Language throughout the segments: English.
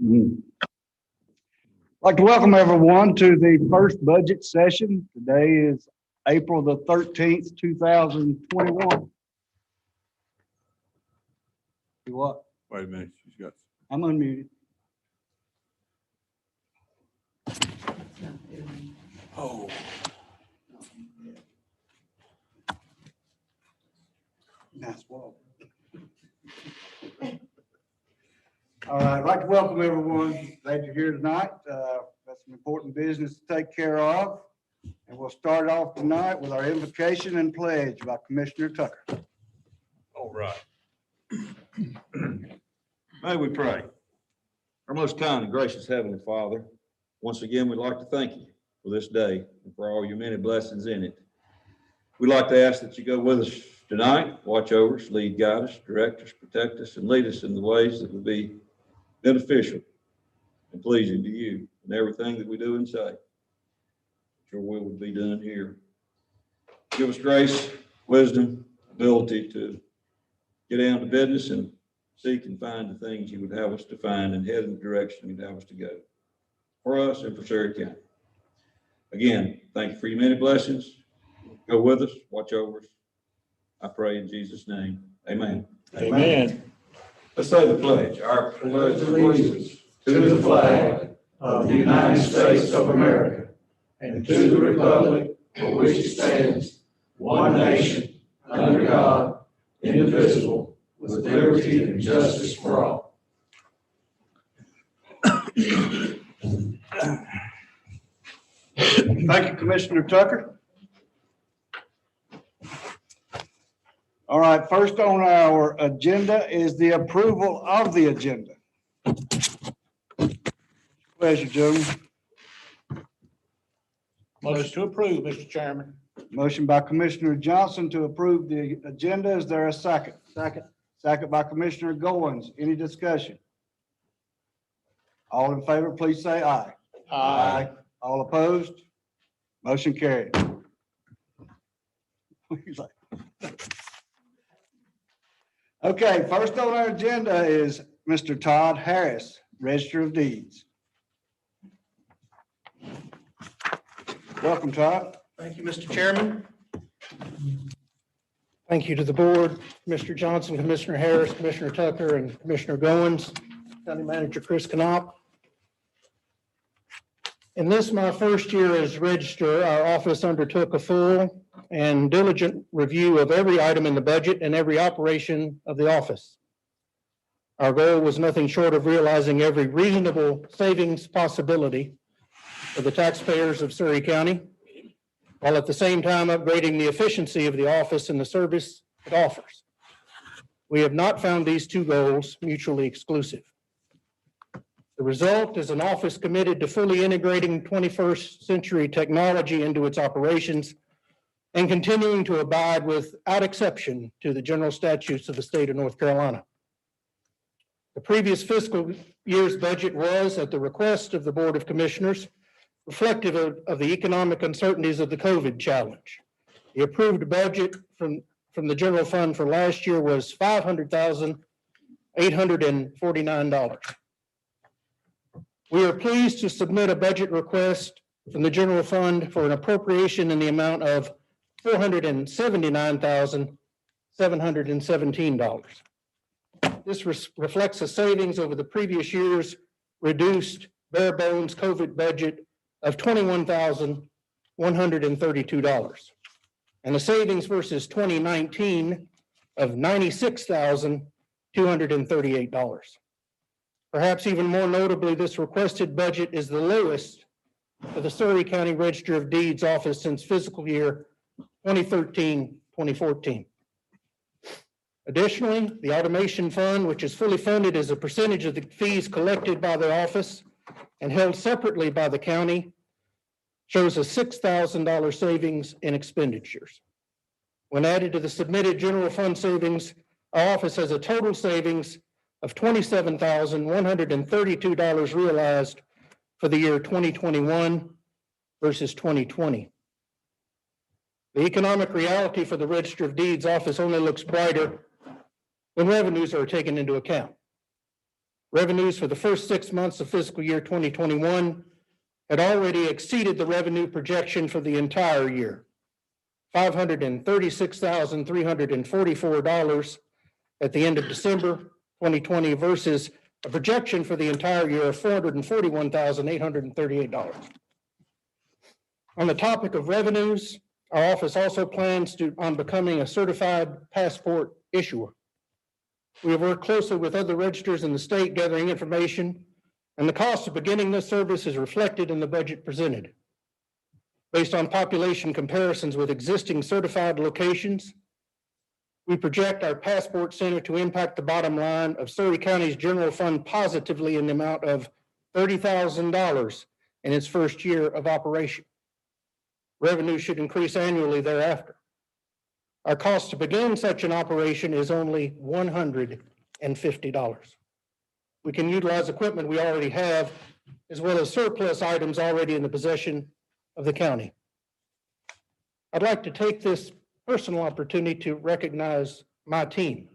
I'd like to welcome everyone to the first budget session. Today is April the 13th, 2021. Do what? Wait a minute, she's got. I'm unmuted. Oh. Nice walk. All right, I'd like to welcome everyone. Glad you're here tonight. Got some important business to take care of. And we'll start off tonight with our invocation and pledge by Commissioner Tucker. All right. May we pray. Our most kind and gracious Heavenly Father, once again, we'd like to thank you for this day and for all your many blessings in it. We'd like to ask that you go with us tonight, watch over us, lead, guide us, direct us, protect us, and lead us in the ways that would be beneficial and pleasing to you in everything that we do and say. Your will would be done here. Give us grace, wisdom, ability to get down to business and seek and find the things you would have us to find and head in the direction you'd have us to go for us and for Surry County. Again, thank you for your many blessings. Go with us, watch over us. I pray in Jesus' name. Amen. Amen. Let's say the pledge. Our pledge of allegiance to the flag of the United States of America and to the republic for which it stands, one nation, under God, indivisible, with liberty and justice for all. Thank you, Commissioner Tucker. All right, first on our agenda is the approval of the agenda. Pleasure, gentlemen. Motion to approve, Mr. Chairman. Motion by Commissioner Johnson to approve the agenda. Is there a second? Second. Second by Commissioner Goins. Any discussion? All in favor, please say aye. Aye. All opposed? Motion carried. Okay, first on our agenda is Mr. Todd Harris, Register of Deeds. Welcome, Todd. Thank you, Mr. Chairman. Thank you to the board, Mr. Johnson, Commissioner Harris, Commissioner Tucker, and Commissioner Goins, County Manager Chris Knopp. In this, my first year as Register, our office undertook a full and diligent review of every item in the budget and every operation of the office. Our goal was nothing short of realizing every reasonable savings possibility for the taxpayers of Surry County, while at the same time upgrading the efficiency of the office and the service it offers. We have not found these two goals mutually exclusive. The result is an office committed to fully integrating 21st century technology into its operations and continuing to abide without exception to the general statutes of the state of North Carolina. The previous fiscal year's budget was, at the request of the Board of Commissioners, reflective of the economic uncertainties of the COVID challenge. The approved budget from the general fund for last year was $500,849. We are pleased to submit a budget request from the general fund for an appropriation in the amount of $479,717. This reflects a savings over the previous year's reduced bare bones COVID budget of $21,132, and a savings versus 2019 of $96,238. Perhaps even more notably, this requested budget is the lowest for the Surry County Register of Deeds office since fiscal year 2013-2014. Additionally, the automation fund, which is fully funded as a percentage of the fees collected by the office and held separately by the county, shows a $6,000 savings in expenditures. When added to the submitted general fund savings, our office has a total savings of $27,132 realized for the year 2021 versus 2020. The economic reality for the Register of Deeds office only looks brighter when revenues are taken into account. Revenues for the first 6 months of fiscal year 2021 had already exceeded the revenue projection for the entire year, $536,344 at the end of December 2020 versus a projection for the entire year of $441,838. On the topic of revenues, our office also plans on becoming a certified passport issuer. We have worked closely with other registers in the state gathering information, and the cost of beginning this service is reflected in the budget presented. Based on population comparisons with existing certified locations, we project our passport center to impact the bottom line of Surry County's general fund positively in the amount of $30,000 in its first year of operation. Revenue should increase annually thereafter. Our cost to begin such an operation is only $150. We can utilize equipment we already have, as well as surplus items already in the possession of the county. I'd like to take this personal opportunity to recognize my team,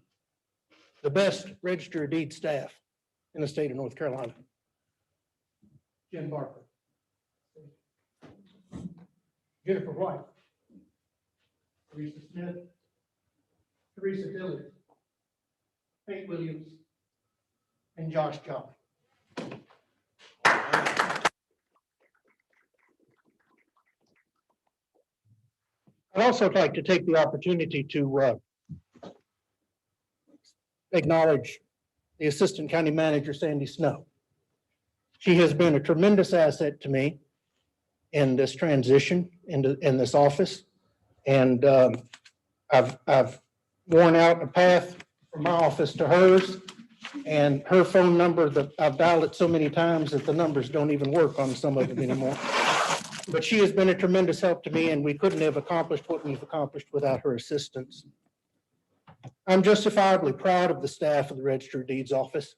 the best Register of Deeds staff in the state of North Carolina. Jim Barker, Jennifer White, Teresa Smith, Teresa Dillard, Kate Williams, and Josh Jolly. I'd also like to take the opportunity to acknowledge the Assistant County Manager, Sandy Snow. She has been a tremendous asset to me in this transition in this office. And I've worn out a path from my office to hers, and her phone number, that I've dialed it so many times that the numbers don't even work on some of them anymore. But she has been a tremendous help to me, and we couldn't have accomplished what we've accomplished without her assistance. I'm justifiably proud of the staff of the Register of Deeds office.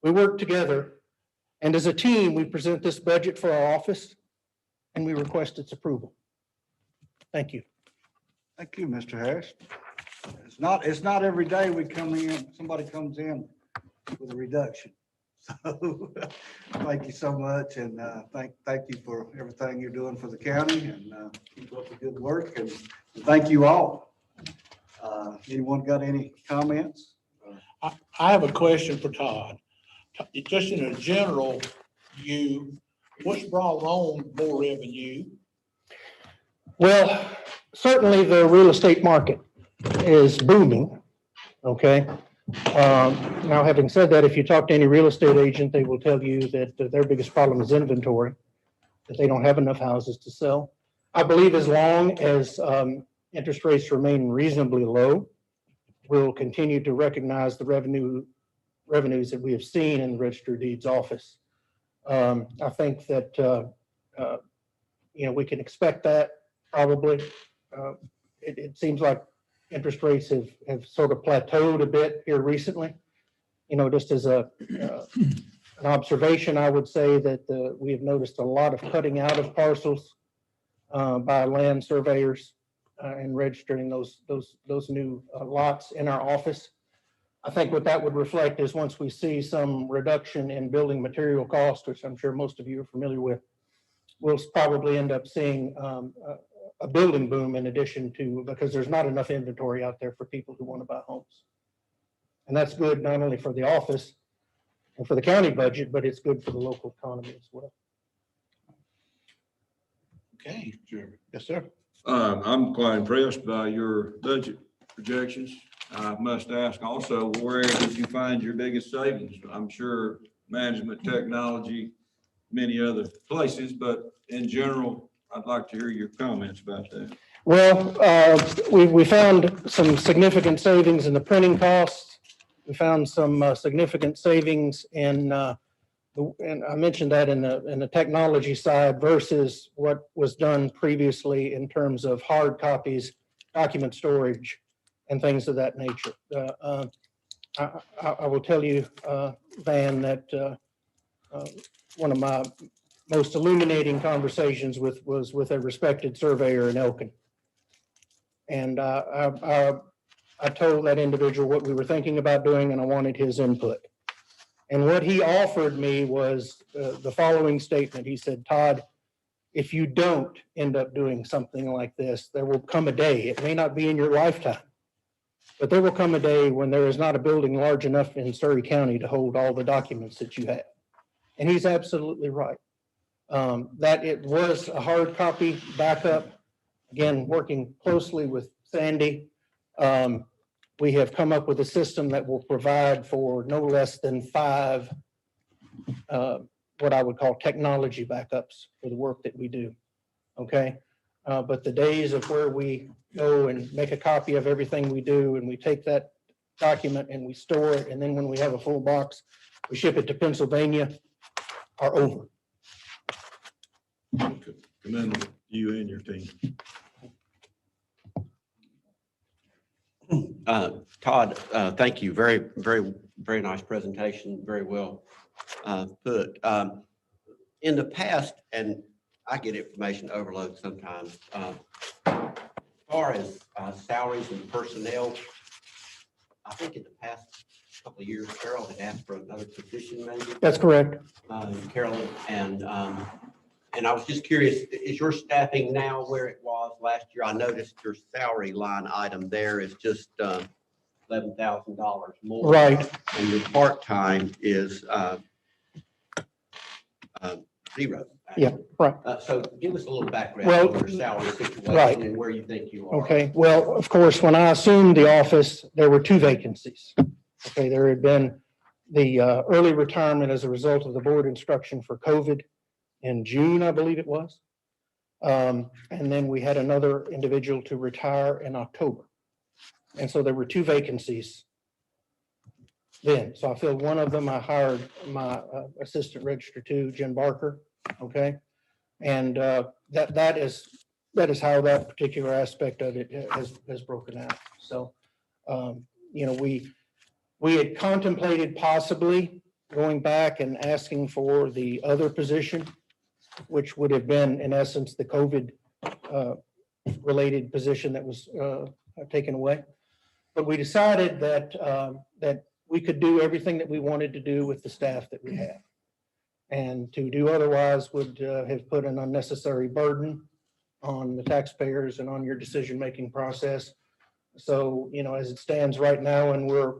We work together, and as a team, we present this budget for our office, and we request its approval. Thank you. Thank you, Mr. Harris. It's not every day we come in, somebody comes in with a reduction. So thank you so much, and thank you for everything you're doing for the county, and keep up the good work, and thank you all. Anyone got any comments? I have a question for Todd. Just in a general view, what's brought on more revenue? Well, certainly the real estate market is booming, okay? Now, having said that, if you talk to any real estate agent, they will tell you that their biggest problem is inventory, that they don't have enough houses to sell. I believe as long as interest rates remain reasonably low, we'll continue to recognize the revenues that we have seen in the Register of Deeds office. I think that we can expect that probably. It seems like interest rates have sort of plateaued a bit here recently. Just as an observation, I would say that we have noticed a lot of cutting out of parcels by land surveyors and registering those new lots in our office. I think what that would reflect is once we see some reduction in building material costs, which I'm sure most of you are familiar with, we'll probably end up seeing a building boom in addition to, because there's not enough inventory out there for people who want to buy homes. And that's good not only for the office and for the county budget, but it's good for the local economy as well. Okay. Yes, sir. I'm quite impressed by your budget projections. I must ask also, where did you find your biggest savings? I'm sure management, technology, many other places, but in general, I'd like to hear your comments about that. Well, we found some significant savings in the printing costs. We found some significant savings in, and I mentioned that in the technology side versus what was done previously in terms of hard copies, document storage, and things of that nature. I will tell you, Van, that one of my most illuminating conversations was with a respected surveyor in Elkin. And I told that individual what we were thinking about doing, and I wanted his input. And what he offered me was the following statement. He said, Todd, if you don't end up doing something like this, there will come a day, it may not be in your lifetime, but there will come a day when there is not a building large enough in Surry County to hold all the documents that you have. And he's absolutely right. That it was a hard copy backup. Again, working closely with Sandy, we have come up with a system that will provide for no less than 5 what I would call technology backups for the work that we do. Okay. But the days of where we go and make a copy of everything we do and we take that document and we store it, and then when we have a full box, we ship it to Pennsylvania, are over. Commend you and your team. Todd, thank you. Very, very, very nice presentation. Very well put. In the past, and I get information overload sometimes, as far as salaries and personnel, I think in the past couple of years, Carol had asked for another position maybe. That's correct. Carolyn, and I was just curious, is your staffing now where it was last year? I noticed your salary line item there is just $11,000 more. Right. And your part-time is 0. Yeah, right. So give us a little background Well, on your salary situation right. and where you think you are. Okay, well, of course, when I assumed the office, there were 2 vacancies. Okay, there had been the early retirement as a result of the board instruction for COVID in June, I believe it was. And then we had another individual to retire in October. And so there were 2 vacancies then. So I filled one of them. I hired my assistant registrar 2, Jen Barker. Okay. And that is how that particular aspect of it has broken out. So, you know, we had contemplated possibly going back and asking for the other position, which would have been in essence the COVID related position that was taken away. But we decided that we could do everything that we wanted to do with the staff that we have. And to do otherwise would have put an unnecessary burden on the taxpayers and on your decision-making process. So, you know, as it stands right now, and we're,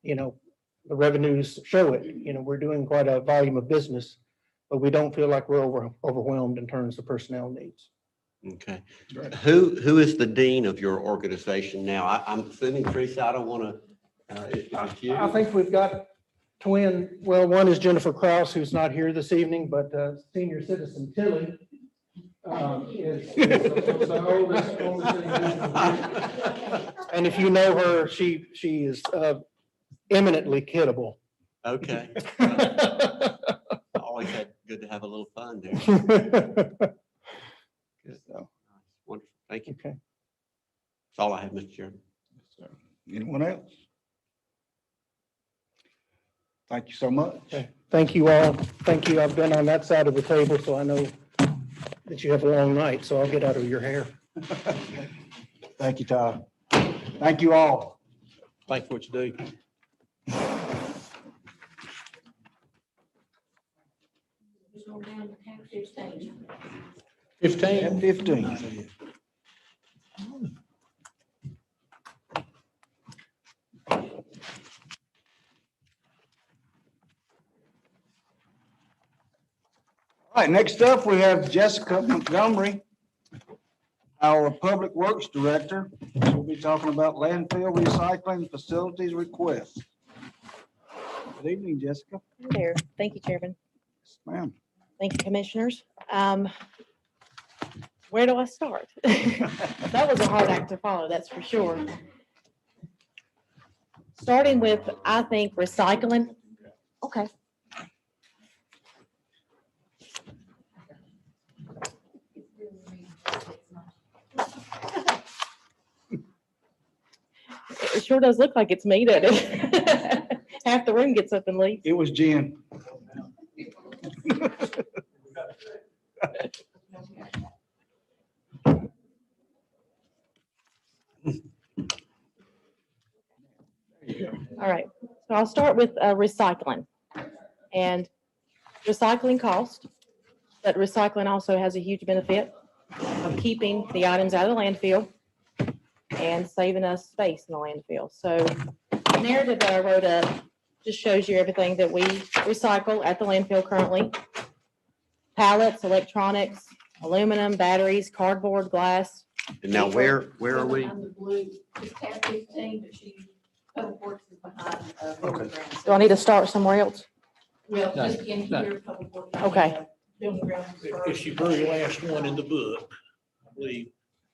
you know, the revenues show it, you know, we're doing quite a volume of business, but we don't feel like we're overwhelmed in terms of personnel needs. Okay. Who is the dean of your organization now? I'm assuming, Teresa, I don't want to. I think we've got well, one is Jennifer Kraus, who's not here this evening, but senior citizen Tilly is the oldest individual. And if you know her, she is eminently kiddable. Okay. Always good to have a little fun there. Good. So, Wonderful. Thank you. okay. That's all I have, Mr. Chairman. Anyone else? Thank you so much. Okay. Thank you all. Thank you. I've been on that side of the table, so I know that you have a long night, so I'll get out of your hair. Thank you, Todd. Thank you all. Thanks for what you do. Go down to tab 15. 15. Tab 15. All right, next up, we have Jessica Montgomery, our Public Works Director. We'll be talking about landfill recycling facilities requests. Good evening, Jessica. Hi there. Thank you, Chairman. Yes, ma'am. Thank you, Commissioners. Where do I start? That was a hard act to follow, that's for sure. Starting with, I think, recycling. Okay. It sure does look like it's me, doesn't it? Half the room gets up and leaves. It was Jen. All right, So I'll start with recycling. And recycling cost, but recycling also has a huge benefit of keeping the items out of the landfill and saving us space in the landfill. So the narrative that I wrote up just shows you everything that we recycle at the landfill currently. Pallets, electronics, aluminum, batteries, cardboard, glass. And now where are we? On the blue, it's tab 15, but she, Public Works is behind. Building grounds. Do I need to start somewhere else? Well, No, just in no. here, Public Works. Okay. Building grounds is first. It's your very last one in the book, I believe,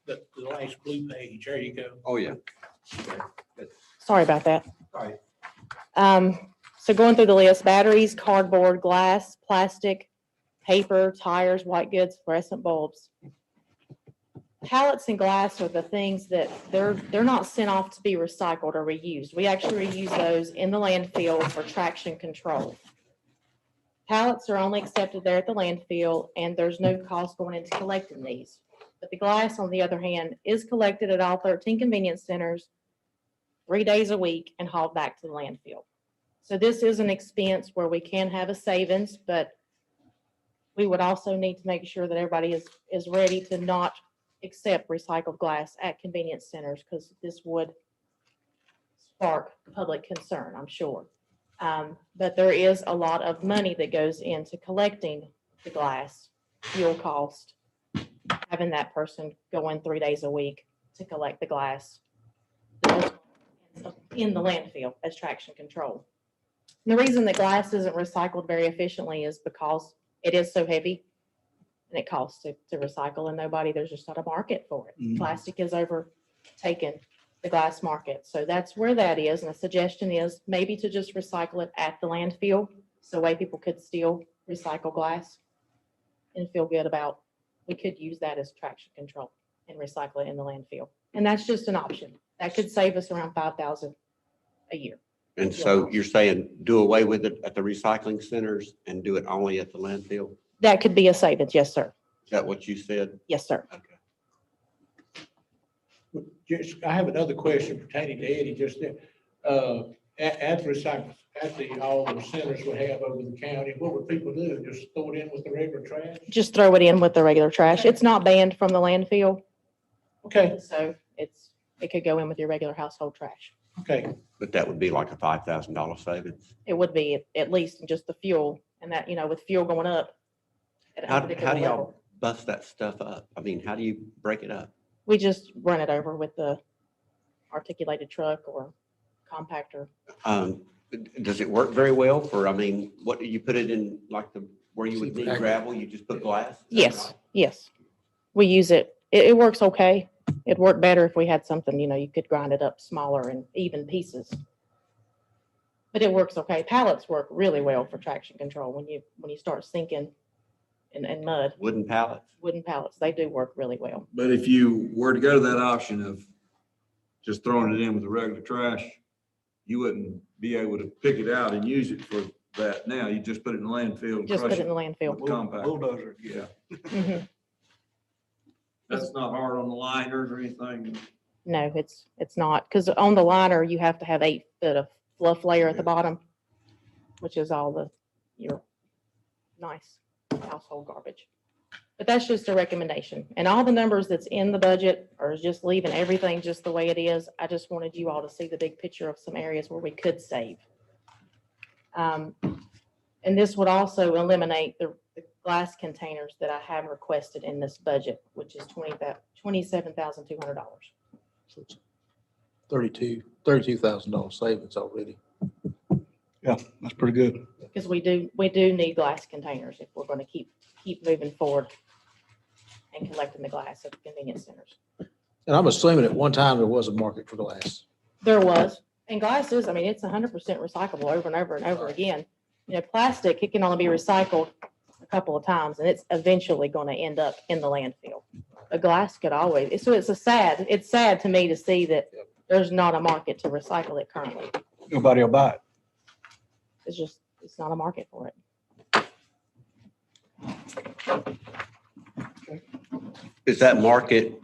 the last blue page. There you go. Oh, yeah. Sorry about that. Sorry. So going through the list, batteries, cardboard, glass, plastic, paper, tires, white goods, fluorescent bulbs. Pallets and glass are the things that they're not sent off to be recycled or reused. We actually reuse those in the landfill for traction control. Pallets are only accepted there at the landfill, and there's no cost going into collecting these. But the glass, on the other hand, is collected at all 13 convenience centers 3 days a week and hauled back to the landfill. So this is an expense where we can have a savings, but we would also need to make sure that everybody is ready to not accept recycled glass at convenience centers, because this would spark public concern, I'm sure. But there is a lot of money that goes into collecting the glass, fuel cost, having that person go in 3 days a week to collect the glass in the landfill as traction control. And the reason that glass isn't recycled very efficiently is because it is so heavy and it costs to recycle, and there's just not a market for it. Mhm. Plastic has overtaken the glass market. So that's where that is. And the suggestion is maybe to just recycle it at the landfill. So way people could still recycle glass and feel good about, we could use that as traction control and recycle it in the landfill. And that's just an option. That could save us around $5,000 a year. And so you're saying do away with it at the recycling centers and do it only at the landfill? That could be a savings. Yes, sir. Is that what you said? Yes, sir. Okay. Just, I have another question pertaining to Eddie just there. At the recycling, all the centers we have over the county, what would people do? Just throw it in with the regular trash? Just throw it in with the regular trash. It's not banned from the landfill. Okay, So it could go in with your regular household trash. okay. But that would be like a $5,000 savings. It would be at least just the fuel, and that, with fuel going up. at a How particular do level. y'all bust that stuff up? I mean, how do you break it up? We just run it over with the articulated truck or compactor. Does it work very well for, I mean, what do you put it in, like where you would need gravel, you just put glass? Is that Yes, right? yes. We use it. It works okay. It'd work better if we had something, you could grind it up smaller and even pieces. But it works okay. Pallets work really well for traction control when you start sinking in mud. Wooden pallets? Wooden pallets, they do work really well. But if you were to go to that option of just throwing it in with the regular trash, you wouldn't be able to pick it out and use it for that now. You just put it in the landfill. and Just crush put it in the landfill. with compact. Bulldozer. Yeah, Mhm. that's not hard on the liners or anything. No, it's not, because on the liner, you have to have 8 foot of fluff layer at the bottom, which is all your nice household garbage. But that's just a recommendation. And all the numbers that's in the budget are just leaving everything just the way it is. I just wanted you all to see the big picture of some areas where we could save. And this would also eliminate the glass containers that I have requested in this budget, which is $27,200. So it's $32,000 savings already. Yeah, that's pretty good. Because we do need glass containers if we're going to keep moving forward and collecting the glass at the convenience centers. And I'm assuming at one time there was a market for glass. There was, and glass is, it's 100% recyclable over and over and over again. Plastic, it can only be recycled a couple of times, and it's eventually going to end up in the landfill. A glass could always, so it's sad to me to see that there's not a market to recycle it currently. Nobody will buy it. It's not a market for it. Is that market,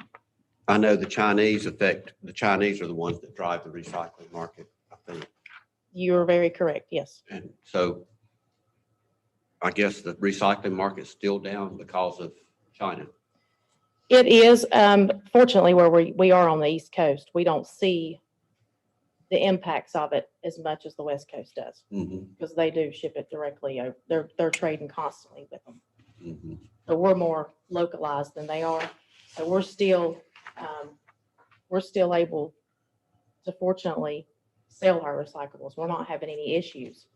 I know the Chinese are the ones that drive the recycling market, I think. You're very correct, yes. And so I guess the recycling market's still down because of China. It is, fortunately, where we are on the East Coast, we don't see the impacts of it as much as the West Coast does, Mhm, because they do ship it directly. They're trading constantly with them. mhm. So we're more localized than they are. So we're still able to fortunately sell our recyclables. We're not having any issues.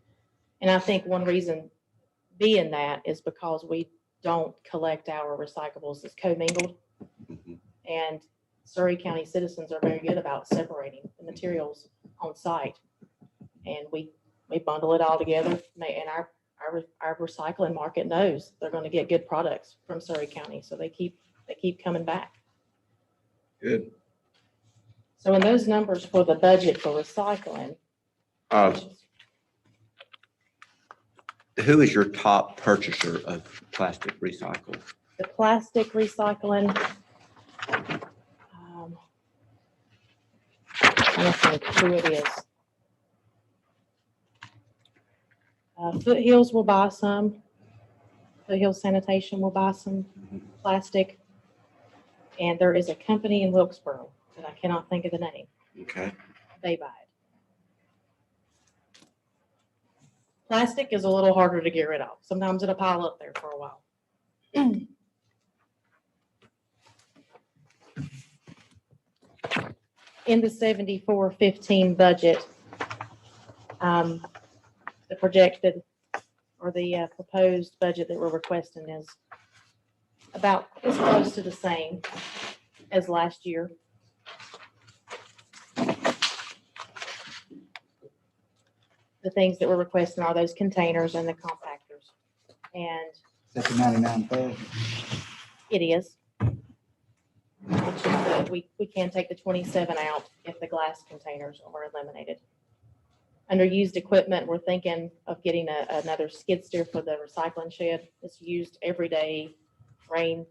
And I think one reason being that is because we don't collect our recyclables as commingled. Mhm. And Surry County citizens are very good about separating the materials on site. And we bundle it all together, and our recycling market knows they're going to get good products from Surry County, so they keep coming back. Good. So in those numbers for the budget for recycling, Who is your top purchaser of plastic recycle? the plastic recycling, I don't think who it is. Foothills will buy some. Foothills Sanitation will buy some plastic. And there is a company in Wilkesboro that I cannot think of the name. Okay. They buy it. Plastic is a little harder to get rid of. Sometimes it'll pile up there for a while. In the 7415 budget, the projected or the proposed budget that we're requesting is close to the same as last year. The things that we're requesting are those containers and the compactors. And That's the 99,000. it is. It's just that we can take the 27 out if the glass containers are eliminated. Under used equipment, we're thinking of getting another skid steer for the recycling shed. It's used every day, rain,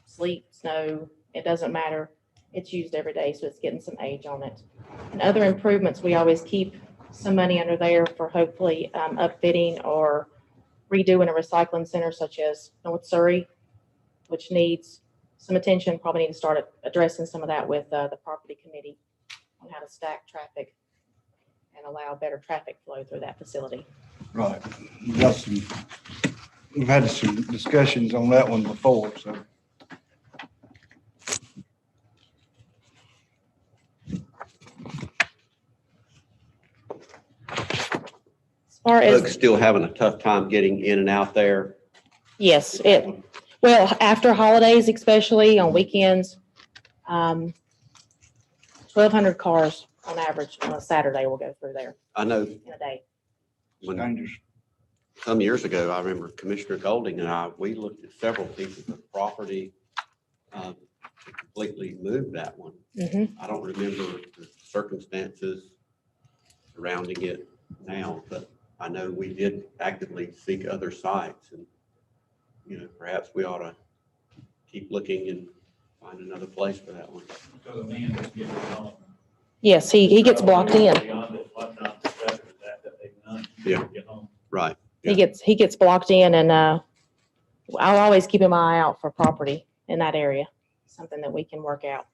sleet, snow, it doesn't matter. It's used every day, so it's getting some age on it. And other improvements, we always keep some money under there for hopefully upfitting or redoing a recycling center such as North Surry, which needs some attention. Probably need to start addressing some of that with the property committee on how to stack traffic and allow better traffic flow through that facility. Right. We've had some discussions on that one before, so. As far Folks as, still having a tough time getting in and out there. yes, well, after holidays, especially on weekends, 1,200 cars on average on a Saturday will go through there I know in a day. when Dangerous. some years ago, I remember Commissioner Golding and we looked at several pieces of property to completely move that one. Mhm. I don't remember the circumstances surrounding it now, but I know we did actively seek other sites and, perhaps we ought to keep looking and find another place for that one. So the man just gets it on. Yes, he gets blocked in. Beyond it, what not discovered that they've done. Yeah. Get home. Right. He gets blocked in, and I'll always keep my eye out for property in that area, something that we can work out.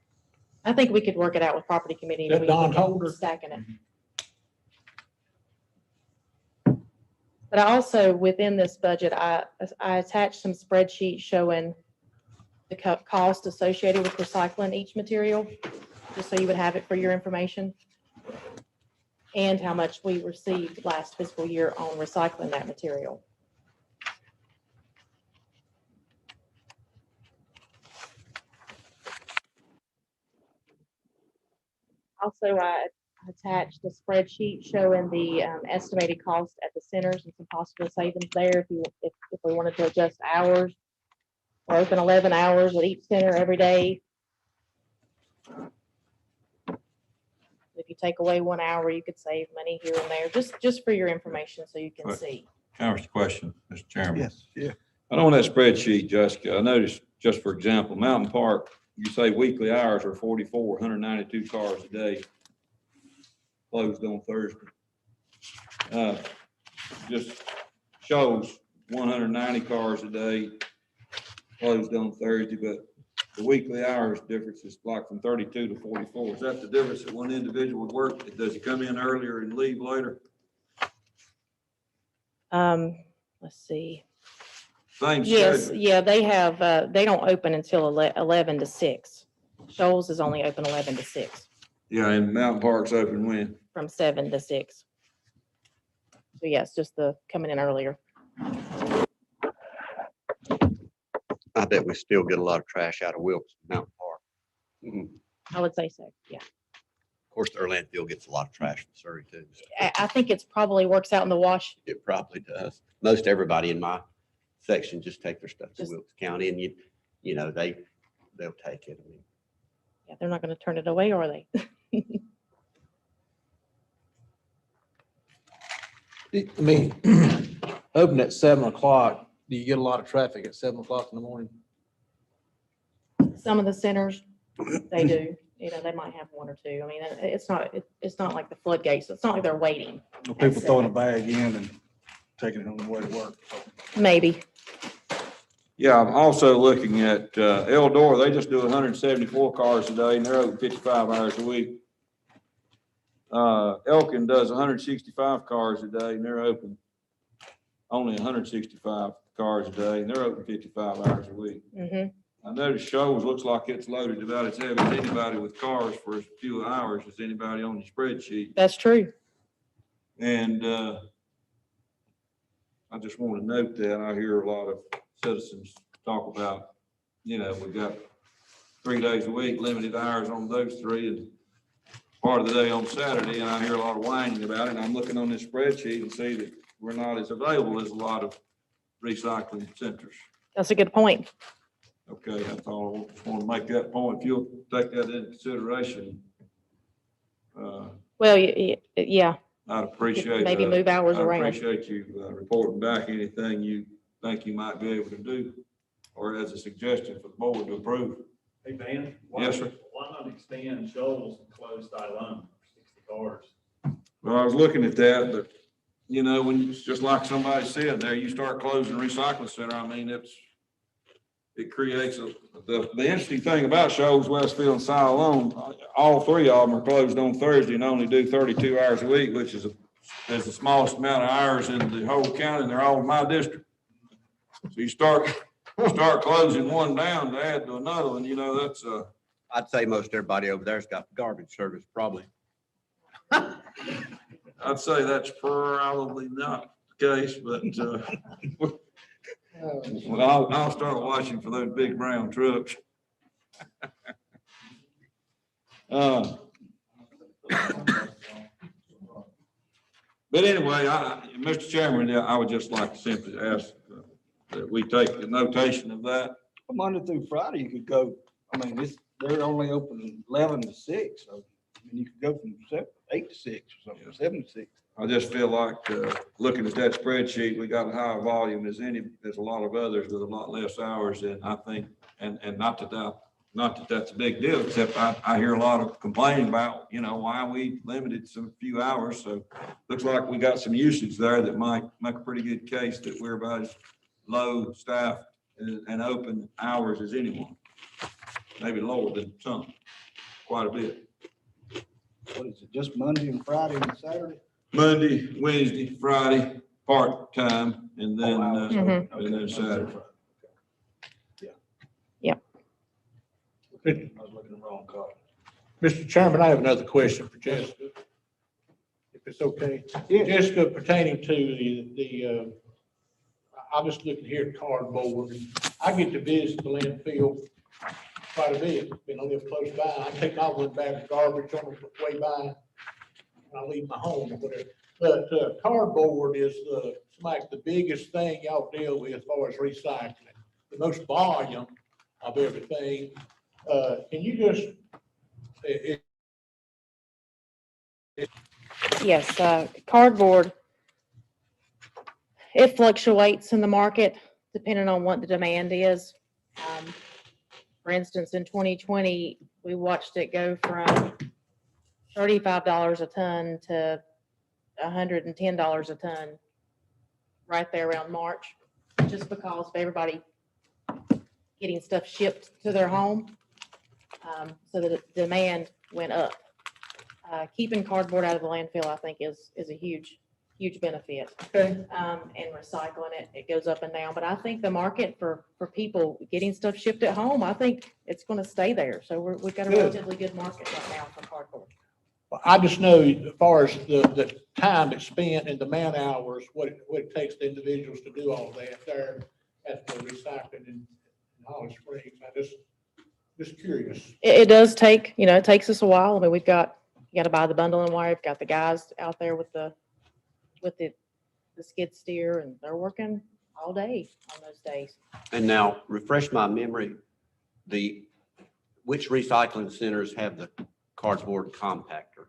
I think we could work it out with property committee. That We Don can Holder? stacking it. But I also, within this budget, I attached some spreadsheets showing the cost associated with recycling each material, just so you would have it for your information, and how much we received last fiscal year on recycling that material. Also, I attached a spreadsheet showing the estimated cost at the centers and some possible savings there if we wanted to adjust hours or open 11 hours at each center every day. If you take away 1 hour, you could save money here and there, just for your information so you can Right. see. Can I ask a question, Mr. Chairman? Yes, yeah. I know on that spreadsheet, Jessica, I noticed, just for example, Mountain Park, you say weekly hours are 44, 192 cars a day. Closed on Thursday. Just shows 190 cars a day, closed on Thursday, but the weekly hours difference is like from 32 to 44. Is that the difference that one individual would work? Does he come in earlier and leave later? Let's see. Same Yes, schedule. yeah, they have, they don't open until 11 to 6. Shoals is only open 11 to 6, Yeah, and Mountain Park's open when? from 7 to 6. So yes, just the coming in earlier. I bet we still get a lot of trash out of Wilkes Mountain Park. Mhm. I would say so, yeah. Of course, the landfill gets a lot of trash from Surry too. So I think it's probably works out in the wash. it probably does. Most everybody in my section just take their stuff to Just- Wilkes County and you know, they'll take it. I mean, Yeah, they're not gonna turn it away, are they? I mean, open at 7 o'clock. Do you get a lot of traffic at 7 o'clock in the morning? Some of the centers, they do, you know, they might have one or two. I mean, it's not like the floodgates. It's not like they're waiting. People throwing a bag in and taking it on the way to work. Maybe. Yeah, I'm also looking at Eldora. They just do 174 cars a day and they're open 55 hours a week. Elkin does 165 cars a day and they're open only 165 cars a day and they're open 55 hours a week. Mm-hmm. I noticed Shoals looks like it's loaded about as heavy as anybody with cars for as few hours as anybody on the spreadsheet. That's true. And I just want to note that I hear a lot of citizens talk about, you know, we've got 3 days a week, limited hours on those 3 and part of the day on Saturday. And I hear a lot of whining about it. And I'm looking on this spreadsheet and see that we're not as available as a lot of recycling centers. That's a good point. Okay, that's all. I just want to make that point. If you'll take that into consideration, Well, yeah, I'd appreciate. maybe move hours I'd around. appreciate you reporting back anything you think you might be able to do, or as a suggestion for the board to approve. Hey, Van? Yes, sir. Why not extend Shoals and close Stylone for 60 cars? Well, I was looking at that, but you know, when it's just like somebody said there, you start closing the recycling center, I mean, it creates the interesting thing about Shoals, Westfield and Siloam, all 3 of them are closed on Thursday and only do 32 hours a week, which is the smallest amount of hours in the whole county, and they're all in my district. So you start closing one down to add to another one, you know, that's I'd say most everybody over there's got garbage service probably. I'd say that's probably not the case, but well, I'll start watching for those big brown trucks. But anyway, Mr. Chairman, I would just like to simply ask that we take the notation of that. Monday through Friday, you could go, I mean, they're only open 11 to 6, so I mean, you could go from 8 to 6 or something, 7 to 6. I just feel like, looking at that spreadsheet, we got a higher volume as there's a lot of others with a lot less hours, and I think, and not that that's a big deal, except I hear a lot of complaining about, you know, why we limited some few hours. So looks like we got some usage there that might make a pretty good case that we're about as low staff and open hours as anyone. Maybe lower than some, quite a bit. What is it, just Monday and Friday and Saturday? Monday, Wednesday, Friday, part-time, and then, Mhm. and then Saturday. I was looking at the wrong column. Mr. Chairman, I have another question for Jessica, if it's okay. Jessica, pertaining to I'm just looking here at cardboard. I get to visit the landfill quite a bit, I live close by. I take my one bag of garbage on the way by when I leave my home or whatever. But cardboard is like the biggest thing y'all deal with as far as recycling, the most volume of everything. Can you just, Yes, cardboard, it fluctuates in the market depending on what the demand is. For instance, in 2020, we watched it go from $35 a ton to $110 a ton right there around March, just because of everybody getting stuff shipped to their home. So the demand went up. Keeping cardboard out of the landfill, I think, is a huge benefit. Okay. And recycling it, it goes up and down. But I think the market for people getting stuff shipped at home, I think it's gonna stay there. So we've got a Good. relatively good market right now for cardboard. Well, I just know as far as the time that's spent and the man hours, what it takes the individuals to do all that there at the recycling in Holly Springs. I just curious. It does take, it takes us a while. I mean, you gotta buy the bundle and wire. We've got the guys out there with the skid steer, and they're working all day on those days. And now, refresh my memory, which recycling centers have the cardboard compactor?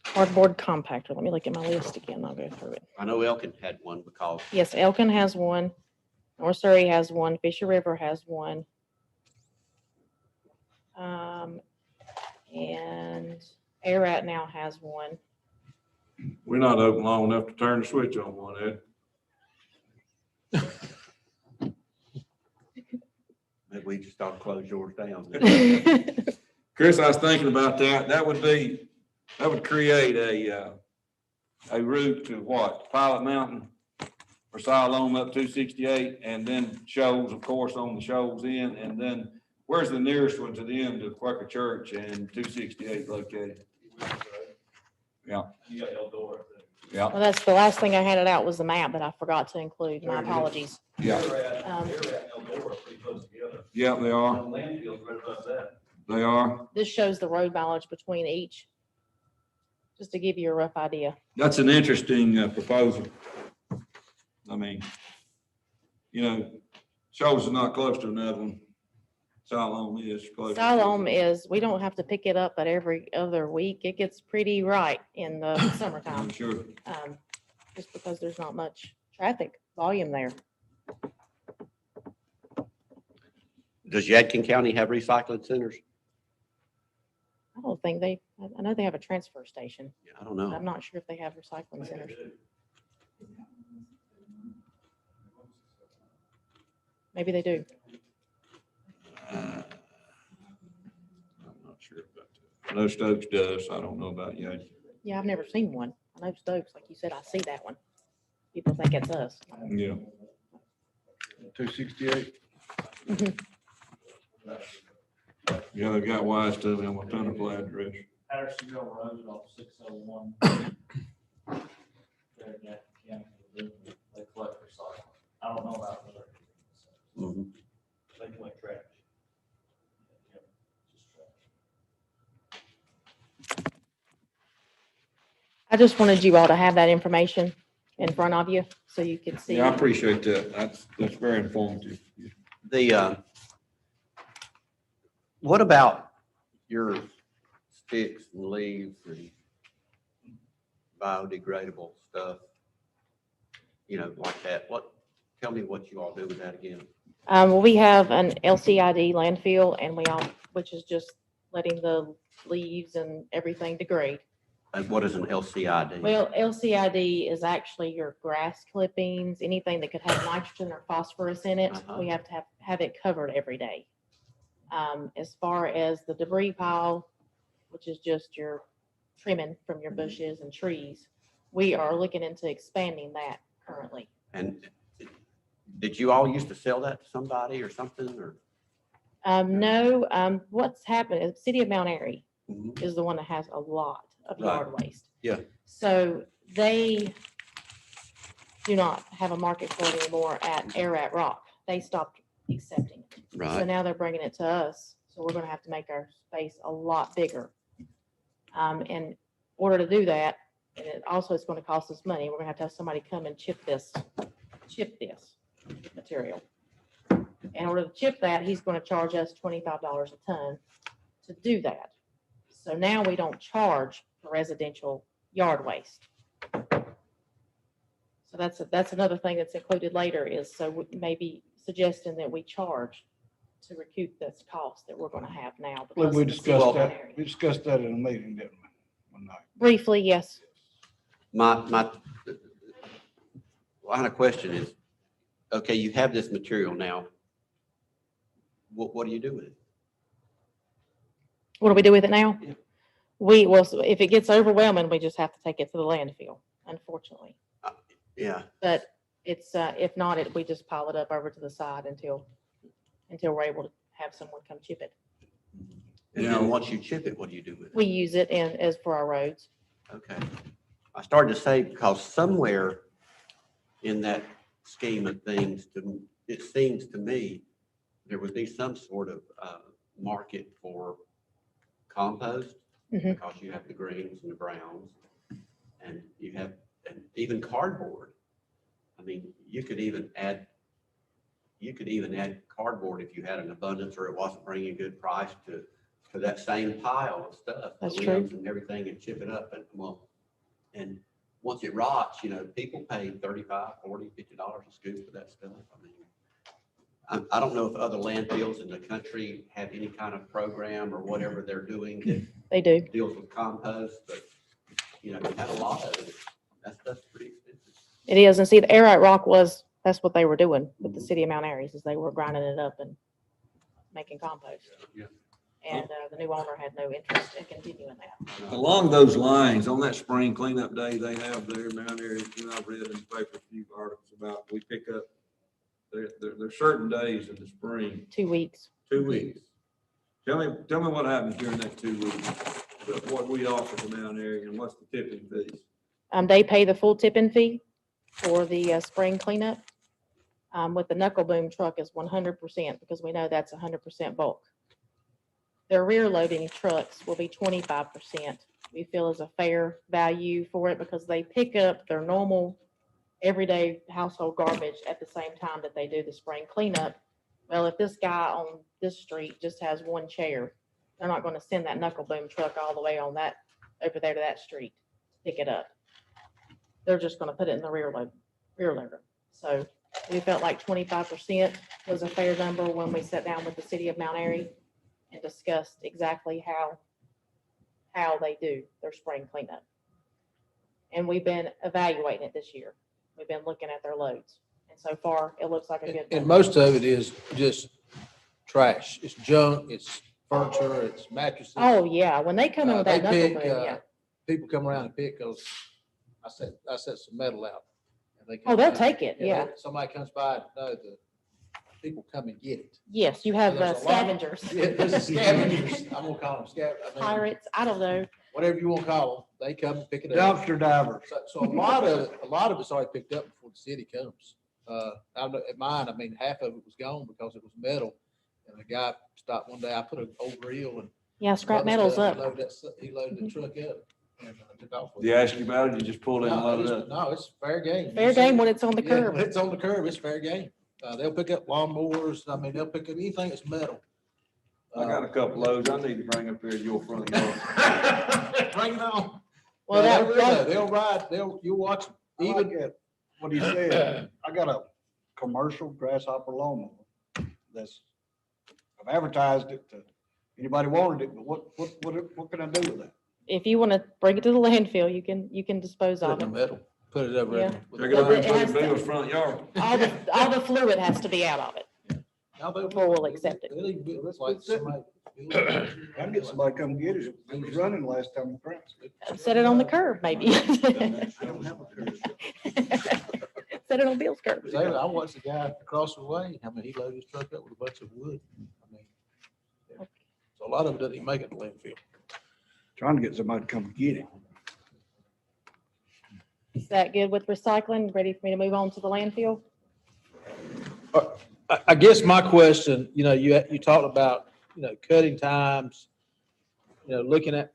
Cardboard compactor. Let me look at my list again. I'll go through it. I know Elkin had one because Yes, Elkin has one. North Surry has one. Fisher River has one. And Arat now has one. We're not open long enough to turn the switch on one, Ed. maybe we just ought to close yours down. Chris, I was thinking about that. That would create a route to what? Pilot Mountain or Siloam up 268, and then Shoals, of course, on the Shoals end. And then where's the nearest one to the end of Quaker Church and 268 located? Yeah. You got Eldora. Yeah. Well, that's the last thing I handed out was the map that I forgot to include. My apologies. Yeah. Eldora are pretty close together. Yeah, they are. Landfill's right above that. They are. This shows the road mileage between each, just to give you a rough idea. That's an interesting proposal. I mean, Shoals is not close to another one. Siloam is close. Siloam is, we don't have to pick it up but every other week. It gets pretty right in the summertime, I'm sure. just because there's not much traffic volume there. Does Yadkin County have recycling centers? I don't think I know they have a transfer station. Yeah, I don't know. I'm not sure if they have recycling centers. Maybe they do. I'm not sure about that. I know Stokes does. I don't know about Yankee. Yeah, I've never seen one. I know Stokes, like you said, I see that one. People think it's us. Yeah. 268. Yeah, they've got wise to me on my Tunnel address. Pattersonville Road off 601. There in Yadkin County, they collect recycling. I don't know about other. Mhm. They collect trash. Yeah, just trash. I just wanted you all to have that information in front of you so you could see. Yeah, I appreciate that. That's very informative. What about your sticks and leaves and biodegradable stuff? Like that. Tell me what you all do with that again. Well, we have an LCID landfill and which is just letting the leaves and everything degrade. And what is an LCID? Well, LCID is actually your grass clippings, anything that could have nitrogen or phosphorus in it. Uh-huh. We have to have it covered every day. As far as the debris pile, which is just your trimming from your bushes and trees, we are looking into expanding that currently. And did you all used to sell that to somebody or something, or? No, what's happened is City of Mount Airy Mhm. is the one that has a lot of Right. yard waste. Yeah. So they do not have a market for it anymore at Ararat Rock. They stopped accepting it. So Right. now they're bringing it to us. So we're gonna have to make our space a lot bigger. In order to do that, and it also is gonna cost us money, we're gonna have somebody come and chip this material. In order to chip that, he's gonna charge us $25 a ton to do that. So now we don't charge for residential yard waste. So that's another thing that's included later is, so maybe suggesting that we charge to recoup this cost that we're gonna have now. because We of the discussed City of that, Mount Airy. we discussed that in a meeting, didn't we, one night? Briefly, yes. my line of question is, okay, you have this material now. What do you do with it? What do we do with it now? Yeah. We will, if it gets overwhelming, we just have to take it to the landfill, unfortunately. Yeah, But it's, if not, we just pile it up over to the side until we're able to have someone come chip it. and Yeah. then once you chip it, what do you do with it? We use it as for our roads. Okay. I started to say, because somewhere in that scheme of things, it seems to me, there would be some sort of market for compost, Mhm. because you have the greens and the browns, and you have, and even cardboard. I mean, you could even add cardboard if you had an abundance or it wasn't bringing a good price to that same pile of stuff. the That's true. limbs and everything, and chip it up, and well, and once it rots, people pay $35, $40, $50 a scoop for that stuff. I mean, I don't know if other landfills in the country have any kind of program or whatever they're doing that They do. deals with compost, but, you have a lot of it. That's pretty expensive. It is. And see, the airite rock that's what they were doing with the city of Mount Airy, is they were grinding it up and making compost. Yeah. And the new owner had no interest in continuing that. Along those lines, on that spring cleanup day they have there down there, I've read in the paper a few articles about, we pick up, there's certain days in the spring, 2 weeks. 2 weeks. Tell me what happens during that 2 weeks, what we offer to Mount Airy and what's the tipping fees? They pay the full tipping fee for the spring cleanup. With the knuckle boom truck is 100%, because we know that's 100% bulk. Their rear loading trucks will be 25%. We feel is a fair value for it, because they pick up their normal everyday household garbage at the same time that they do the spring cleanup. Well, if this guy on this street just has one chair, they're not going to send that knuckle boom truck all the way on that, over there to that street to pick it up. They're just going to put it in the rear loader. So we felt like 25% was a fair number when we sat down with the city of Mount Airy and discussed exactly how they do their spring cleanup. And we've been evaluating it this year. We've been looking at their loads, and so far it looks like a good. And most of it is just trash. It's junk, it's furniture, it's mattresses. Oh, yeah, when they come in with They that knuckle pick, boom, yeah. People come around and pick, because I set some metal out. And they come Oh, they'll by. take it, yeah. Somebody comes by, the people come and get it. Yes, you have And there's a lot- scavengers. Yeah, there's the scavengers. I'm gonna call them scavengers. Pirates, I don't know. Whatever you want to call them, they come and pick it up. Dumpster divers. So a lot of it's already picked up before the city comes. I know at mine, half of it was gone because it was metal. And the guy stopped one day, I put an old grill and. Yeah, scrap other metal's stuff, up. He loaded the truck up and took off with Did it. they ask you about it? You just pulled in and loaded up? No, it's fair game. Fair game when it's on the Yeah, curb. when it's on the curb, it's fair game. They'll pick up lawnmowers. They'll pick up anything that's metal. I got a couple loads I need to bring up here to your front yard. Bring it on. Well, They'll ride, you'll watch them. Even what he said, I got a commercial grasshopper lawnmower I've advertised it to anybody wanted it, but what can I do with that? If you want to bring it to the landfill, you can dispose Put it of in it. the metal, put it over. Yeah. They're gonna put it in Bill's front yard. All the fluid has to be out of it. Before we'll accept it. They'll even be- like somebody- I can get somebody to come get it. It was running last time we pressed. Set it on the curb, maybe. I don't have a curb. Set it on Bill's curb. I watched the guy across the way. He loaded his truck up with a bunch of wood. Yeah. So a lot of it doesn't even make it to landfill. Trying to get somebody to come get it. Is that good with recycling? Ready for me to move on to the landfill? I guess my question, you talked about, cutting times, looking at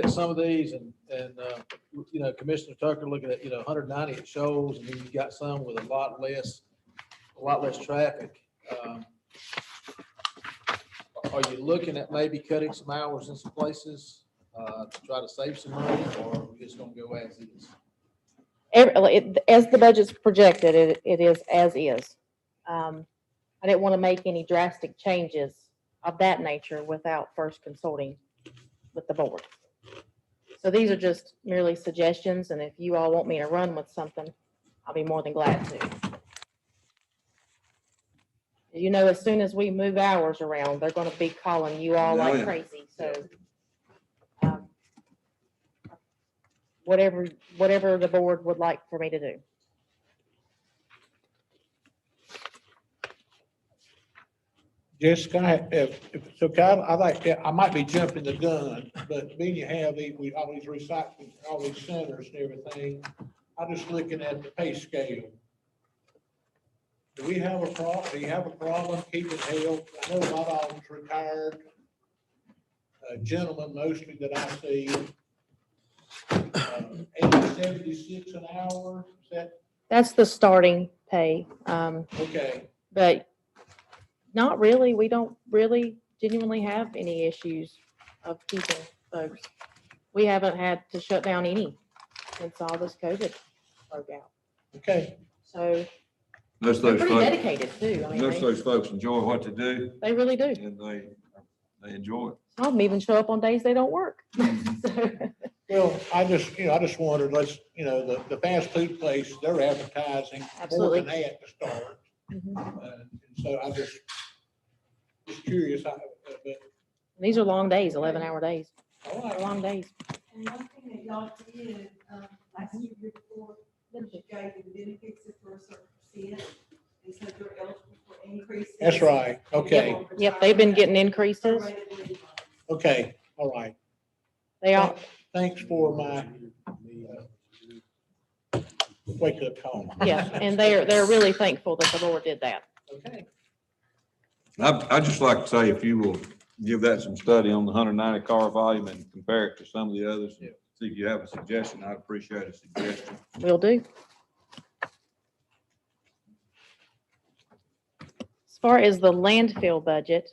some of these and Commissioner Tucker looking at, 190 at Shoals, and then you got some with a lot less traffic. Are you looking at maybe cutting some hours in some places, to try to save some money, or are we just gonna go as is? As the budget's projected, it is as is. I didn't want to make any drastic changes of that nature without first consulting with the board. So these are just merely suggestions, and if you all want me to run with something, I'll be more than glad to. You know, as soon as we move hours around, they're gonna be calling you all Oh, like yeah. crazy, so. um, Whatever the board would like for me to do. Jessica, if it's okay, I like, I might be jumping the gun, but being you have all these recycling, all these centers and everything, I'm just looking at the pay scale. Do you have a problem keeping health? I know a lot of them's retired gentlemen mostly that I see. 76 an hour, is that, That's the starting pay, okay, but not really. We don't really genuinely have any issues of keeping folks. We haven't had to shut down any since all this COVID broke out. okay. So Most of they're those pretty folks, dedicated too. I mean, most of those folks enjoy what they do they really do. and they enjoy it. Some of them even show up on days they don't work. So, Well, I just wondered, the fast food place, they're advertising more Absolutely. than that to start. mhm. And so I just curious, but, These are long days, 11-hour days. all They're right. long days. And one thing that y'all did, last year, year before, that you gave you the benefits for a certain percent, and so you're eligible for increases. That's right, okay, Yep, they've been getting increases. okay, all right. They all, Thanks for my wake-up call. yeah, and they're really thankful that the board did that. Okay. I'd just like to say, if you will give that some study on the 190 car volume and compare it to some of the others, and see if you have a suggestion, I'd appreciate a suggestion. Will do. As far as the landfill budget,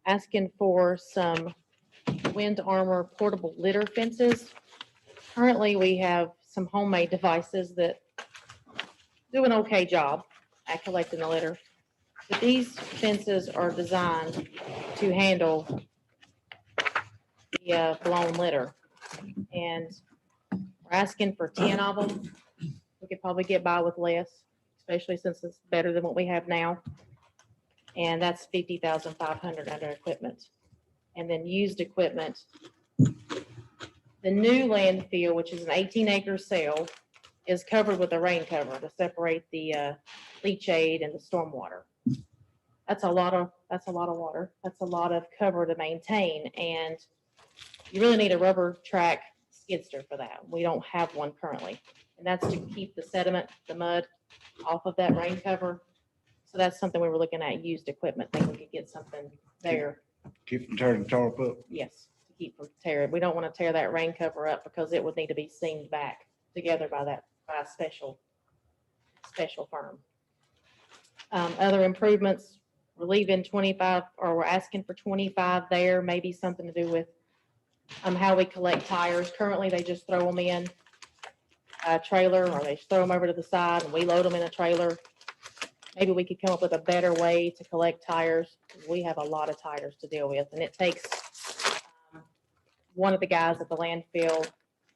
asking for some wind armor portable litter fences. Currently, we have some homemade devices that do an okay job at collecting the litter. But these fences are designed to handle the blown litter. And we're asking for 10 of them. We could probably get by with less, especially since it's better than what we have now. And that's 50,500 under equipment. And then used equipment. The new landfill, which is an 18-acre cell, is covered with a rain cover to separate the leachate and the stormwater. That's a lot of water. That's a lot of cover to maintain, and you really need a rubber track skidster for that. We don't have one currently, and that's to keep the sediment, the mud, off of that rain cover. So that's something we were looking at, used equipment. Think we could get something there. Keep from turning the tarp up. Yes, to keep from tear it. We don't want to tear that rain cover up because it would need to be seamed back together by a special firm. Other improvements, we're leaving 25, or we're asking for 25 there, maybe something to do with how we collect tires. Currently, they just throw them in a trailer, or they just throw them over to the side and we load them in a trailer. Maybe we could come up with a better way to collect tires. We have a lot of tires to deal with, and it takes one of the guys at the landfill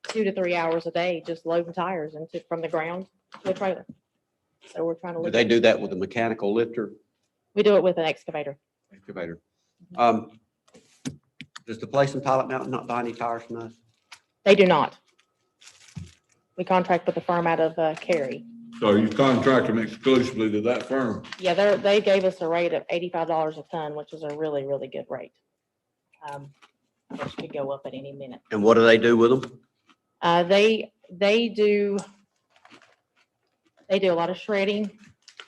2 to 3 hours a day just loading tires from the ground to a trailer. So we're trying to Do look. they do that with a mechanical lifter We do it with an excavator. excavator? Does the place in Pilot Mountain not buy any tires from us? They do not. We contract with a firm out of Cary. So you contract them exclusively to that firm? Yeah, they gave us a rate of $85 a ton, which is a really, really good rate. Which could go up at any minute. And what do they do with them? They do a lot of shredding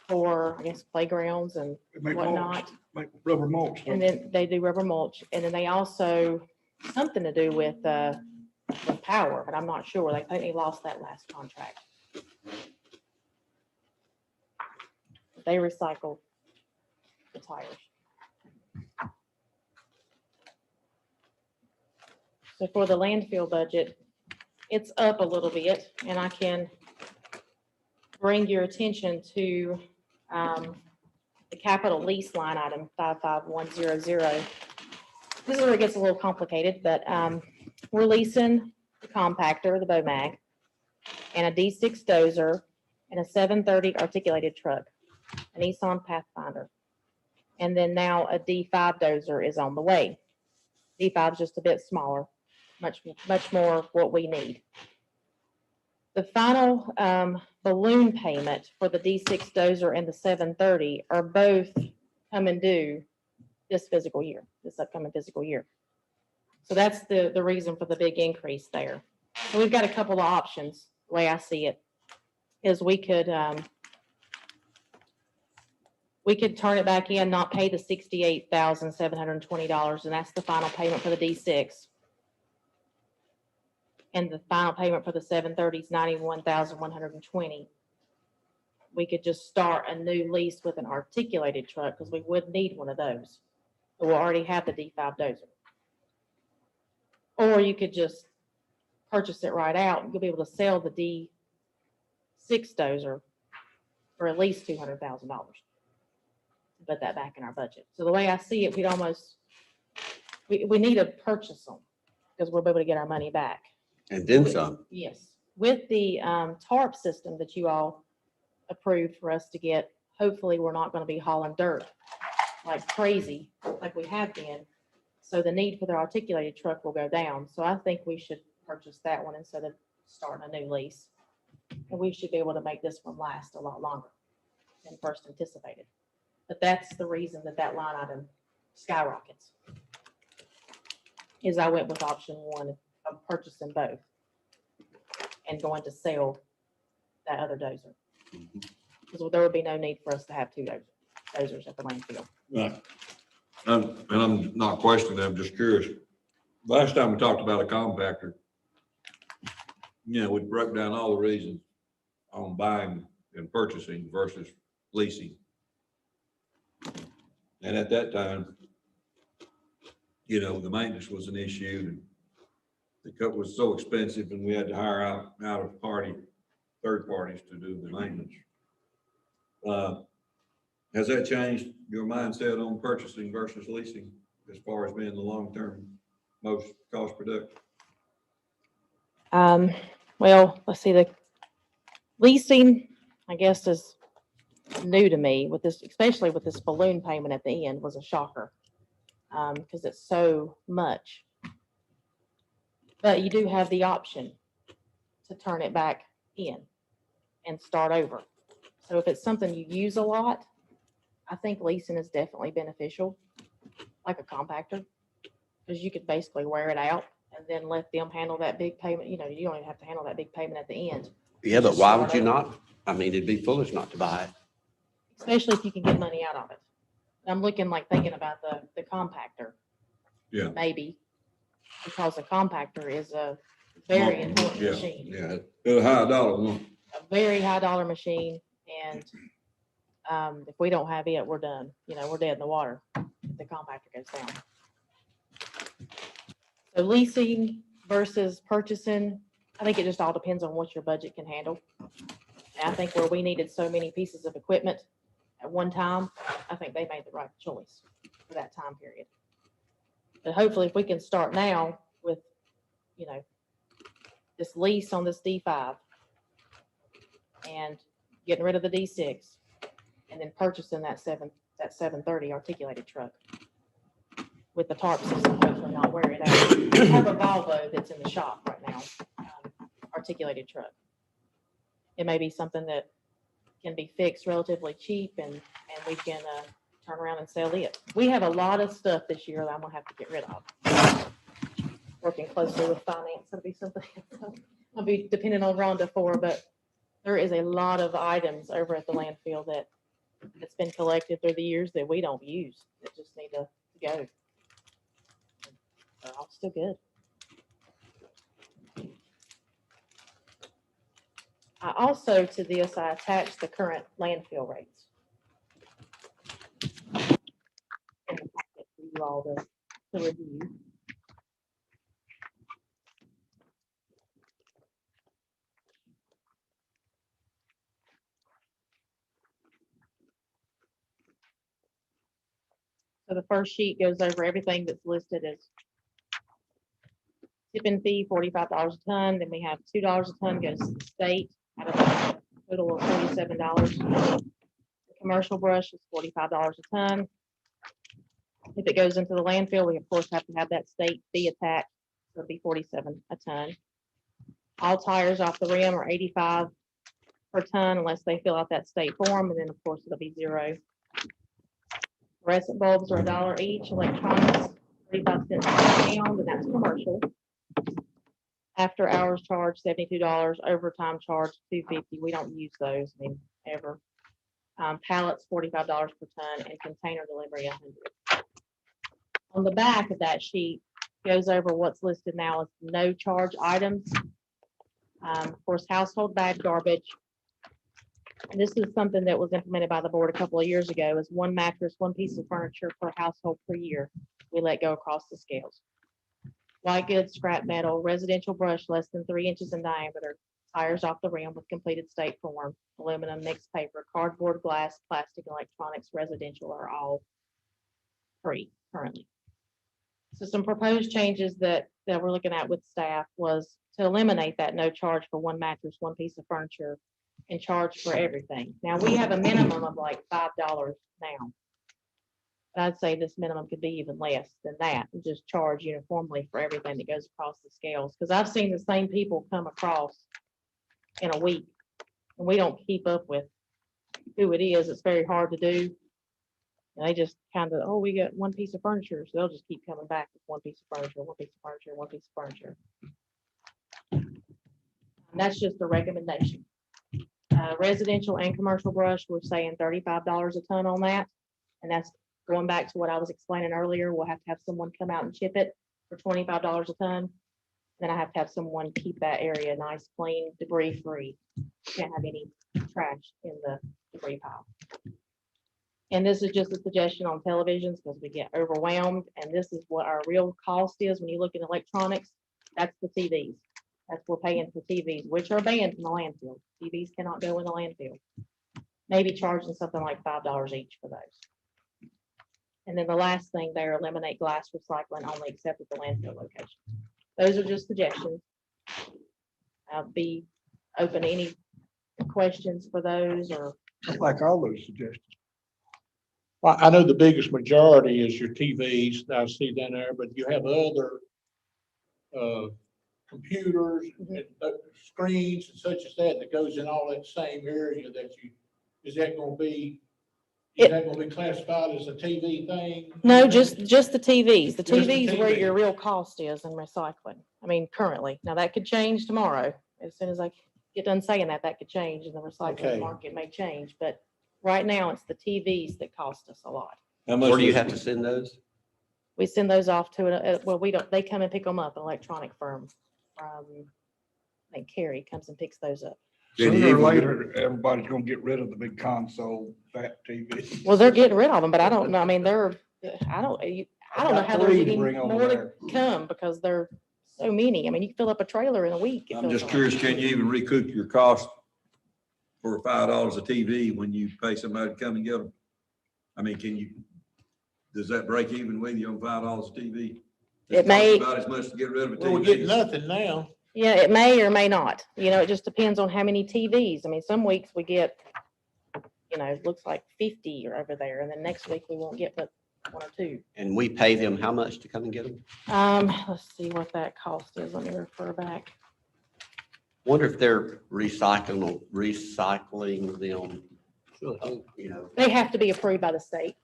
for, I guess, playgrounds and Make mulch, whatnot. make rubber mulch. And then they do rubber mulch, and then they also, something to do with power, but I'm not sure. I think they lost that last contract. They recycle the tires. So for the landfill budget, it's up a little bit, and I can bring your attention to the capital lease line item 55100. this is where it gets a little complicated, but, we're leasing the compactor, the Bomag, and a D6 dozer, and a 730 articulated truck, a Nissan Pathfinder. And then now a D5 dozer is on the way. D5 is just a bit smaller, much more what we need. The final balloon payment for the D6 dozer and the 730 are both coming due this upcoming fiscal year. So that's the reason for the big increase there. So we've got a couple of options, the way I see it, is we could turn it back in, not pay the $68,720, and that's the final payment for the D6. And the final payment for the 730 is $91,120. We could just start a new lease with an articulated truck, because we would need one of those. But we'll already have the D5 dozer. Or you could just purchase it right out, and you'll be able to sell the D6 dozer for at least $200,000. Put that back in our budget. So the way I see it, we need to purchase them, because we'll be able to get our money back. And then some. Yes. With the tarp system that you all approved for us to get, hopefully we're not going to be hauling dirt like crazy, like we have been. So the need for the articulated truck will go down. So I think we should purchase that one instead of starting a new lease. And we should be able to make this one last a lot longer than first anticipated. But that's the reason that line item skyrockets. Is I went with option one of purchasing both and going to sell that other dozer. Because there would be no need for us to have two dozers at the landfill. Right. And I'm not questioning, I'm just curious. Last time we talked about a compactor, we broke down all the reasons on buying and purchasing versus leasing. And at that time, the maintenance was an issue, and the cut was so expensive, and we had to hire out of third parties to do the maintenance. Has that changed your mindset on purchasing versus leasing as far as being the long-term most cost productive? Well, let's see, the leasing, I guess, is new to me with this, especially with this balloon payment at the end, was a shocker. Because it's so much. But you do have the option to turn it back in and start over. So if it's something you use a lot, I think leasing is definitely beneficial, like a compactor, because you could basically wear it out and then let them handle that big payment. You don't even have to handle that big payment at the end. Yeah, but Just why start would you over. not? I mean, it'd be foolish not to buy it. Especially if you can get money out of it. I'm thinking about the compactor. Yeah. Maybe, because the compactor is a very important Yeah, machine. yeah, it's a high dollar one. A very high dollar machine, and if we don't have it, we're done. We're dead in the water if the compactor goes down. So leasing versus purchasing, I think it just all depends on what your budget can handle. And I think where we needed so many pieces of equipment at one time, I think they made the right choice for that time period. But hopefully if we can start now with, this lease on this D5 and getting rid of the D6 and then purchasing that 730 articulated truck with the tarp system, hopefully not wear it out. I have a Volvo that's in the shop right now, articulated truck. It may be something that can be fixed relatively cheap and we can turn around and sell it. We have a lot of stuff this year that I'm gonna have to get rid of. Working closely with finance, it'll be something I'll be depending on Rhonda for, but there is a lot of items over at the landfill that's been collected through the years that we don't use, that just need to go. They're all still good. I also, to this, I attached the current landfill rates. In the packet for you all to review. So the first sheet goes over everything that's listed as tipping fee, $45 a ton, then we have $2 a ton goes to the state, out of a total of $47. The commercial brush is $45 a ton. If it goes into the landfill, we of course have to have that state fee attached, so it'll be $47 a ton. All tires off the rim are $85 per ton unless they fill out that state form, and then of course it'll be $0. Fluorescent bulbs are $1 each, electronics, 35 cents per pound, and that's commercial. After hours charge, $72, overtime charge, $250. We don't use those, I mean, ever. Pallets, $45 per ton, and container delivery, $100. On the back of that sheet goes over what's listed now as no charge items. Of course, household bag garbage. And this is something that was implemented by the board a couple of years ago, is one mattress, one piece of furniture per household per year. We let go across the scales. White goods, scrap metal, residential brush less than 3 inches in diameter, tires off the rim with completed state form, aluminum, mixed paper, cardboard, glass, plastic, electronics, residential are all free currently. So some proposed changes that we're looking at with staff was to eliminate that no charge for one mattress, one piece of furniture, and charge for everything. Now, we have a minimum of like $5 now. But I'd say this minimum could be even less than that, and just charge uniformly for everything that goes across the scales. Because I've seen the same people come across in a week, and we don't keep up with who it is. It's very hard to do. And they just kind of, oh, we got one piece of furniture, so they'll just keep coming back with one piece of furniture, one piece of furniture, one piece of furniture. And that's just a recommendation. Residential and commercial brush, we're saying $35 a ton on that. And that's going back to what I was explaining earlier. We'll have to have someone come out and chip it for $25 a ton. Then I have to have someone keep that area nice, clean, debris free. Can't have any trash in the debris pile. And this is just a suggestion on televisions because we get overwhelmed. And this is what our real cost is when you look at electronics. That's the TVs. That's what we're paying for TVs, which are banned from the landfill. TVs cannot go in the landfill. Maybe charging something like $5 each for those. And then the last thing there, eliminate glass recycling only except at the landfill location. Those are just suggestions. I'll be open to any questions for those or. I like all those suggestions. Well, I know the biggest majority is your TVs that I see down there, but you have other computers and screens and such as that goes in all that same area that you, is that gonna be classified as a TV thing? No, just the TVs. The Just the TVs where your TV. real cost is in recycling. I mean, currently. Now that could change tomorrow. As soon as I get done saying that, that could change and the recycling Okay. market may change. But right now it's the TVs that cost us a lot. How much Where do you is- have to send those? We send those off to, well, we don't, they come and pick them up, an electronic firm. I think Carrie comes and picks those up. Can you Sooner or even- later, everybody's gonna get rid of the big console, fat TV. Well, they're getting rid of them, but I don't know. I mean, I don't know how there's Three to any bring over more to there. come because there so many. I mean, you can fill up a trailer in a week. it I'm feels just like. curious, can you even recoup your cost for $5 a TV when you pay somebody to come and get them? I mean, does that break even with you on $5 a TV? It may- About as much to get rid of a Well, we're getting TV. nothing now. Yeah, it may or may not. It just depends on how many TVs. I mean, some weeks we get, it looks like 50 are over there, and then next week we won't get but 1 or 2. And we pay them how much to come and get them? Let's see what that cost is. Let me refer back. Wonder if they're recycling them, They have to be approved by the state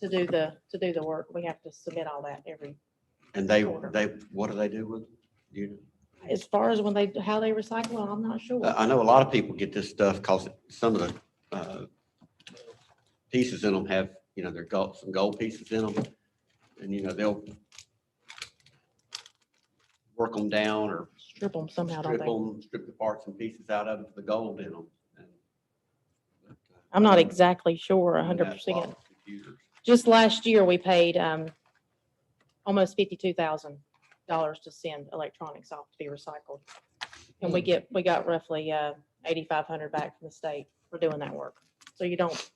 to do the work. We have to submit all that every, and what do they do with them? You as far as how they recycle it, I'm not sure. know? I know a lot of people get this stuff because some of the pieces in them have, they're got some gold pieces in them. And, they'll work them down or Strip them somehow, don't they? strip the parts and pieces out of them for the gold in them. I'm not exactly sure, 100%. Just last year, we paid almost $52,000 to send electronics off to be recycled. And we got roughly $8,500 back from the state for doing that work. So you don't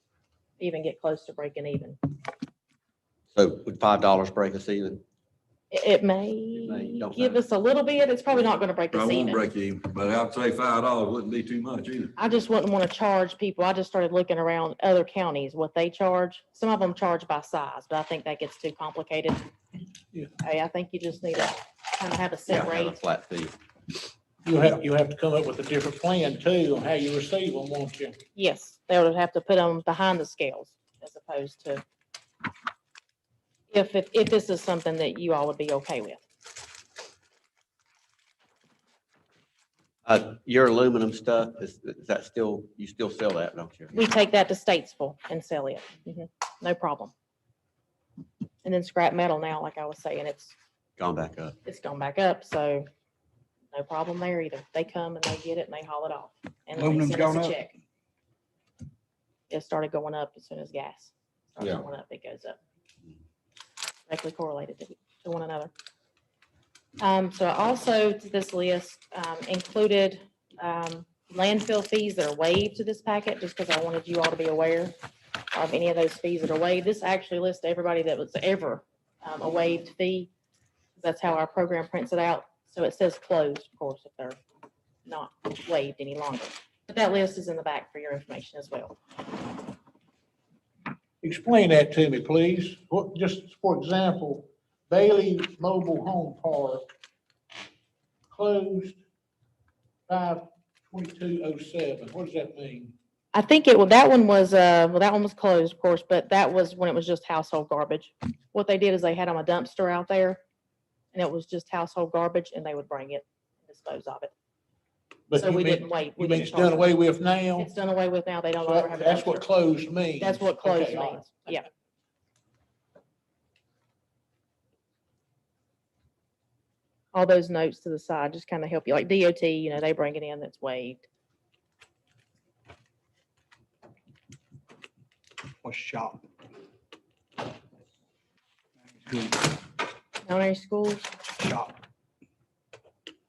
even get close to breaking even. So would $5 break a ceiling? It may, may don't give know. us a little bit. It's probably not gonna break the I won't ceiling. break even, but I'd say $5 wouldn't be too much either. I just wouldn't want to charge people. I just started looking around other counties, what they charge. Some of them charge by size, but I think that gets too complicated. Yeah. Hey, I think you just need to kind of have a Yeah, set have a rate. flat fee. You have to come up with a different plan too on how you receive them, won't you? Yes, they would have to put them behind the scales as opposed to if this is something that you all would be okay with. Your aluminum stuff, is that still, you still sell that, don't you? We take that to Statesville and sell it. No problem. And then scrap metal now, like I was saying, Gone back up. it's gone back up, so no problem there either. They come and they get it and they haul it off. And then they Aluminum's send us gone a up? check. It started going up as soon as gas starts Yeah. going up, it goes up. Directly correlated to one another. So also to this list, included, landfill fees that are waived to this packet, just because I wanted you all to be aware of any of those fees that are waived. This actually lists everybody that was ever, a waived fee. That's how our program prints it out. So it says closed, of course, if they're not waived any longer. But that list is in the back for your information as well. Explain that to me, please. What, just for example, Bailey Mobile Home Park closed 5/22/07. What does that mean? I think that one was, well, that one was closed, of course, but that was when it was just household garbage. What they did is they had them a dumpster out there and it was just household garbage and they would bring it and dispose of it. But So you we mean- didn't wait. You mean it's done away with now? It's done away with now. They don't So longer have a that's what dumpster. closed means. That's what closed Okay, all right. means. Yeah. All those notes to the side just kind of help you, like DOT, they bring it in, that's waived. What's shop? Mount Airy schools, Shop.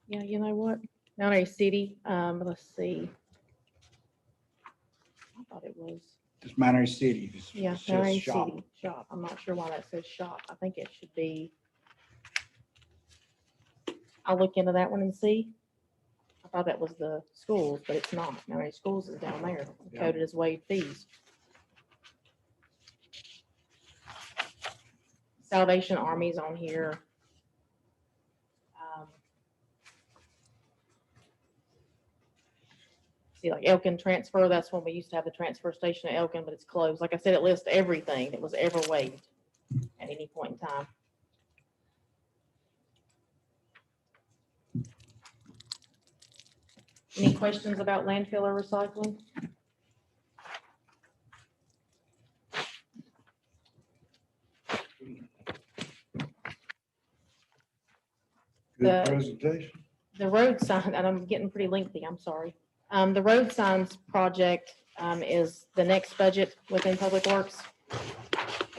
yeah, you know what? Mount Airy City, let's see. I thought it was, It's Mount Airy City. yeah, It Mount says Airy shop. City shop. I'm not sure why that says shop. I think it should be. I'll look into that one and see. I thought that was the schools, but it's not. Mount Airy Schools is down there, Yeah. coded as waived fees. Salvation Army's on here. See, like Elkin Transfer, that's when we used to have the transfer station at Elkin, but it's closed. Like I said, it lists everything that was ever waived at any point in time. Any questions about landfill or recycling? Good The- presentation. The road sign, and I'm getting pretty lengthy, I'm sorry. The road signs project, is the next budget within Public Works.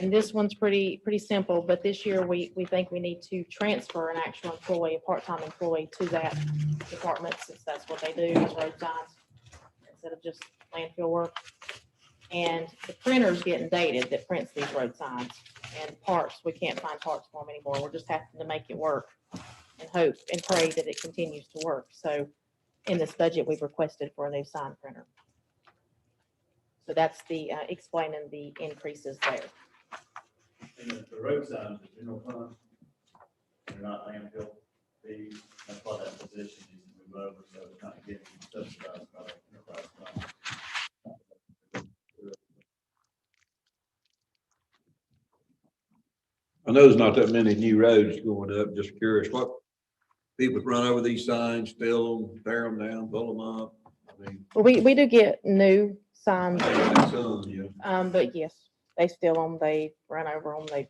And this one's pretty simple, but this year we think we need to transfer an actual employee, a part-time employee to that department, since that's what they do, is road signs, instead of just landfill work. And the printer's getting dated that prints these road signs, and parts, we can't find parts for them anymore. We're just having to make it work and hope and pray that it continues to work. So in this budget, we've requested for a new sign printer. So that's the, explaining the increases there. And the road signs, the general fund, they're not landfill fees, that's why that position needs to move over, so it's not getting subsidized by the enterprise fund. I know there's not that many new roads going up. Just curious, what people run over these signs, steal them, tear them down, pull them up? I mean, Well, we do get new signs, some, yeah. but yes, they steal them, they run over them,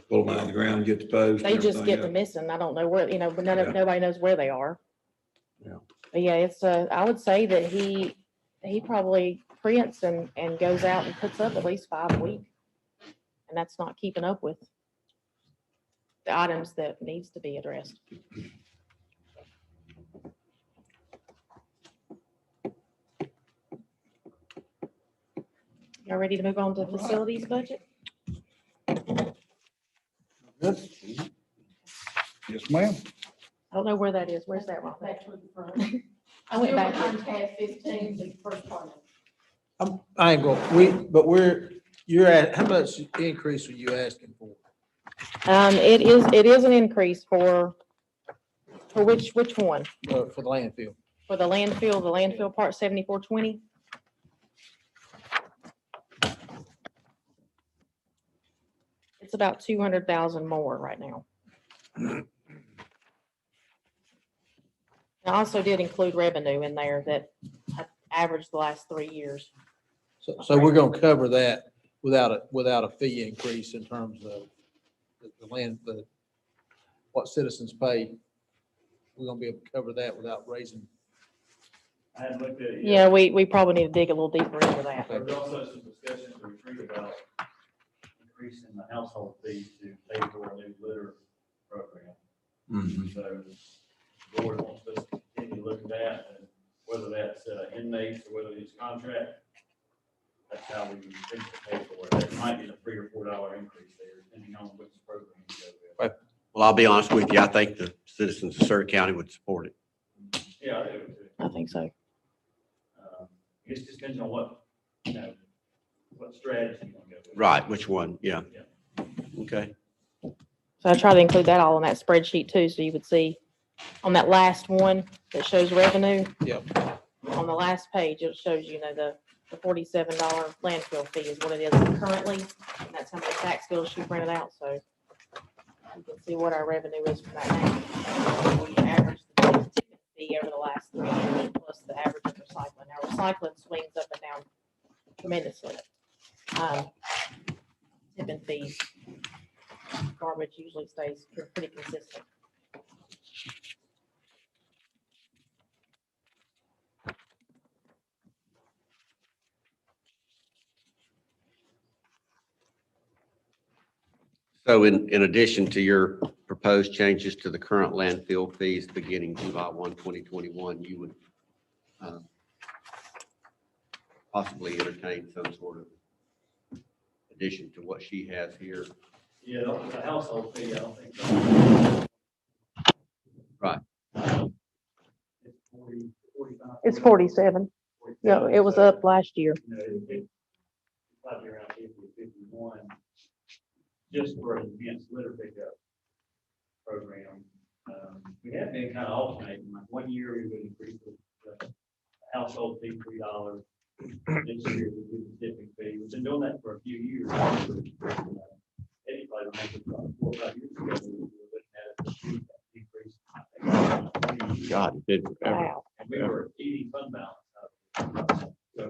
Pull them out of the ground, get the post. they and just get everything to missing. I don't know where, but Yeah. nobody knows where they are. Yeah. But yeah, it's, I would say that he probably prints and goes out and puts up at least 5 a week. And that's not keeping up with the items that needs to be addressed. Y'all ready to move on to facilities budget? Good. Yes, ma'am. I don't know where that is. Where's that, Ron? Back to the front. I went Still back. behind tab 15, the first part. I ain't going, you're at, how much increase are you asking for? It is an increase for which one? For the landfill? For the landfill part 7420? It's about 200,000 more right now. I also did include revenue in there that I averaged the last 3 years. So we're gonna cover that without a fee increase in terms of what citizens pay. We're gonna be able to cover that without raising. I hadn't looked at it Yeah, yet. we probably need to dig a little deeper into that. There was also some discussion to retreat about increasing the household fee to pay for a new litter program. So the board wants us to continue to look at that, and whether that's inmates or whether it's contract. That's how we think to pay for it. It might be a $3 or $4 increase there, depending on which program you go with. Well, I'll be honest with you, I think the citizens of Surry County would support it. Yeah, I do too. I think so. It just depends on what strategy you want to go with. Right, which one? Yeah. Okay. So I try to include that all in that spreadsheet too, so you would see on that last one that shows revenue. Yep. On the last page, it shows, the $47 landfill fee is what it is currently. And that's how many tax bills she printed out, so you can see what our revenue is from that now. We averaged the tipping fee over the last 3 years plus the average of recycling. Now recycling swings up and down tremendously. Tipping fees, garbage usually stays pretty consistent. So in addition to your proposed changes to the current landfill fees beginning July 1, 2021, you would possibly entertain some sort of addition to what she has here. Yeah, the household fee, I don't think so. Right. It's 40, 45. It's 47. Yeah, it was up last year. It's probably around 50, 51, just for an advanced litter pickup program. We have been kind of alternating, like 1 year we would increase the household fee $3. This year we do the tipping fee. We've been doing that for a few years. Eddie probably remembers about 4 or 5 years ago, we were looking at a decrease. God, it did forever. Wow. And we were eating fund balance. So,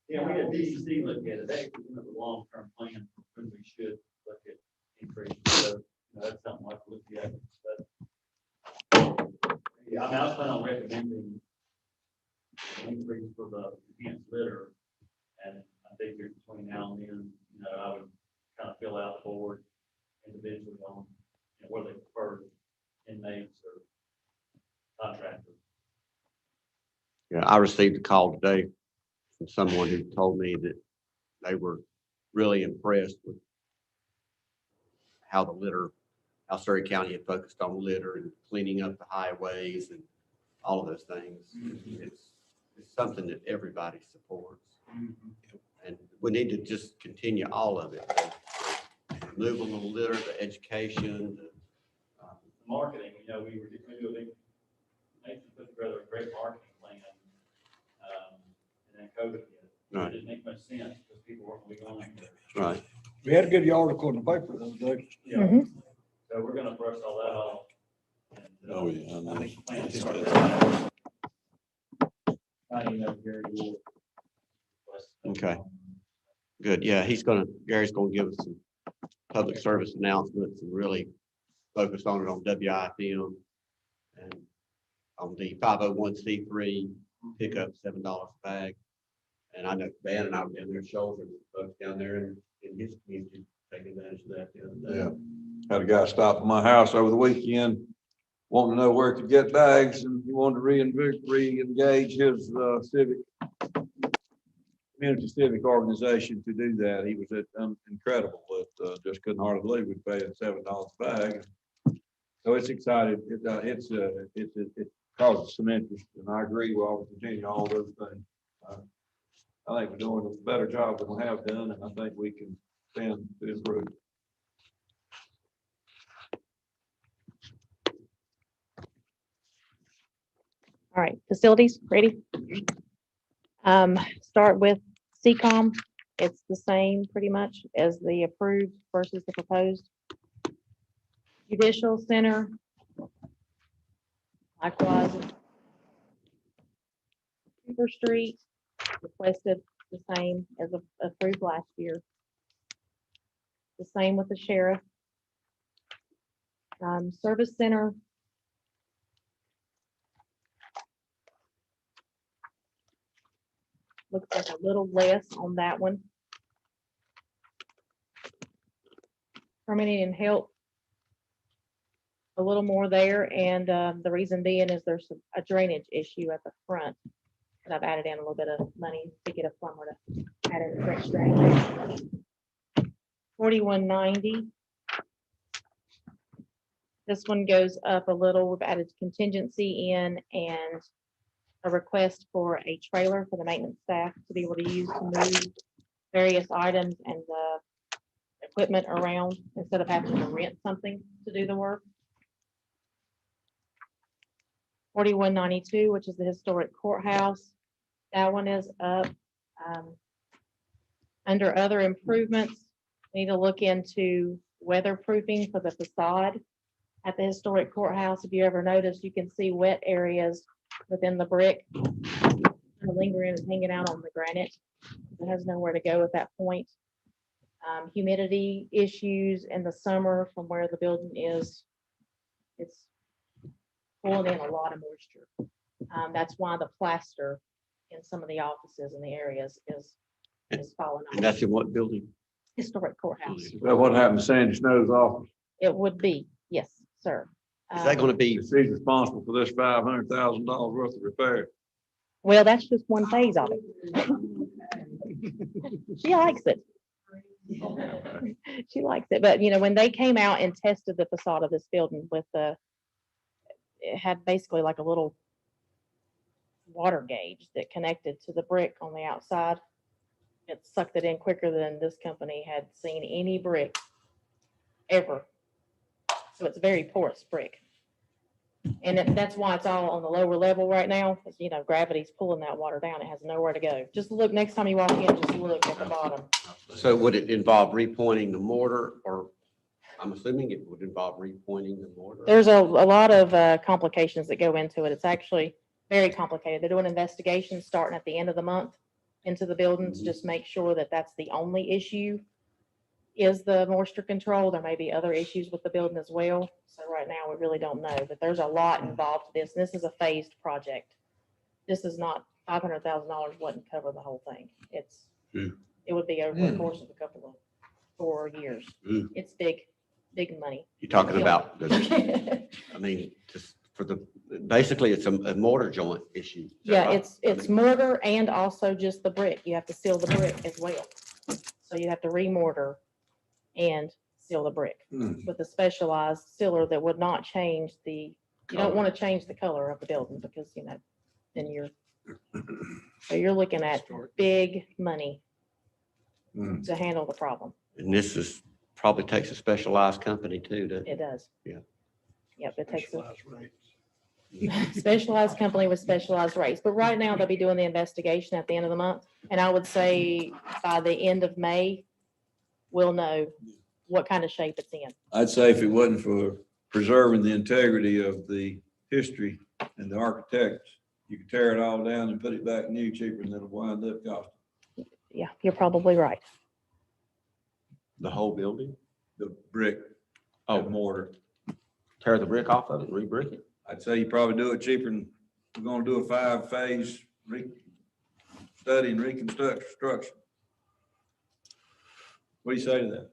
yeah, we had DEC look at it. That is a long-term plan when we should look at increasing. So, that's something I've looked at. But yeah, I was planning on recommending an increase for the enhanced litter. And I think between now and then, I would kind of fill out the board individually on whether they prefer inmates or contractors. Yeah, I received a call today from someone who told me that they were really impressed with how Surry County had focused on litter and cleaning up the highways and all of those things. It's something that everybody supports. And we need to just continue all of it. The removal of litter, the education, Marketing, we were going to do a big, Nathan put together a great marketing plan. And then COVID hit. Right. It didn't make much sense because people weren't going to be going there. right. We had a good article in the paper the other day. Yeah. Mhm. So we're going to brush all that off. And, Oh, yeah, I know. I think the plan is start that. Gary will. Okay. Good. Yeah, Gary's gonna give us some public service announcements and really focus on it on WIFM and on the 501c3 pickup $7 a bag. And I know Van and I were down there shouldering folks down there in his community, taking advantage of that the other day. Yeah. Had a guy stop at my house over the weekend, wanting to know where to get bags, and he wanted to re-engage his civic community civic organization to do that. He was incredible, but just couldn't hardly believe we paid him $7 a bag. So it's excited. It causes some interest, and I agree with all Virginia, all those things. I think we're doing a better job than we have done, and I think we can stand to improve. All right, facilities, ready? Start with CCOM. It's the same pretty much as the approved versus the proposed. Judicial Center. Likewise. Cooper Street requested the same as approved last year. The same with the sheriff. Service Center. Looks like a little less on that one. Permitting and help. A little more there, and the reason being is there's a drainage issue at the front. And I've added in a little bit of money to get a plumber to add in fresh drainage. 4190. This one goes up a little. We've added contingency in and a request for a trailer for the maintenance staff to be able to use to move various items and the equipment around instead of having to rent something to do the work. 4192, which is the historic courthouse. That one is up. Under other improvements, we need to look into weatherproofing for the facade at the historic courthouse. If you ever notice, you can see wet areas within the brick. Lingering and hanging out on the granite. It has nowhere to go at that point. Humidity issues in the summer from where the building is. It's pulling in a lot of moisture. That's why the plaster in some of the offices and the areas is falling And off. that's in what building? Historic courthouse. Is that what happened to Sandy Snow's office? It would be, yes, sir. Is that gonna be, She's responsible for this $500,000 worth of repair. Well, that's just one phase of it. She likes it. She likes it, but when they came out and tested the facade of this building with it had basically like a little water gauge that connected to the brick on the outside. It sucked it in quicker than this company had seen any brick ever. So it's very porous brick. And that's why it's all on the lower level right now, because gravity's pulling that water down. It has nowhere to go. Just look next time you walk in, just look at the bottom. so would it involve repointing the mortar, or I'm assuming it would involve repointing the mortar? There's a lot of complications that go into it. It's actually very complicated. They're doing investigations starting at the end of the month into the buildings, just make sure that that's the only issue is the moisture control. There may be other issues with the building as well. So right now, we really don't know, but there's a lot involved to this. This is a phased project. This is not $500,000 wouldn't cover the whole thing. It would be over the course of a couple of 4 years. It's big money. You're talking about, I mean, just basically it's a mortar joint issue. Is that Yeah, right? it's mortar and also just the brick. You have to seal the brick as well. So you have to remortar and seal the brick with a specialized sealer that would not change you don't want to change the color of the building because, then you're looking at big money to handle the problem. And this probably takes a specialized company too, It does. Yeah. Yep, it takes a specialized company with specialized rates. But right now they'll be doing the investigation at the end of the month. And I would say by the end of May, we'll know what kind of shape it's in. I'd say if it wasn't for preserving the integrity of the history and the architects, you could tear it all down and put it back new cheaper than it'll wind up costing. Yeah, you're probably right. the whole building? The brick, mortar. Tear the brick off of it and re-brick it? I'd say you probably do it cheaper than, we're gonna do a 5-phase study and reconstruction. What do you say to that?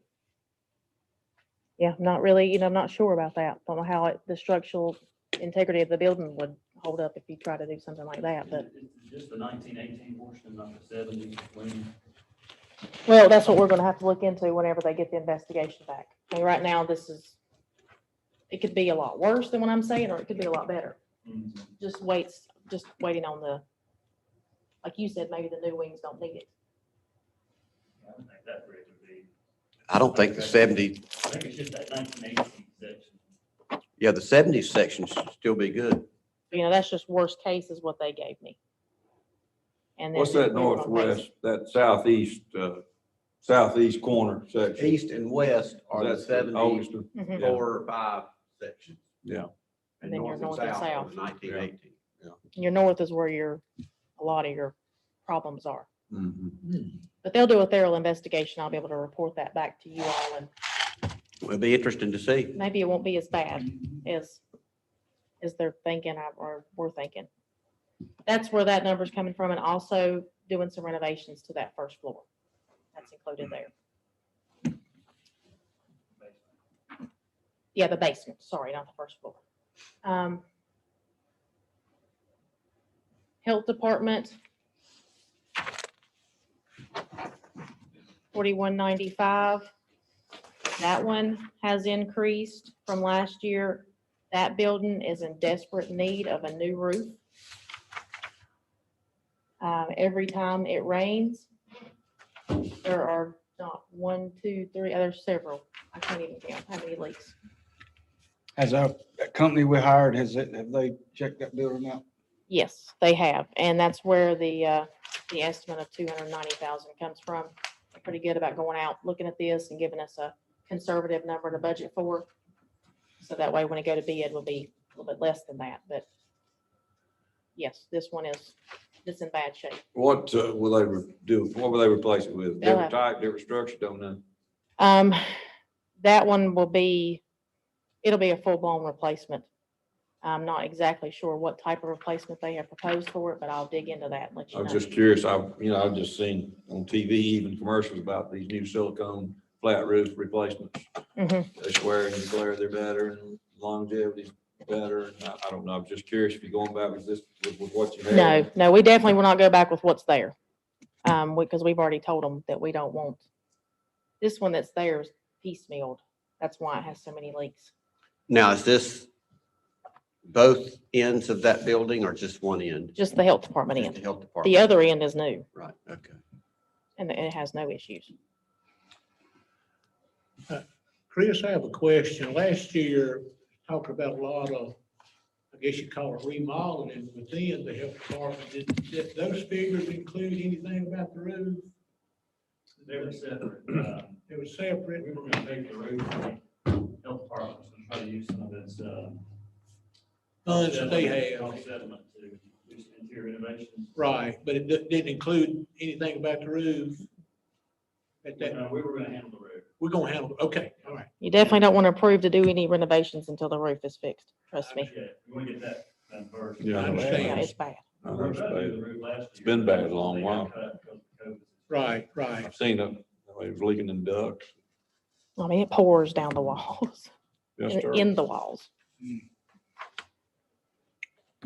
Yeah, not really, I'm not sure about that. Don't know how the structural integrity of the building would hold up if you try to do something like that, but, It's just the 1918 portion, not the 70 wing. well, that's what we're gonna have to look into whenever they get the investigation back. I mean, right now, it could be a lot worse than what I'm saying, or it could be a lot better. Just waiting on like you said, maybe the new wings don't need it. I don't think that bridge would be, I don't think the 70, I think it's just that 1918 section. yeah, the 70 section should still be good. That's just worst case is what they gave me. And then What's that we were gonna pay- northwest, that southeast corner section? East and west are the That's the 70, oldest one. Mhm. Yeah. 4 or 5 sections. Yeah. And Then your north and south are the 1918. Your north is where a lot of your problems are. Mhm. But they'll do a thorough investigation. I'll be able to report that back to you all, and It'll be interesting to see. maybe it won't be as bad as they're thinking or we're thinking. That's where that number's coming from, and also doing some renovations to that first floor. That's included there. Yeah, the basement, sorry, not the first floor. Health Department. 4195. That one has increased from last year. That building is in desperate need of a new roof. Every time it rains, there are not 1, 2, 3, there's several. I can't even count how many leaks. Has our company we hired, have they checked that building out? Yes, they have, and that's where the estimate of 290,000 comes from. They're pretty good about going out, looking at this and giving us a conservative number to budget for. So that way, when it go to bid, will be a little bit less than that, but yes, this one is, it's in bad shape. What will they do? What will they replace it with? They'll Different have- type, different structure, don't know. That one it'll be a full-blown replacement. I'm not exactly sure what type of replacement they have proposed for it, but I'll dig into that and let I you was know. just curious. I've just seen on TV, even commercials about these new silicone flat roof replacements. Mhm. They swear and declare they're better and longevity's better. And I don't know. I'm just curious if you're going back with this, with what you have. No, we definitely will not go back with what's there. Because we've already told them that we don't want, this one that's there is piecemealed. That's why it has so many leaks. Now, is this both ends of that building or just one end? Just the health department Just the end. health The department? other end is new Right, okay. and it has no issues. Chris, I have a question. Last year, talked about a lot of, I guess you call it remodeling within the health department. Did those figures include anything about the roof? They were separate. It was separate. We were gonna take the roof, health department was gonna try to use some of its, Funds that they have. settlement to do some interior renovations. Right, but it didn't include anything about the roof. At that, No, we were gonna handle the roof. we're gonna handle, okay, all right. You definitely don't want to approve to do any renovations until the roof is fixed. Trust me. Yeah, we wanna get that done first. Yeah, I understand. Yeah, it's bad. I We were know it's gonna do bad. the roof last year. It's been bad a long They got while. cut because of COVID. Right, right. I've seen it. It was leaking in ducts. I mean, it pours down the walls, Just in terrible. the walls.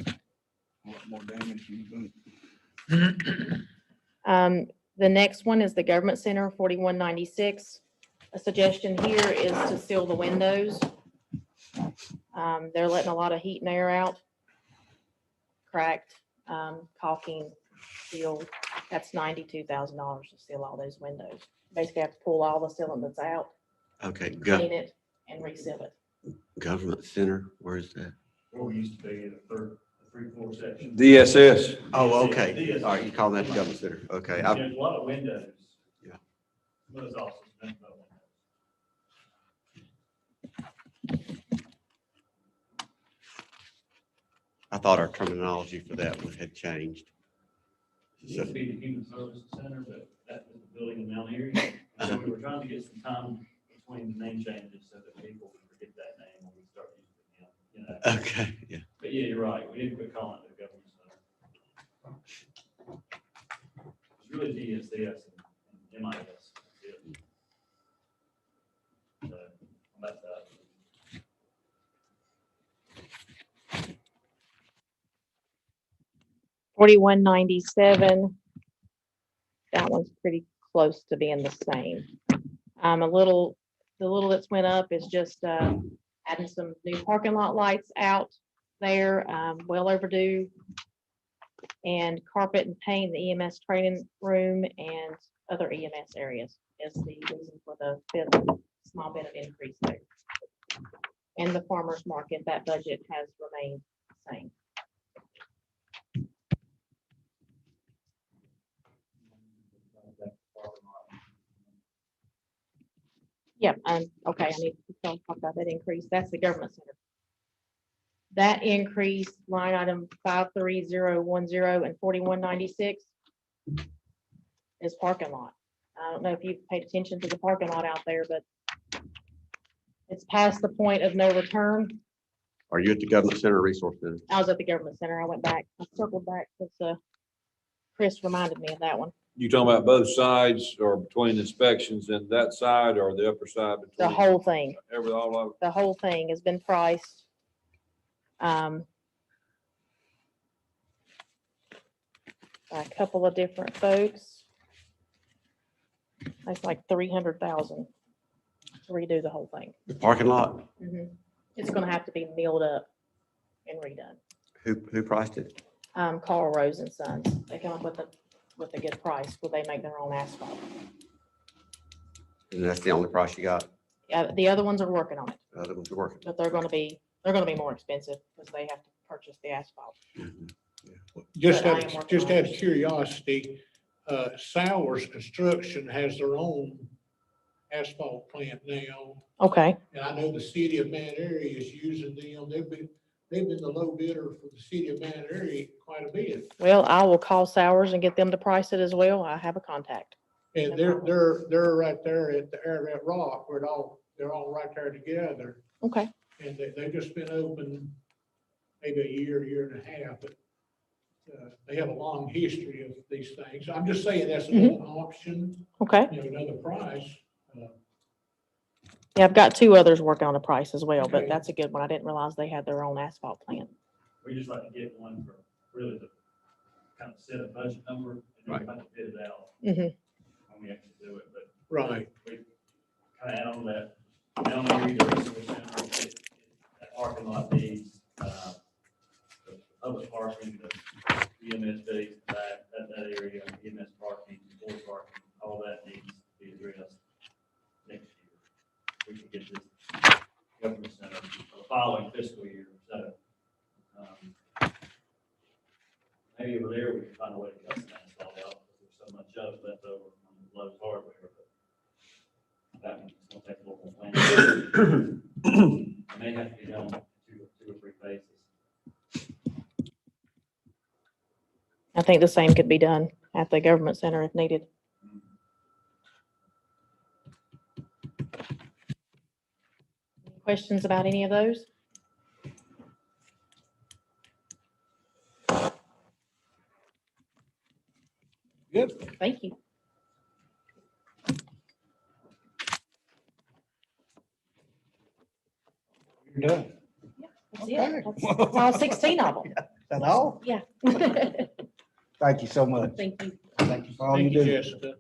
A lot more damage than the boot. The next one is the government center, 4196. A suggestion here is to seal the windows. They're letting a lot of heat and air out. Cracked, caulking, sealed. That's $92,000 to seal all those windows. Basically have to pull all the sealant that's out, Okay, clean it, and reseal it. government center, where is that? Where we used to be in a 3-4 section. DSS. Oh, okay. All right, you call that the government center. Okay. There's a lot of windows. Yeah. But it's also meant about windows. I thought our terminology for that had changed. It used to be the Human Services Center, but that was the building in Mount Airy. So we were trying to get some time between the name changes so that people would forget that name when we start using it, you know. Okay, yeah. But yeah, you're right. We didn't quit calling it the government center. It's really DSS and MIS. That's it. So, that's that. 4197. That one's pretty close to being the same. The little that's went up is just, adding some new parking lot lights out there, well overdue. And carpet and paint the EMS training room and other EMS areas is the reason for the small bit of increase there. And the farmer's market, that budget has remained the same. Yep, okay, I need to talk about that increase. That's the government center. That increase, line item 53010 and 4196 is parking lot. I don't know if you've paid attention to the parking lot out there, but it's past the point of no return. Are you at the government center, resource center? I was at the government center. I went back, I circled back because Chris reminded me of that one. You talking about both sides or between inspections and that side or the upper side? The between whole thing, all of it? the whole thing has been priced. By a couple of different folks. That's like 300,000 to redo the whole thing. The parking lot? It's gonna have to be milled up and redone. Who priced it? Carl Rose and Sons, they come up with a good price, will they make their own asphalt? And that's the only price you got? Yeah, the other ones are working on it, The other ones are working. but they're gonna be more expensive because they have to purchase the asphalt. Just But I out, am working just on out it. of curiosity, Sowers Construction has their own asphalt plant now. Okay, And I know the city of Mount Airy is using them. They've been the low bidder for the city of Mount Airy quite a bit. well, I will call Sowers and get them to price it as well. I have a contact. And No they're right there at the area of that rock where they're all right there together. Okay, And they've just been open maybe a year and a half, but they have a long history of these things. I'm just saying that's another option, okay. another price. Yeah, I've got two others working on a price as well, but Okay. that's a good one. I didn't realize they had their own asphalt plant. We just like to get one for really the kind of set a budget number and then we like to bid it out Mhm. when we actually do it, but Right. we kind of add on that. Now, maybe the resource center, that parking lot needs, the public parking, the EMS base, that area, EMS parking, board parking, all that needs to be addressed next year. We can get this government center for the following fiscal year, so, maybe over there, we can find a way to cut some asphalt out, because there's so much of it left over on the Lowe's hardware, but that one's gonna take a little more planning. It may have to be done in two or three phases. I think the same could be done at the government center if needed. Any questions about any of those? Good. Thank you. You're done. That's it. That's all 16 of them. That's all? Yeah. Thank you so much. Thank you. Thank you for all you Thank you, do. Jessica.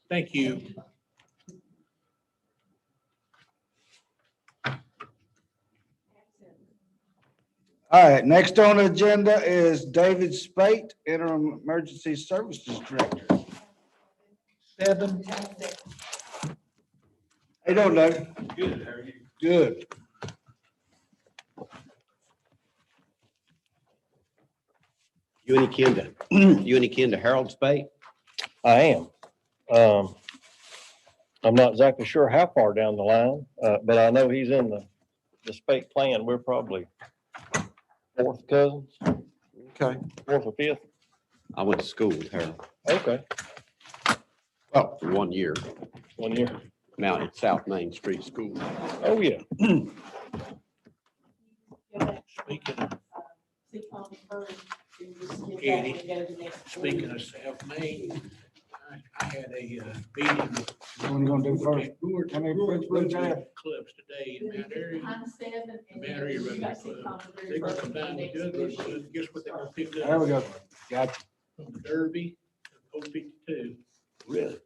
Thank you. All right, next on the agenda is David Spate, Interim Emergency Services Director. 7. How you doing, David? Good, how are you? Good. You any kin to Harold Spate? I am. I'm not exactly sure how far down the line, but I know he's in the Spate clan. We're probably fourth cousins, Okay. fourth or fifth. I went to school with Harold Okay. Well, for 1 year, 1 year. Mountain South Main Street School. Oh, yeah. Speaking of South Main, I had a meeting with. What are you gonna do first? We're How many French fries you have? clubs today in Mount Airy. Behind seven and Mount Airy then you Rotary got six Club. on the very They're gonna first combine next together, this year. guess what they're gonna pick up? There we go. Got From the Derby, to 052. Really?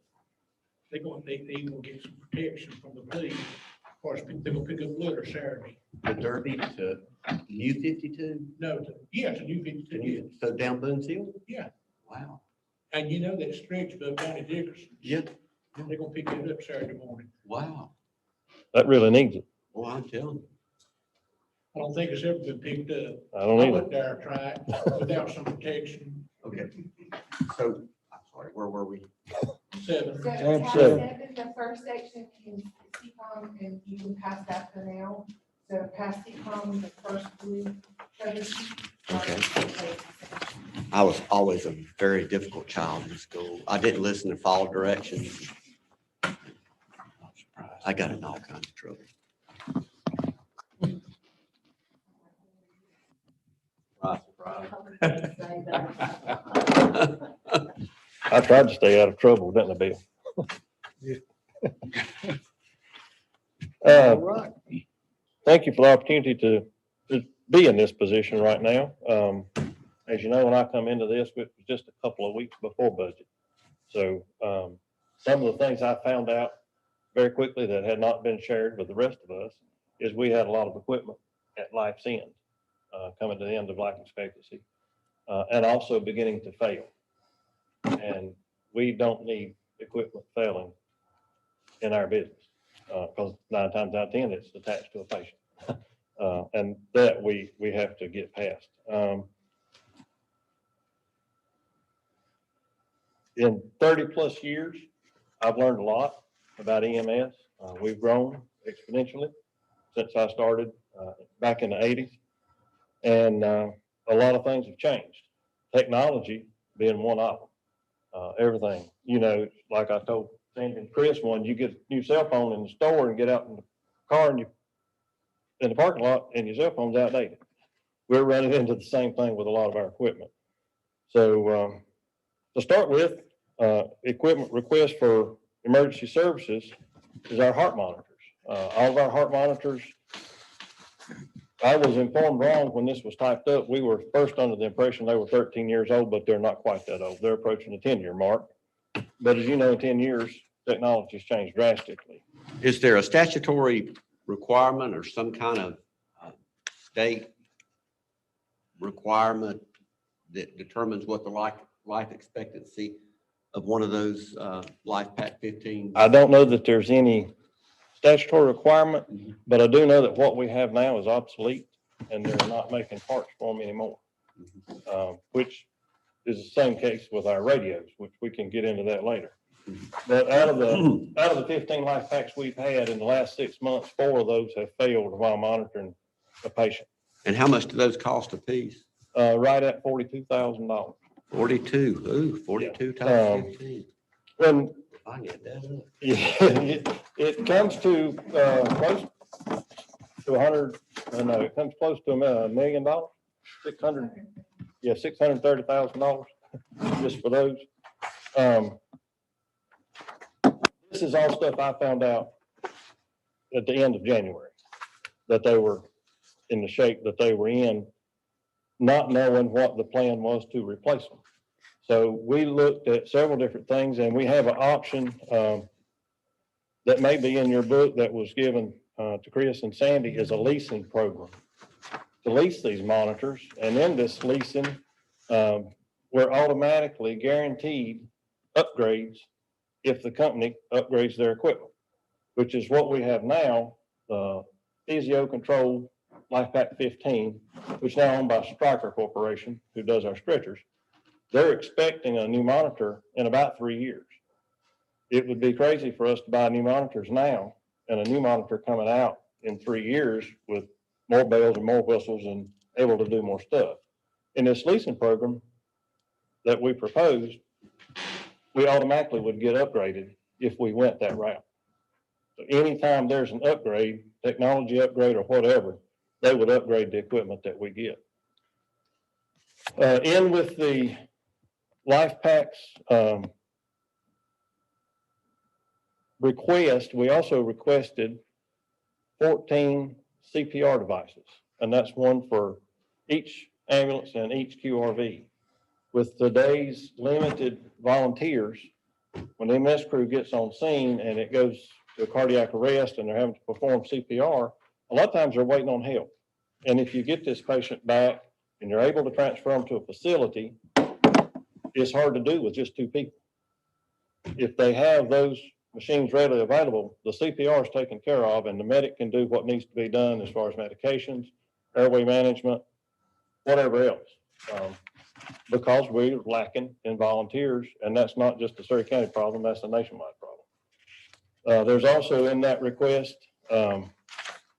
They gonna get some protection from the police. Of course, they're gonna pick up litter Saturday. The Derby to U-52? No, yeah, it's a new 52, yeah. So down Boone's Hill? Yeah. Wow. And you know that stretch above Johnny Dickerson? Yeah. They're gonna pick it up Saturday morning. Wow. That really needs it. Well, I'm telling you. I don't think it's ever been picked up. I don't I either. went there, tried, without some protection, Okay. So, I'm sorry, where were we? 7. So Tab tab seven. 7, the first section is CCOM, and you can pass that for now. So pass CCOM, the first blue cover sheet. Okay. I was always a very difficult child in school. I didn't listen and follow directions. I got in all kinds of trouble. Surprise, I tried to stay out of trouble, didn't I, Bill? All right. Thank you for the opportunity to be in this position right now. As you know, when I come into this, it was just a couple of weeks before budget. So some of the things I found out very quickly that had not been shared with the rest of us is we had a lot of equipment at life's end, coming to the end of life expectancy, and also beginning to fail. And we don't need equipment failing in our business, because 9 times out of 10, it's attached to a patient. And that we have to get past. In 30+ years, I've learned a lot about EMS. We've grown exponentially since I started back in the 80s. And a lot of things have changed. Technology being one of them. Everything, like I told Sandy and Chris, you get a new cell phone in the store and get out in the car and in the parking lot and your cell phone's outdated. We're running into the same thing with a lot of our equipment. So to start with, equipment request for emergency services is our heart monitors. All of our heart monitors, I was informed wrong when this was typed up. We were first under the impression they were 13 years old, but they're not quite that old. They're approaching the 10-year mark. But as you know, in 10 years, technology has changed drastically. Is there a statutory requirement or some kind of state requirement that determines what the life expectancy of one of those Life Pack 15? I don't know that there's any statutory requirement, but I do know that what we have now is obsolete and they're not making parts for them anymore. Which is the same case with our radios, which we can get into that later. But out of the 15 life packs we've had in the last 6 months, 4 of those have failed while monitoring a patient. And how much do those cost a piece? Right at $42,000. 42, ooh, 42 Yeah. times 15. When I can get that up. yeah, it comes to close to 100. No, it comes close to $1 million. 600. Yeah, $630,000 just for those. This is all stuff I found out at the end of January, that they were in the shape that they were in, not knowing what the plan was to replace them. So we looked at several different things, and we have an option that may be in your book that was given to Chris and Sandy, is a leasing program to lease these monitors. And in this leasing, we're automatically guaranteed upgrades if the company upgrades their equipment, which is what we have now. Physio Control Life Pack 15, which is now owned by Stryker Corporation, who does our stretchers. They're expecting a new monitor in about 3 years. It would be crazy for us to buy new monitors now and a new monitor coming out in 3 years with more bells and more whistles and able to do more stuff. In this leasing program that we proposed, we automatically would get upgraded if we went that route. So anytime there's an upgrade, technology upgrade or whatever, they would upgrade the equipment that we get. In with the life packs, request, we also requested 14 CPR devices, and that's one for each ambulance and each QRV. With today's limited volunteers, when the EMS crew gets on scene and it goes to a cardiac arrest and they're having to perform CPR, a lot of times they're waiting on help. And if you get this patient back and you're able to transfer them to a facility, it's hard to do with just 2 people. If they have those machines readily available, the CPR is taken care of and the medic can do what needs to be done as far as medications, airway management, whatever else. Because we're lacking in volunteers, and that's not just a Surry County problem, that's a nationwide problem. There's also in that request,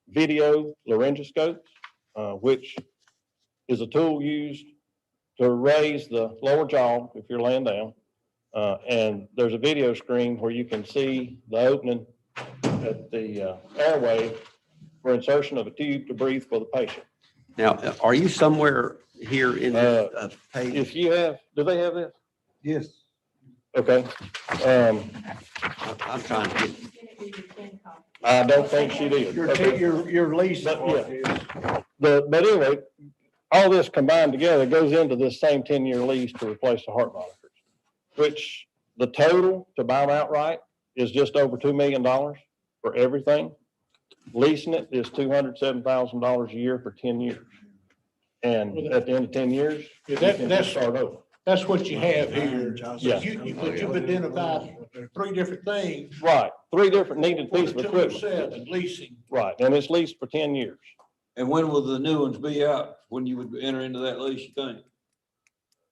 video laryngoscopes, which is a tool used to raise the lower jaw if you're laying down. And there's a video screen where you can see the opening at the airway for insertion of a tube to breathe for the patient. Now, are you somewhere here in this page? If you have, do they have this? Yes. Okay. I'm trying to get, I don't think she did. Okay. Your lease. But, yeah. But anyway, all this combined together goes into this same 10-year lease to replace the heart monitors, which the total to buy them outright is just over $2 million for everything. Leasing it is $207,000 a year for 10 years. And at the end of 10 years, Yeah, you can that's, start over. that's what you have here. Yeah. You've identified 3 different things. Right, 3 different needed pieces of equipment. 207, leasing. Right, and it's leased for 10 years. And when will the new ones be out? When you would enter into that lease, you think?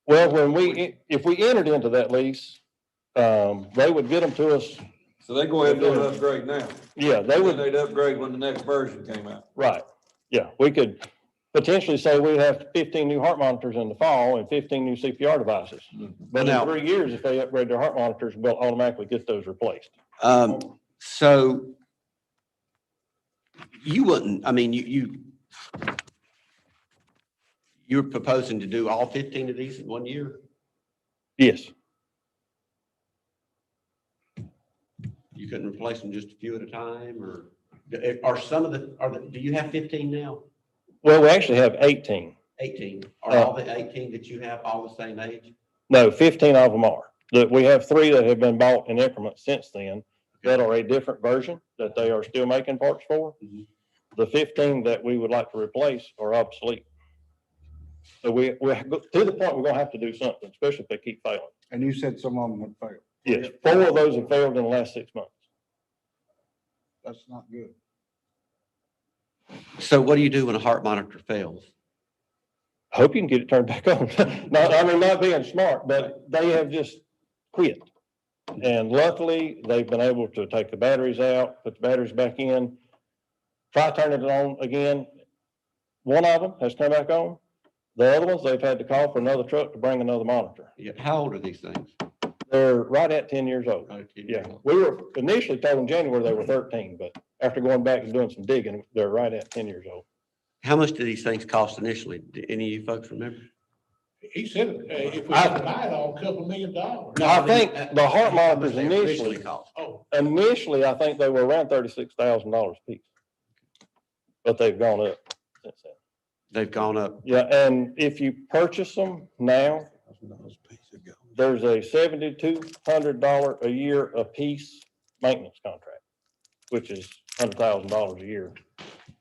Well, if we entered into that lease, they would get them to us. So they go ahead and do an upgrade now. Yeah, they would. They'd upgrade when the next version came out. Right, yeah, we could potentially say we have 15 new heart monitors in the fall and 15 new CPR devices. But Now- in 3 years, if they upgrade their heart monitors, we'll automatically get those replaced. so you wouldn't, I mean, you're proposing to do all 15 of these in 1 year? Yes, You couldn't replace them just a few at a time, or are some of do you have 15 now? well, we actually have 18. 18? Are all the 18 that you have all the same age? No, 15 of them are. We have 3 that have been bought in increments since then that are a different version that they are still making parts for. Mhm. The 15 that we would like to replace are obsolete. So we're to the point we're gonna have to do something, especially if they keep failing. And you said some of them would fail. Yes, 4 of those have failed in the last 6 months. That's not good. So what do you do when a heart monitor fails? I hope you can get it turned back on. Not being smart, but they have just quit. And luckily, they've been able to take the batteries out, put the batteries back in, try turning it on again. One of them has come back on. The other ones, they've had to call for another truck to bring another monitor. Yeah, how old are these things? They're right at 10 years old. Oh, 10 years Yeah, old. we were initially told in January they were 13, but after going back and doing some digging, they're right at 10 years old. How much did these things cost initially? Do any of you folks remember? He said, if we had to buy it all, $2 million. I think the heart How much monitors they initially, cost? Oh, I think they were around $36,000 a piece. But they've gone up since then. They've gone up. Yeah, and if you purchase them now, there's a $7,200 a year a piece maintenance contract, which is $100,000 a year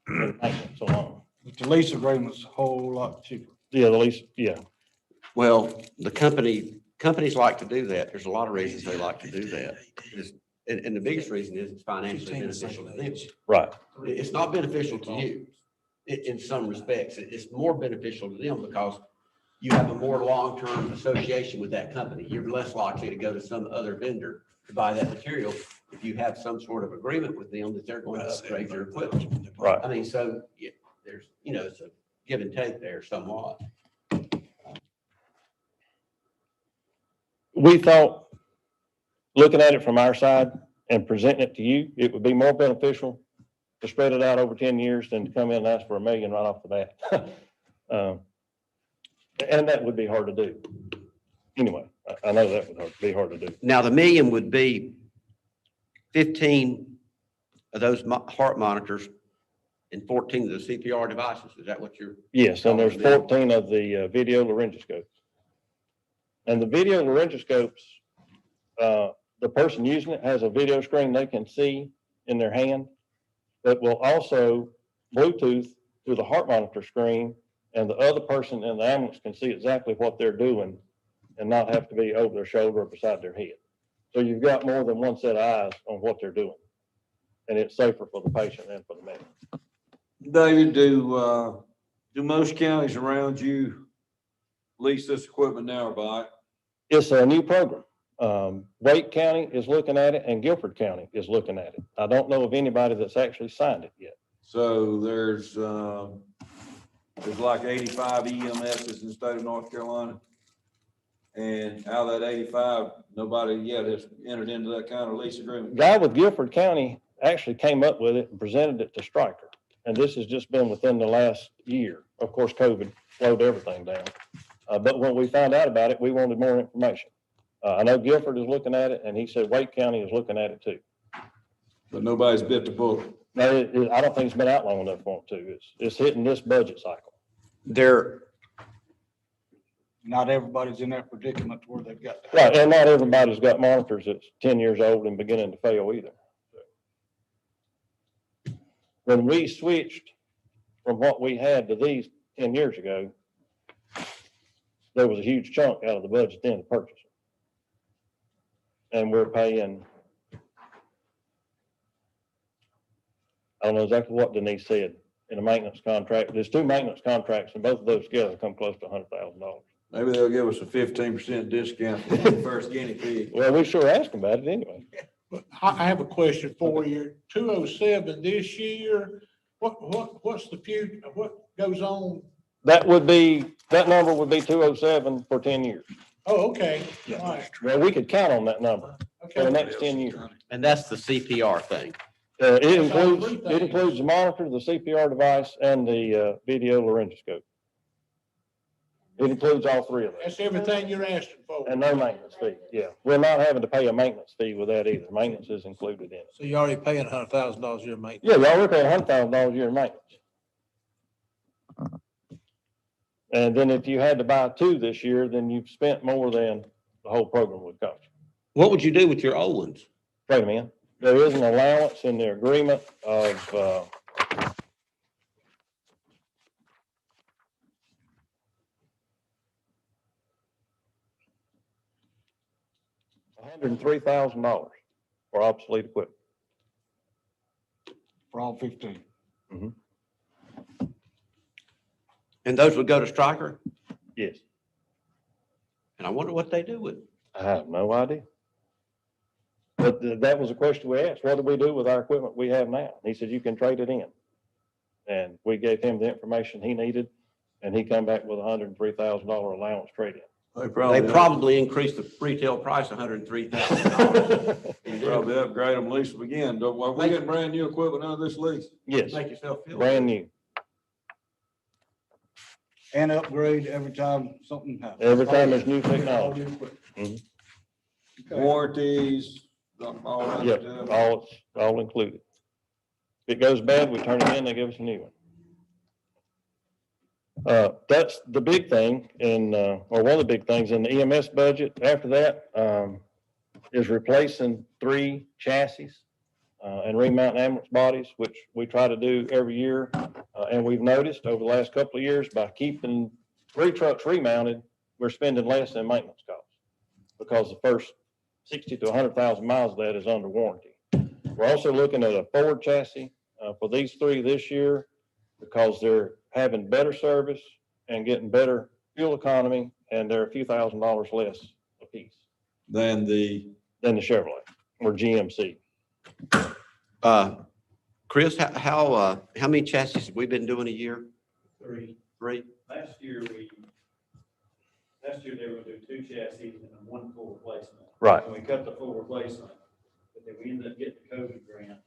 in maintenance alone. But the lease agreement's a whole lot cheaper. Yeah, the lease, yeah. Well, companies like to do that. There's a lot of reasons they like to do that. And the biggest reason is it's financially beneficial to them. Right. It's not beneficial to you in some respects. It's more beneficial to them because you have a more long-term association with that company. You're less likely to go to some other vendor to buy that material if you have some sort of agreement with them that they're going to upgrade your equipment. Right. I mean, so yeah, there's, it's a give and take there somewhat. We thought, looking at it from our side and presenting it to you, it would be more beneficial to spread it out over 10 years than to come in and ask for $1 million right off the bat. And that would be hard to do. Anyway, I know that would be hard to do. Now, the million would be 15 of those heart monitors and 14 of the CPR devices. Is that what you're? Yes, and there's 14 of the video laryngoscopes. And the video laryngoscopes, the person using it has a video screen they can see in their hand, but will also Bluetooth through the heart monitor screen, and the other person in the ambulance can see exactly what they're doing and not have to be over their shoulder or beside their head. So you've got more than one set of eyes on what they're doing. And it's safer for the patient and for the medic. David, do most counties around you lease this equipment now or buy it? It's a new program. Wake County is looking at it and Guilford County is looking at it. I don't know of anybody that's actually signed it yet. So there's like 85 EMSs in the state of North Carolina. And out of that 85, nobody yet has entered into that kind of lease agreement. Guy with Guilford County actually came up with it and presented it to Stryker. And this has just been within the last year. Of course, COVID slowed everything down. But when we found out about it, we wanted more information. I know Guilford is looking at it, and he said Wake County is looking at it too. But nobody's bit the bullet. No, I don't think it's been out long enough for them to. It's hitting this budget cycle. Not everybody's in that predicament where they've got. Right, and not everybody's got monitors that's 10 years old and beginning to fail either. When we switched from what we had to these 10 years ago, there was a huge chunk out of the budget then to purchase them. And we're paying, I don't know exactly what Denise said in a maintenance contract. There's 2 maintenance contracts, and both of those together come close to $100,000. Maybe they'll give us a 15% discount for the first guinea pig. Well, we sure asked them about it anyway. But I have a question for you. 207 this year, what's the future, what goes on? That number would be 207 for 10 years. Oh, okay. All right. Well, we could count on that number for the Okay. next 10 years. And that's the CPR thing. It That's all includes, three it things. includes the monitor, the CPR device, and the video laryngoscope. It includes all 3 of those. That's everything you're asking for. And no maintenance fee, yeah. We're not having to pay a maintenance fee with that either. Maintenance is included in it. So you're already paying $100,000 a year maintenance. Yeah, y'all are paying $100,000 a year in maintenance. And then if you had to buy 2 this year, then you've spent more than the whole program would cost you. What would you do with your old ones? Wait a minute. There is an allowance in the agreement of, $103,000 for obsolete equipment. For all 15. And those would go to Stryker? Yes. And I wonder what they do with it. I have no idea. But that was a question we asked. What do we do with our equipment we have now? He said, you can trade it in. And we gave him the information he needed, and he come back with $103,000 allowance trade-in. They They probably increased the retail price $103,000. You probably upgrade them, lease them again. Are we getting brand new equipment out of this lease? Yes, Make yourself feel. brand new. And upgrade every time something happens. Every time there's new technology. Okay. Warranties, all that Yep, stuff. all included. If it goes bad, we turn it in, they give us a new one. That's the big thing or one of the big things in the EMS budget. After that, is replacing 3 chassis, and remounting ambulance bodies, which we try to do every year. And we've noticed over the last couple of years, by keeping 3 trucks remounted, we're spending less in maintenance costs because the first 60 to 100,000 miles of that is under warranty. We're also looking at a Ford chassis for these 3 this year because they're having better service and getting better fuel economy, and they're a few $1,000s less a piece Than the than the Chevrolet or GMC. Chris, how many chassis have we been doing a year? 3. 3? Last year they were gonna do 2 chassis and then 1 full replacement. Right. And we cut the full replacement, but then we ended up getting the COVID grant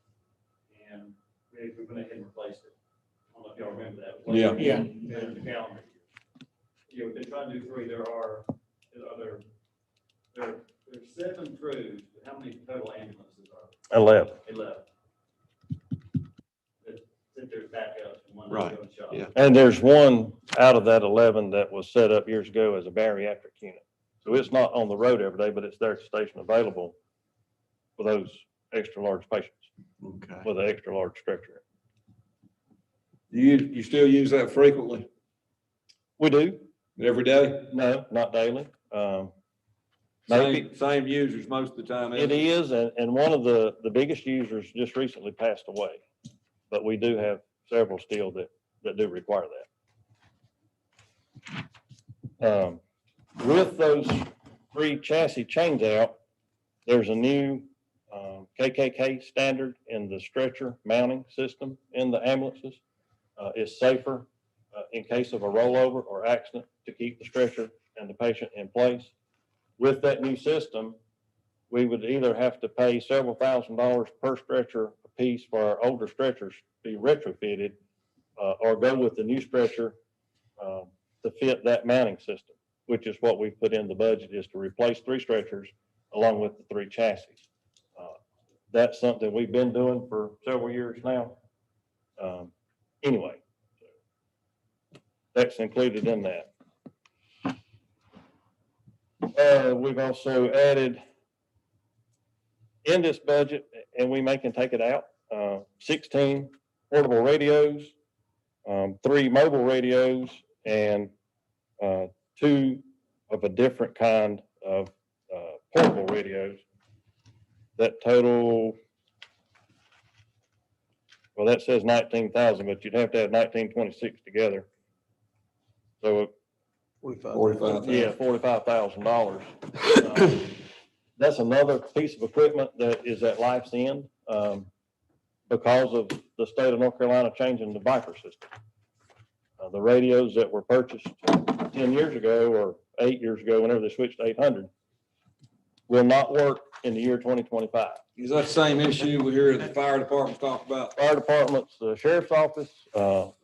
and we went ahead and replaced it. I don't know if y'all remember that. Yeah. Yeah. In the calendar year. Yeah, we've been trying to do 3. There's 7 crews, but how many total ambulances are there? 11. 11. Since there's backups and one Right, goes shop. yeah. And there's one out of that 11 that was set up years ago as a bariatric unit. So it's not on the road every day, but it's there at the station available for those extra large patients Okay. with an extra large stretcher. You still use that frequently, We do. every day? No, not daily. Maybe Same users most of the time. it is, and one of the biggest users just recently passed away. But we do have several still that do require that. With those 3 chassis change out, there's a new KKK standard in the stretcher mounting system in the ambulances. It's safer in case of a rollover or accident to keep the stretcher and the patient in place. With that new system, we would either have to pay several $1,000s per stretcher a piece for our older stretchers to be retrofitted, or go with the new stretcher to fit that mounting system, which is what we've put in the budget, is to replace 3 stretchers along with the 3 chassis. That's something we've been doing for several years now. Anyway, that's included in that. We've also added in this budget, and we may can take it out, 16 portable radios, 3 mobile radios, and 2 of a different kind of portable radios that total, well, that says 19,000, but you'd have to have 1926 together. So, 45,000. yeah, $45,000. That's another piece of equipment that is at life's end because of the state of North Carolina changing the Viper system. The radios that were purchased 10 years ago or 8 years ago, whenever they switched to 800, will not work in the year 2025. Is that the same issue we hear the fire departments talk about? Fire departments, the sheriff's office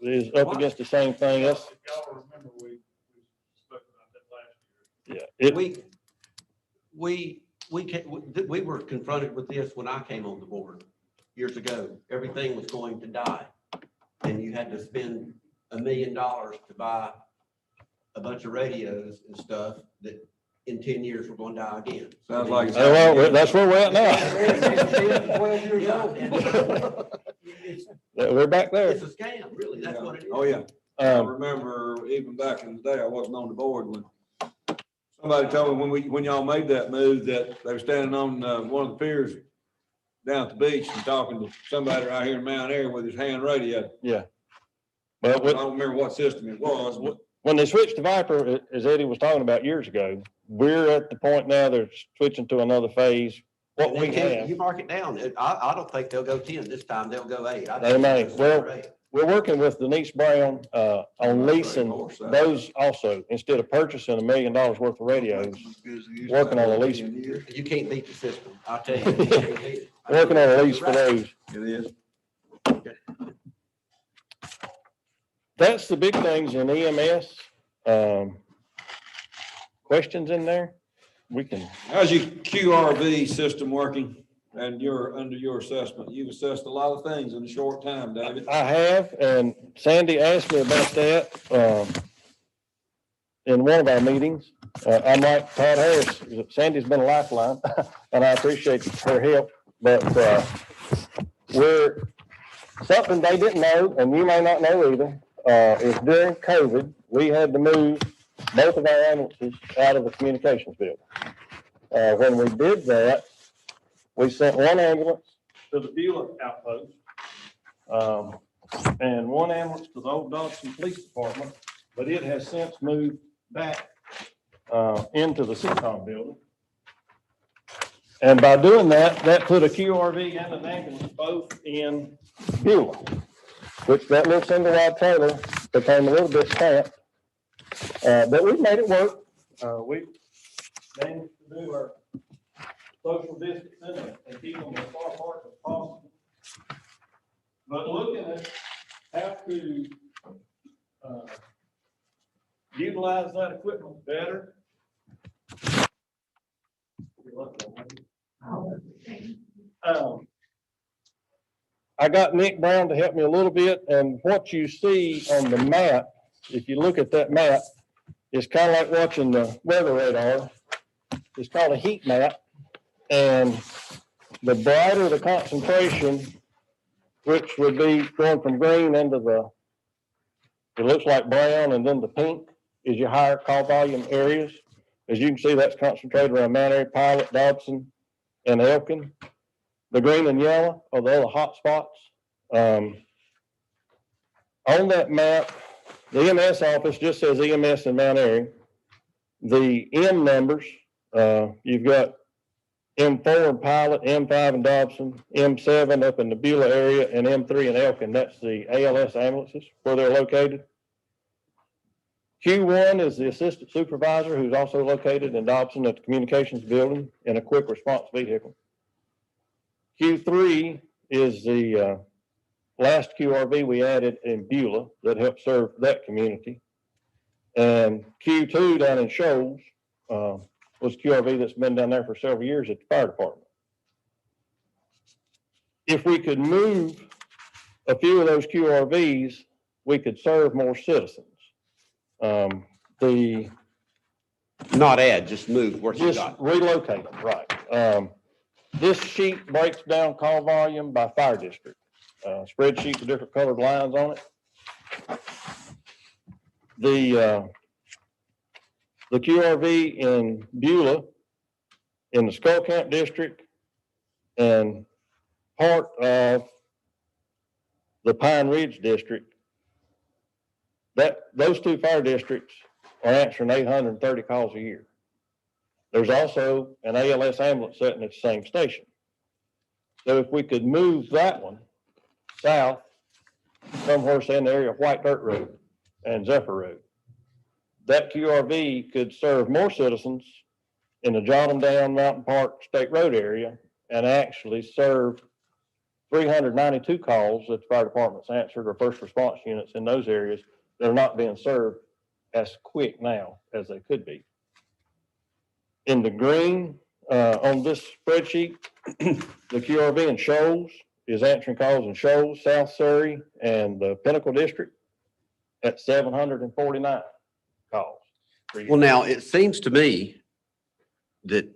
is up against the same thing. That's, Y'all remember we spoke about that last year. yeah, We were confronted with this when I came on the board years ago. Everything was going to die. And you had to spend $1 million to buy a bunch of radios and stuff that in 10 years were going to die again. Sounds like it's well, that's where we're at now. 12 years old. We're back there. It's a scam, really. That's what it is. Oh, yeah. I remember even back in the day, I wasn't on the board when somebody told me when y'all made that move that they were standing on one of the piers down at the beach and talking to somebody right here in Mount Airy with his hand radio. Yeah. I But don't remember what system it was, but when they switched to Viper, as Eddie was talking about years ago, we're at the point now they're switching to another phase. What And we then have, you mark it down. I don't think they'll go 10 this time. They'll go 8. I They think may. they'll go Well, 8. we're working with Denise Brown on leasing those also, instead of purchasing $1 million worth of radios, working on a lease. You can't beat the system. I'll tell you. You can't beat it. Working on a lease for those. it is. That's the big things in EMS. Questions in there? We can, How's your QRV system working and under your assessment? You've assessed a lot of things in a short time, David. I have, and Sandy asked me about that in one of our meetings. I'm like Todd Harris, Sandy's been a lifeline, and I appreciate her help, but something they didn't know, and you may not know either, is during COVID, we had to move both of our ambulances out of the communications building. When we did that, we sent one ambulance to the Beulah outpost, and one ambulance to the old Dodson Police Department, but it has since moved back into the CCOM building. And by doing that, that put a QRV and an ambulance both in Beulah, which that little single wide trailer became a little bit cramped. But we've made it work. We've managed to do our social distancing and keep them as far apart as possible. But looking at how to utilize that equipment better. I got Nick Brown to help me a little bit, and what you see on the map, if you look at that map, it's kind of like watching the weather radar. It's called a heat map, and the brighter the concentration, which would be going from green into it looks like brown and then the pink, is your higher call volume areas. As you can see, that's concentrated around Mount Airy, Pilot, Dobson, and Elkin. The green and yellow are the other hot spots. On that map, the EMS office just says EMS in Mount Airy. The M numbers, you've got M4 in Pilot, M5 in Dobson, M7 up in the Beulah area, and M3 in Elkin. That's the ALS ambulances where they're located. Q1 is the assistant supervisor, who's also located in Dobson at the communications building in a quick response vehicle. Q3 is the last QRV we added in Beulah that helped serve that community. And Q2 down in Shoals was QRV that's been down there for several years at the fire department. If we could move a few of those QRVs, we could serve more citizens. Not add, just move what you Just got. relocate them, right. This sheet breaks down call volume by fire district. Spreadsheet with different colored lines on it. The QRV in Beulah, in the Skull Camp district, and part of the Pine Ridge district, those two fire districts are answering 830 calls a year. There's also an ALS ambulance sitting at the same station. So if we could move that one south, somewhere in the area of White Dirt Road and Zephyr Road, that QRV could serve more citizens in the Jotham Down Mountain Park State Road area and actually serve 392 calls that the fire departments answered, or first response units in those areas that are not being served as quick now as they could be. In the green, on this spreadsheet, the QRV in Shoals is answering calls in Shoals, South Surry, and the Pinnacle District at 749 calls. Well, now, it seems to me that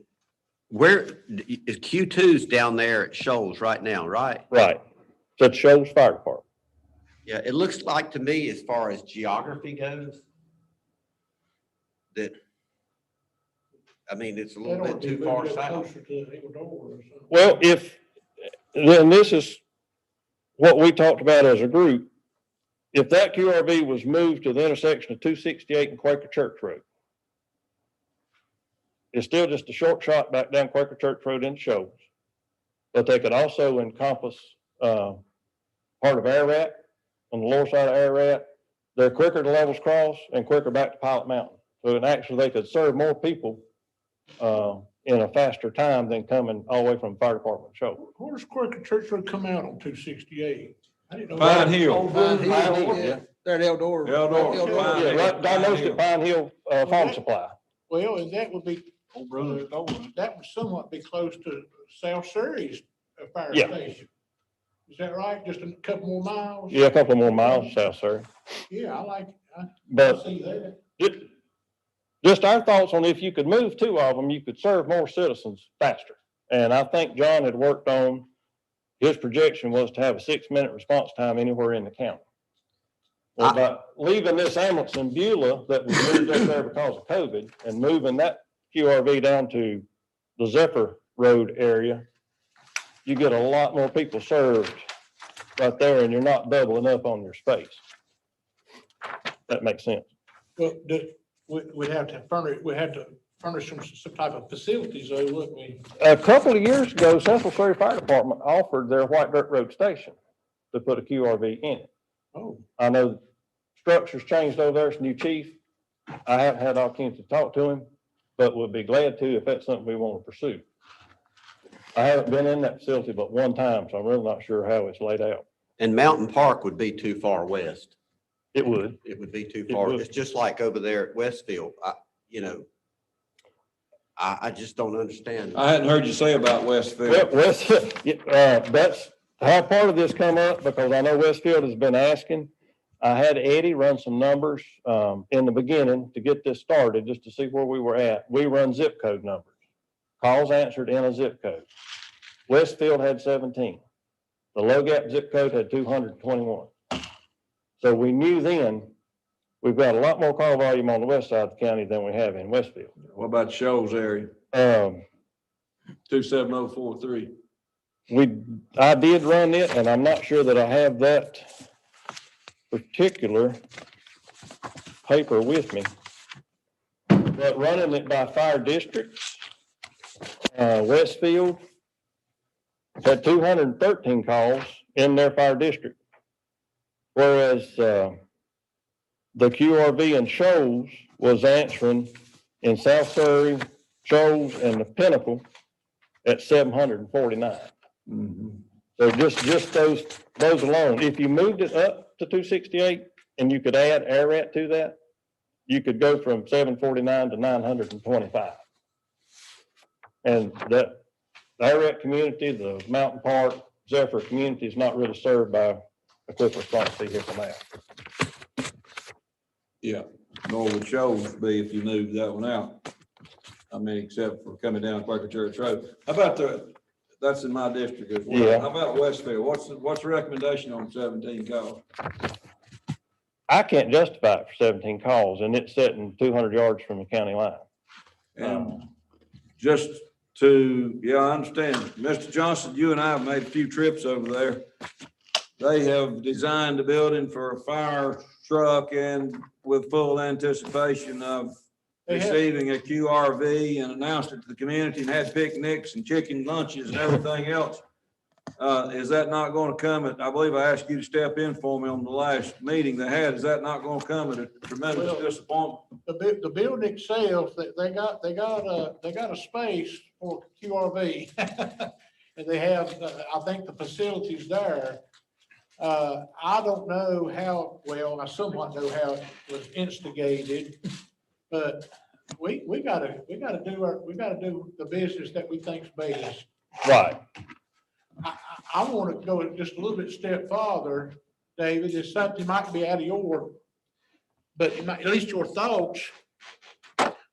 Q2's down there at Shoals right now, right? Right. So it Shoals Fire Department. Yeah, it looks like to me, as far as geography goes, that, I mean, it's a little bit too far south. Well, then this is what we talked about as a group. If that QRV was moved to the intersection of 268 and Quaker Church Road, it's still just a short shot back down Quaker Church Road into Shoals, but they could also encompass part of Ararat on the lower side of Ararat. They're quicker to Levels Cross and quicker back to Pilot Mountain. So actually they could serve more people in a faster time than coming all the way from fire department show. Where's Quaker Church Road come out on 268? I didn't know. Pine Hill. Pine Hill, Hill, yeah. There at Eldora. Eldora. Pine Yeah, Hill. right diagnosed at Pine Hill Farm Supply. Well, and that would be, that would somewhat be close to South Surrey's fire Yeah. station. Is that right? Just a couple more miles? Yeah, a couple more miles south, sir. Yeah, I But see that. just our thoughts on if you could move two of them, you could serve more citizens faster. And I think John had worked on, his projection was to have a 6-minute response time anywhere in the county. Well, by leaving this ambulance in Beulah that was moved up there because of COVID and moving that QRV down to the Zephyr Road area, you get a lot more people served right there and you're not doubling up on your space. That makes sense. Well, we'd have to furnish some type of facilities though, wouldn't we? A couple of years ago, Central Surrey Fire Department offered their White Dirt Road station to put a QRV in it. Oh. I know structure's changed over there, it's a new chief. I haven't had the opportunity to talk to him, but would be glad to if that's something we want to pursue. I haven't been in that facility but one time, so I'm really not sure how it's laid out. And Mountain Park would be too far west. It would. It would be too It far. would. It's just like over there at Westfield. I just don't understand. I hadn't heard you say about Well, Westfield. that's how part of this come up, because I know Westfield has been asking, I had Eddie run some numbers, in the beginning to get this started, just to see where we were at. We run zip code numbers. Calls answered in a zip code. Westfield had 17. The Low Gap zip code had 221. So we knew then, we've got a lot more call volume on the west side of the county than we have in Westfield. What about Shoals area? 27043. I did run it, and I'm not sure that I have that particular paper with me. But running it by fire districts, Westfield had 213 calls in their fire district. Whereas, the QRV and Shoals was answering in South Surry, Shoals, and the Pinnacle at 749. So just those alone, if you moved it up to 268 and you could add ARAT to that, you could go from 749 to 925. And that ARAT community, the Mountain Park, Zephyr community is not really served by a quick response vehicle now. Yeah, nor would Shoals be if you moved that one out. I mean, except for coming down Quaker Church Road. How about that's in my district as well. Yeah. How about Westfield? What's the recommendation on 17 calls? I can't justify it for 17 calls, and it's sitting 200 yards from the county line. And just to, yeah, I understand. Mr. Johnson, you and I have made a few trips over there. They have designed the building for a fire truck and with full anticipation of receiving a QRV and announced it to the community and had picnics and chicken lunches and everything else. Is that not going to come at, I believe I asked you to step in for me on the last meeting they had. Is that not going to come at a tremendous disappointment? The building itself, they got a space for QRV. And they have, I think the facilities there. I don't know how, well, I somewhat know how it was instigated, but we gotta do the business that we think's best. Right. I want to go just a little bit step farther, David. It's something might be out of your, but at least your thoughts.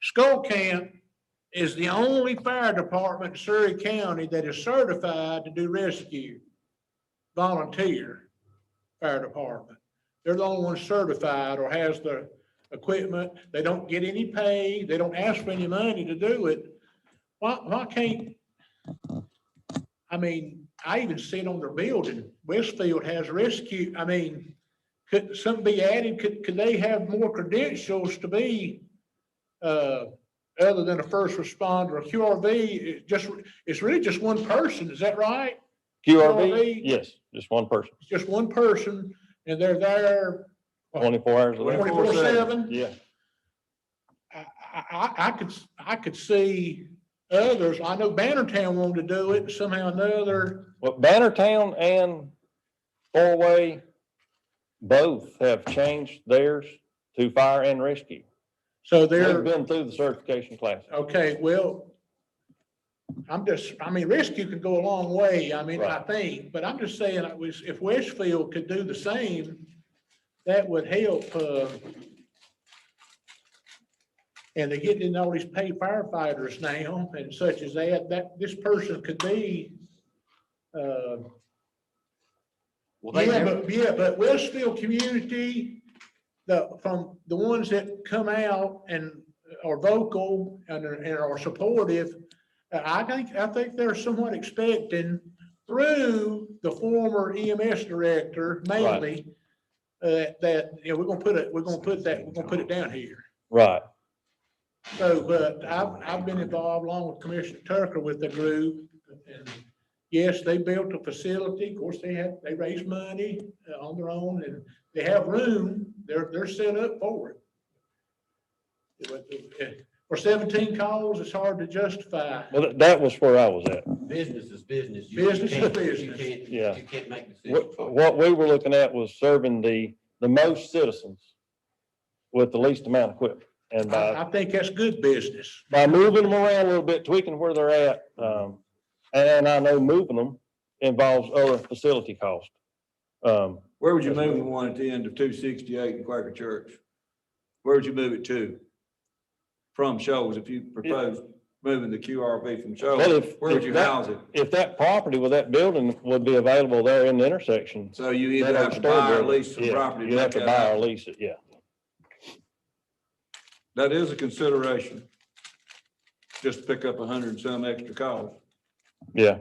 Skull Camp is the only fire department in Surry County that is certified to do rescue, volunteer fire department. They're the only one certified or has the equipment. They don't get any pay. They don't ask for any money to do it. Why can't, I mean, I even see it on their building. Westfield has rescue. I mean, could something be added? Could they have more credentials to be, other than a first responder? A QRV, it's really just one person. Is that right? QRV? Yes, just one person, It's just one person and they're there 24 hours a day. 24/7. Yeah. I could see others. I know Bannertown wanted to do it somehow or another. Well, Bannertown and Four-Way both have changed theirs to fire and rescue. So They've they're, been through the certification class. okay, well, I mean, rescue could go a long way. I mean, I Right. think, but I'm just saying, if Westfield could do the same, that would help, and they're getting in all these paid firefighters now and such as that this person could be, Well, but Westfield community, from the ones that come out and are vocal and are supportive, I think they're somewhat expecting through the former EMS director mainly, that, you know, we're gonna put it down here. Right. So, but I've been involved along with Commissioner Tucker with the group, and yes, they built a facility. Of course, they raised money on their own, and they have room. They're set up for it. For 17 calls, it's hard to justify. Well, that was where I was at. business is business. Business is business. Yeah. You can't make decisions. What we were looking at was serving the most citizens with the least amount of equipment. And I think that's good business. by moving them around a little bit, tweaking where they're at, and I know moving them involves other facility costs. Where would you move the one at the end of 268 in Quaker Church? Where would you move it to? From Shoals, if you propose moving the QRV from Well, Shoals, if- where would if you that- house it? If that property with that building would be available there in the intersection. So you either that have to buy or lease some yeah, property to you have make to that buy or happen. lease it, yeah. That is a consideration. Just pick up 100 and some extra calls. Yeah,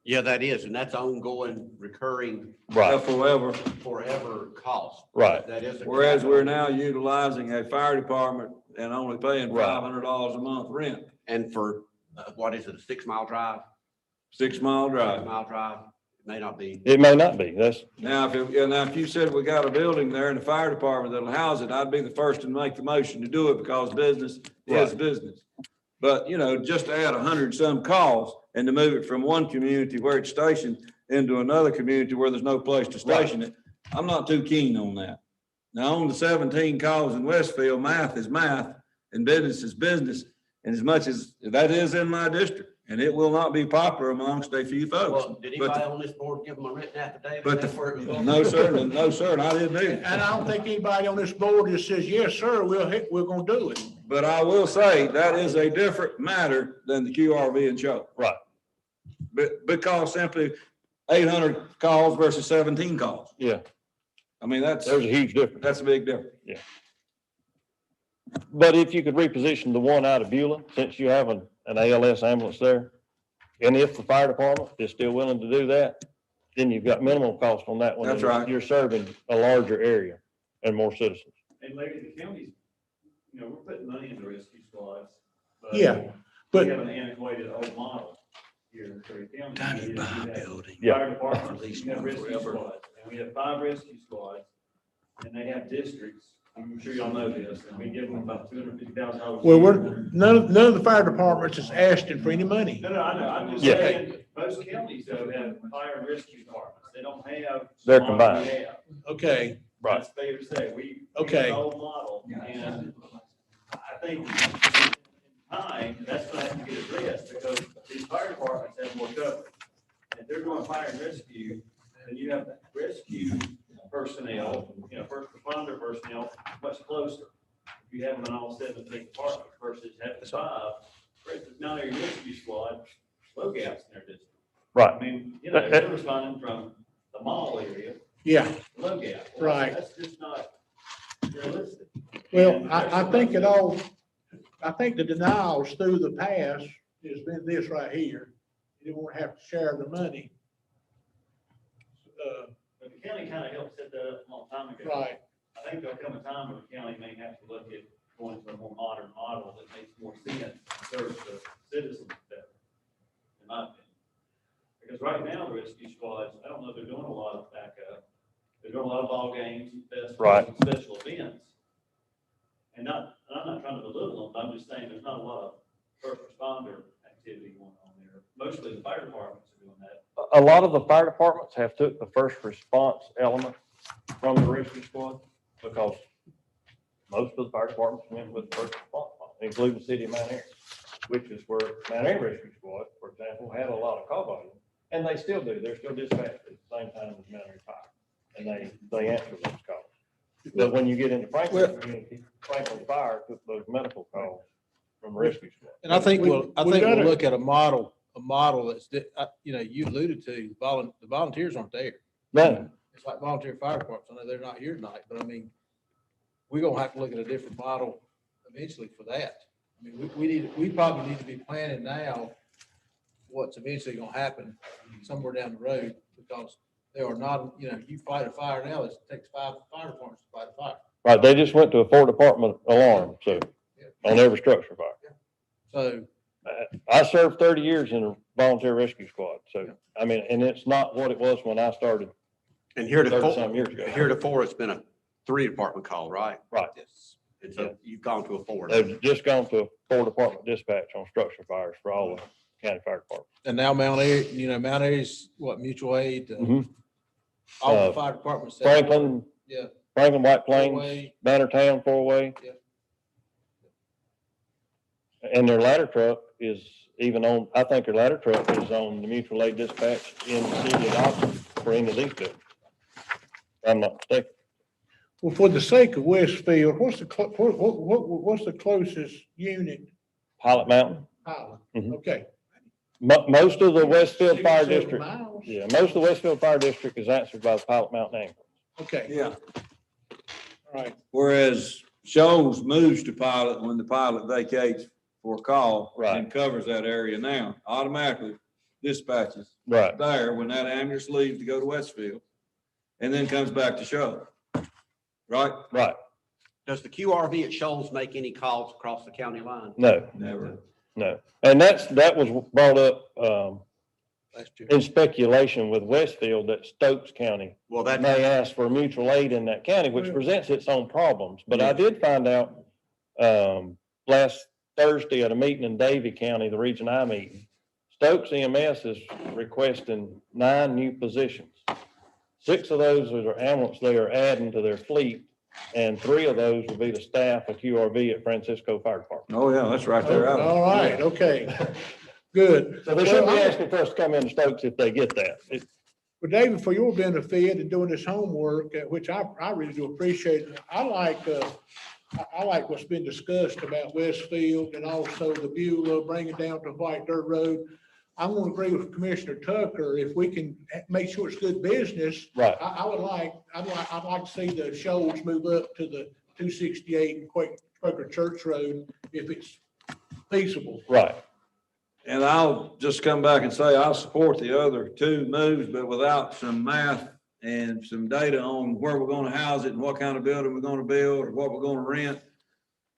Yeah, that is, and that's ongoing, recurring, right, Forever. forever cost. right. That is. Whereas we're now utilizing a fire department and only paying Right. $500 a month rent, And for, what is it, a 6 mile drive? 6 mile drive. 6 mile drive, it may not be. It may not be, that's, Now, if you said we got a building there in the fire department that'll house it, I'd be the first to make the motion to do it because business is Right. business. But, just to add 100 and some calls and to move it from one community where it's stationed into another community where there's no place to station it, I'm not too keen on that. Now, on the 17 calls in Westfield, math is math and business is business. And as much as that is in my district, and it will not be popular amongst a few folks. Well, did But anybody on this board give them a written affidavit? But That's where it was going? no, sir, and I didn't either. And I don't think anybody on this board just says, yes, sir, we're gonna do it. But I will say that is a different matter than the QRV and show. right, But because simply 800 calls versus 17 calls. yeah, I mean, there's a huge difference. that's a big difference. But if you could reposition the one out of Beulah, since you have an ALS ambulance there, and if the fire department is still willing to do that, then you've got minimal cost on that one. That's right. You're serving a larger area and more citizens. And maybe the counties, we're putting money into rescue squads. but Yeah, but- We have an antiquated old model here in Surry County. Time to We buy have a building. Yeah. Fire departments, At least we have one rescue forever. squads, and we have 5 rescue squads, and they have districts. I'm sure y'all know this, and we give them about $250,000. Well, none of the fire departments is asking for any money. No, I know, I'm just Yeah. saying, most counties though have fire and rescue departments, they don't have. They're the model combined. we have. Okay, Right. That's fair to say, we Okay. have an old model, and I think in time, that's gonna have to get addressed, because these fire departments have more coverage. If they're doing fire and rescue, then you have rescue personnel, first responder personnel, much closer. If you have them in all 17 departments versus having 5, for instance, Mount Airy Rescue Squad, low gaps in their district. I Right, mean, they're responding from the mall area, yeah. low gap. Well, Right. That's just not realistic. Well, And I think I think the denials through the past has been this right here. You don't want to have to share the money. But the county kind of helped set that up a long time ago. Right, I think there'll come a time where the county may have to look at going to a more modern model that makes more sense, and serves the citizens better, in my opinion. Because right now, the rescue squads, I don't know if they're doing a lot of backup. They're doing a lot of ball games, festivals, Right. and special events. And I'm not trying to belittle them, but I'm just saying there's not a lot of first responder activity going on there. Mostly the fire departments are doing that. a lot of the fire departments have took the first response element from the rescue squad because most of the fire departments went with first response, including the city of Mount Airy, which is where Mount Airy Rescue Squad, for example, had a lot of call volume. And they still do. They're still dispatched at the same time as Mount Airy Fire. And they answer those calls. But when you get into Franklin community, Franklin Fire took those medical calls from the rescue squad. And I think We- we'll we gotta- look at a model that's, you alluded to, the volunteers aren't there. No, It's like volunteer fire departments. I know they're not here tonight, but I mean, we're gonna have to look at a different model eventually for that. I mean, we probably need to be planning now what's eventually gonna happen somewhere down the road, because there are not, you fight a fire now, it takes 5 fire departments to fight a fire. right, they just went to a 4-department alarm, so, on every structure fire. So, I served 30 years in a volunteer rescue squad, so, I mean, and it's not what it was when I started And 30-some years ago. heretofore, it's been a 3-department call, right? Right. Yes. And so you've gone to a 4. They've just gone to a 4-department dispatch on structure fires for all the county fire departments. and now Mount Airy, Mount Airy's mutual aid, Mhm. all the fire departments. Franklin, Yeah. Franklin, White Plains, Four-way. Bannertown, 4-way. Yeah. And their ladder truck is even on, I think her ladder truck is on the mutual aid dispatch in the city of Austin for any of these buildings. If I'm not mistaken. Well, for the sake of Westfield, what's what's the closest unit? Pilot Mountain. Highland. Mhm. Okay. Most of the Westfield Fire 6, 7 District, miles. yeah, most of the Westfield Fire District is answered by the Pilot Mountain ambulance. Okay, Yeah. all right. Whereas Shoals moves to Pilot when the pilot vacates for a call. Right. And covers that area now, automatically dispatches Right. there when that ambulance leaves to go to Westfield. And then comes back to Shoals. Right? Right. Does the QRV at Shoals make any calls across the county line? No, Never. no. And that was brought up, Last year. in speculation with Westfield that Stokes County Well, that, may ask for mutual aid in that county, which presents its own problems. But I did find out, last Thursday at a meeting in Davie County, the region I'm meeting, Stokes EMS is requesting 9 new positions. 6 of those are ambulance they are adding to their fleet, and 3 of those will be the staff of QRV at Francisco Fire Department. Oh, yeah, that's right there. Alex. All right, okay, good. So they shouldn't be Well, asking for us to come into Stokes if they get that. Well, David, for your benefit and doing this homework, which I really do appreciate, I like what's been discussed about Westfield and also the Beulah, bringing down to White Dirt Road. I'm gonna agree with Commissioner Tucker, if we can make sure it's good business. Right. I'd like to see the Shoals move up to the 268 and Quaker Church Road if it's feasible. Right. And I'll just come back and say, I'll support the other 2 moves, but without some math and some data on where we're gonna house it and what kind of building we're gonna build or what we're gonna rent.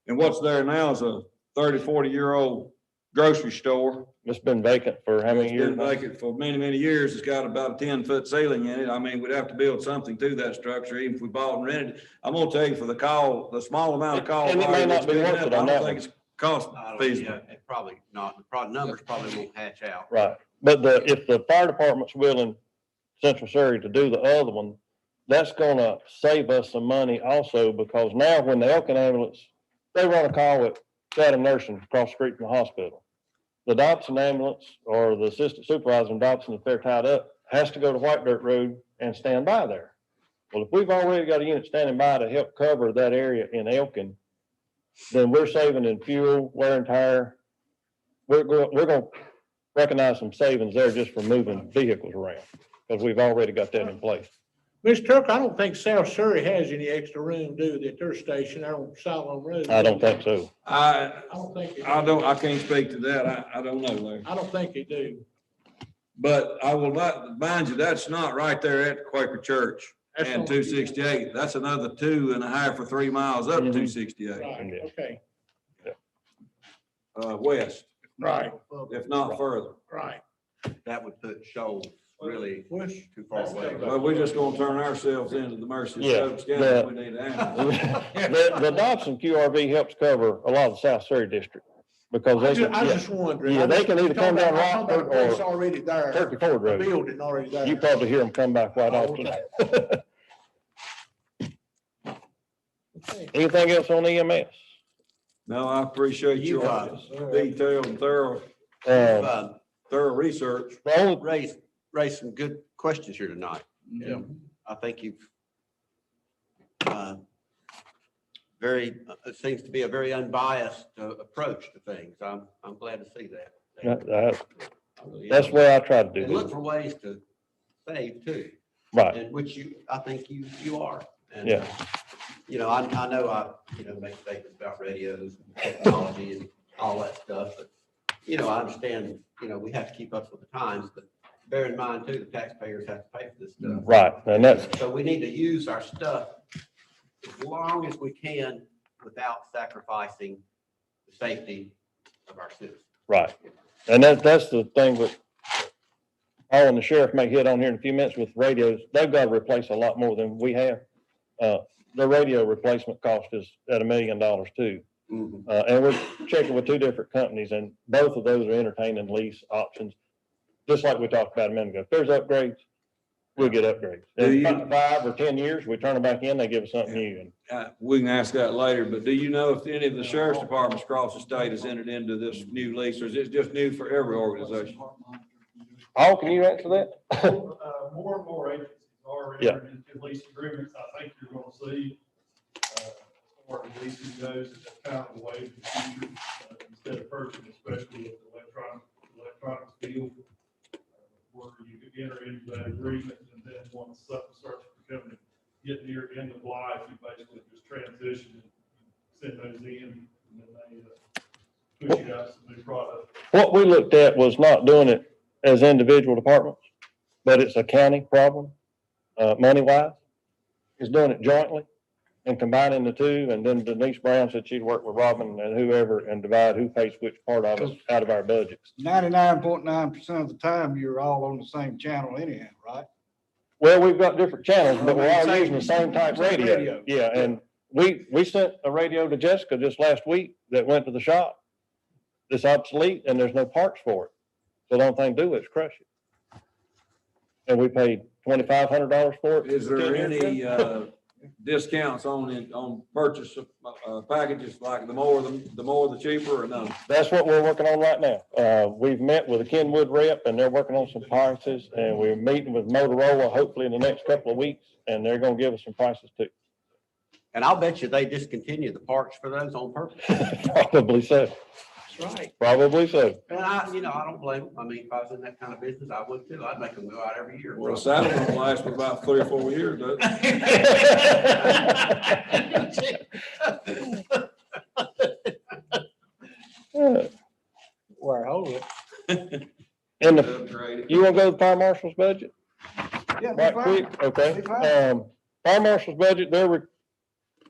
And what's there now is a 30, 40-year-old grocery store. It's been vacant for how many It's years? been vacant for many, many years. It's got about a 10-foot ceiling in it. I mean, we'd have to build something to that structure, even if we bought and rented it. I'm gonna tell you, for the small amount of call. And it may volume not it's be picking worth up, it on I that don't think it's cost feasible. it probably not, the numbers probably won't hatch out. Right. But if the fire department's willing, Central Surrey, to do the other one, that's gonna save us some money also, because now when the Elkin ambulance, they run a call at Chatham Nursing across the street from the hospital. The Dobson ambulance or the assistant supervisor in Dobson, if they're tied up, has to go to White Dirt Road and stand by there. Well, if we've already got a unit standing by to help cover that area in Elkin, then we're saving in fuel, wear and tire. We're gonna recognize some savings there just for moving vehicles around, because we've already got that in place. Mr. Tucker, I don't think South Surrey has any extra room, do they, at their station there on Siloam Road? I don't think so. I don't think. they do. I can't speak to that. I don't know, Larry. I don't think they do. But I will not, mind you, that's not right there at the Quaker Church That's and on- 268. That's another 2.5 or 3 miles up Mhm. 268, Right, okay, west, right, if not further. right. That would put Shoals really Which, too far away. Well, we're just gonna turn ourselves into the mercy of Yeah, Stokes County if we need to handle. The Dobson QRV helps cover a lot of the South Surrey district, because I they can, was yeah, just wondering. Yeah, they can either come down I'm talking about a Rockford or place already there, Turkey Ford a Road. building already there. You probably hear them come by quite often. Okay. Anything else on EMS? No, I appreciate You, your detailed and thorough research. The only, Raised some good questions here tonight. Yeah. I think you've it seems to be a very unbiased approach to things. I'm glad to see that. that's where I try to do And look this. for ways to save too, Right, and which I think you are. And, yeah. I know I make statements about radios and technology and all that stuff, but, I understand, we have to keep up with the times, but bear in mind too, the taxpayers have to pay for this stuff. Right, and that's, So we need to use our stuff as long as we can without sacrificing the safety of our citizens. right. And that's the thing with, Paul and the sheriff may hit on here in a few minutes with radios. They've got to replace a lot more than we have. The radio replacement cost is at $1 million too. And we're checking with 2 different companies, and both of those are entertaining lease options. Just like we talked about a minute ago. If there's upgrades, we'll get upgrades. Do In you- 5 or 10 years, we turn them back in, they give us something new. And We can ask that later, but do you know if any of the sheriff's departments across the state has entered into this new lease, or is it just new for every organization? Paul, can you answer that? More and more agencies are Yeah. entering into lease agreements. I think you're gonna see, as far as leasing goes, that's kind of the way of the future, instead of purchasing, especially with the electronics field, where you could enter into that agreement, and then once something starts becoming, get near end of life, you basically just transition and send those in, and then they, push you out some new product. What we looked at was not doing it as individual departments, but it's a county problem, money wise. Is doing it jointly and combining the two. And then Denise Brown said she'd work with Robin and whoever and divide who pays which part of it out of our budgets. 99.9% of the time, you're all on the same channel anyhow, right? Well, we've got different channels, but we're all using the same type Same radio. radio. Yeah, and we sent a radio to Jessica just last week that went to the shop. It's obsolete and there's no parts for it. So the only thing to do is crush it. And we paid $2,500 for it. Is there 10 years any, ago. discounts on purchase of, packages, like the more the cheaper, or no? That's what we're working on right now. We've met with a Kenwood rep and they're working on some prices, and we're meeting with Motorola hopefully in the next couple of weeks, and they're gonna give us some prices too. And I'll bet you they discontinue the parks for those on purpose. Probably so, That's right. probably so. And I don't blame them. I mean, if I was in that kind of business, I would too. I'd make them go out every year. Well, saddle don't last for about 3 or 4 years, does it? Where I hold it. And the, Upgrade it. you wanna go to the fire marshal's budget? Yeah, Right quick, okay. Be fine. Fire marshal's budget, they're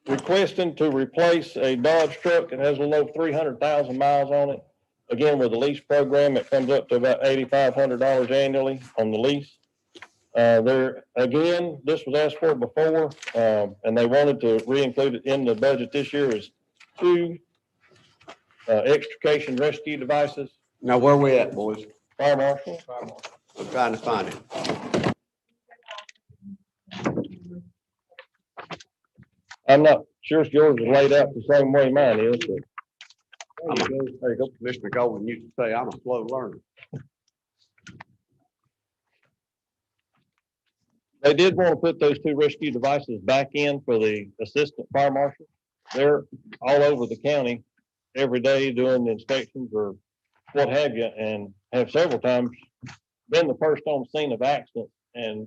requesting to replace a Dodge truck that has a little over 300,000 miles on it. Again, with the lease program, it comes up to about $8,500 annually on the lease. Again, this was asked for before, and they wanted to re-include it in the budget this year is 2 extrication rescue devices. Now, where we at, boys? Fire marshal, I'm trying to find it. I'm not sure if yours is laid out the same way mine is, but. There you go. Commissioner Golden used to say, I'm a slow learner. They did want to put those 2 rescue devices back in for the assistant fire marshal. They're all over the county every day doing the inspections or what have you, and have several times been the first on scene of accidents and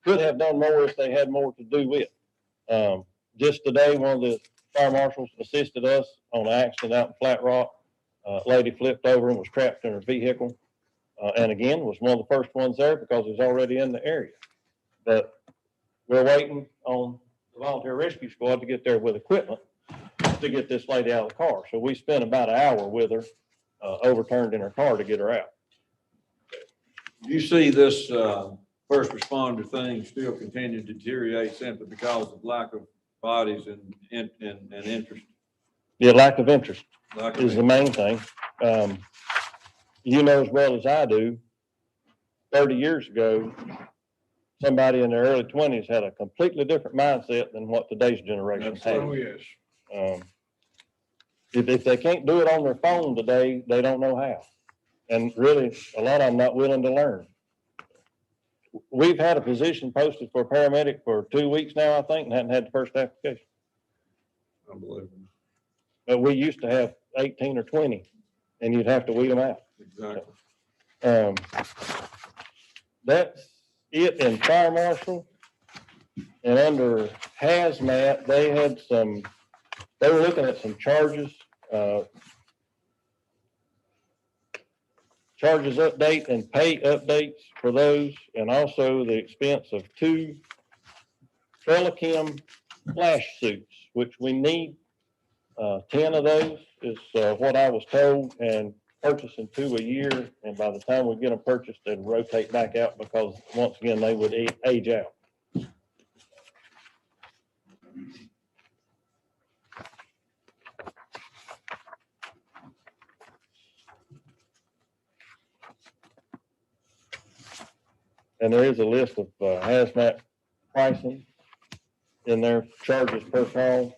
could have done more if they had more to do with. Just today, one of the fire marshals assisted us on an accident out in Flat Rock. Lady flipped over and was trapped in her vehicle. And again, was one of the first ones there because it was already in the area. But we're waiting on the volunteer rescue squad to get there with equipment to get this lady out of the car. So we spent about an hour with her, overturned in her car to get her out. You see this, first responder thing still continue to deteriorate simply because of lack of bodies and interest. The lack of interest Lack of is the main thing. You know as well as I do, 30 years ago, somebody in their early 20s had a completely different mindset than what today's generation has. Oh, yes. If they can't do it on their phone today, they don't know how. And really, a lot of them not willing to learn. We've had a position posted for a paramedic for 2 weeks now, I think, and hadn't had the first application. Unbelievable. But we used to have 18 or 20, and you'd have to weed them out. Exactly. That's it in fire marshal. And under hazmat, they were looking at some charges, charges update and pay updates for those, and also the expense of 2 Trellicam flash suits, which we need 10 of those is what I was told, and purchasing 2 a year. And by the time we get them purchased, they'd rotate back out because once again, they would age out. And there is a list of hazmat pricing in there, charges per call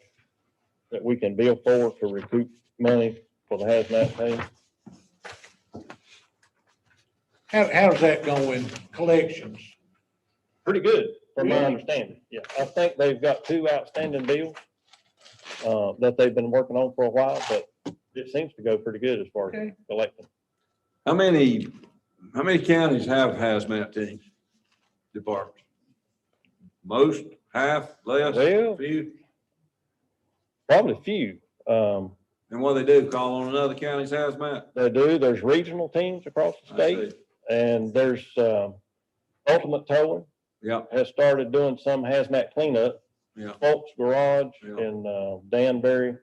that we can bill for to recoup money for the hazmat team. How's that going, collections? Pretty good, from my understanding. Yeah, I think they've got 2 outstanding bills that they've been working on for a while, but it seems to go pretty good as far as Okay. collecting. How many counties have hazmat teams, departments? Most, half, less, Well- few? Probably few. And what do they do? Call on another county's hazmat? They do, there's regional teams across the I state, see. and there's Ultimate Towing Yep, has started doing some hazmat cleanup. yeah. Folks Garage Yeah. in Danbury,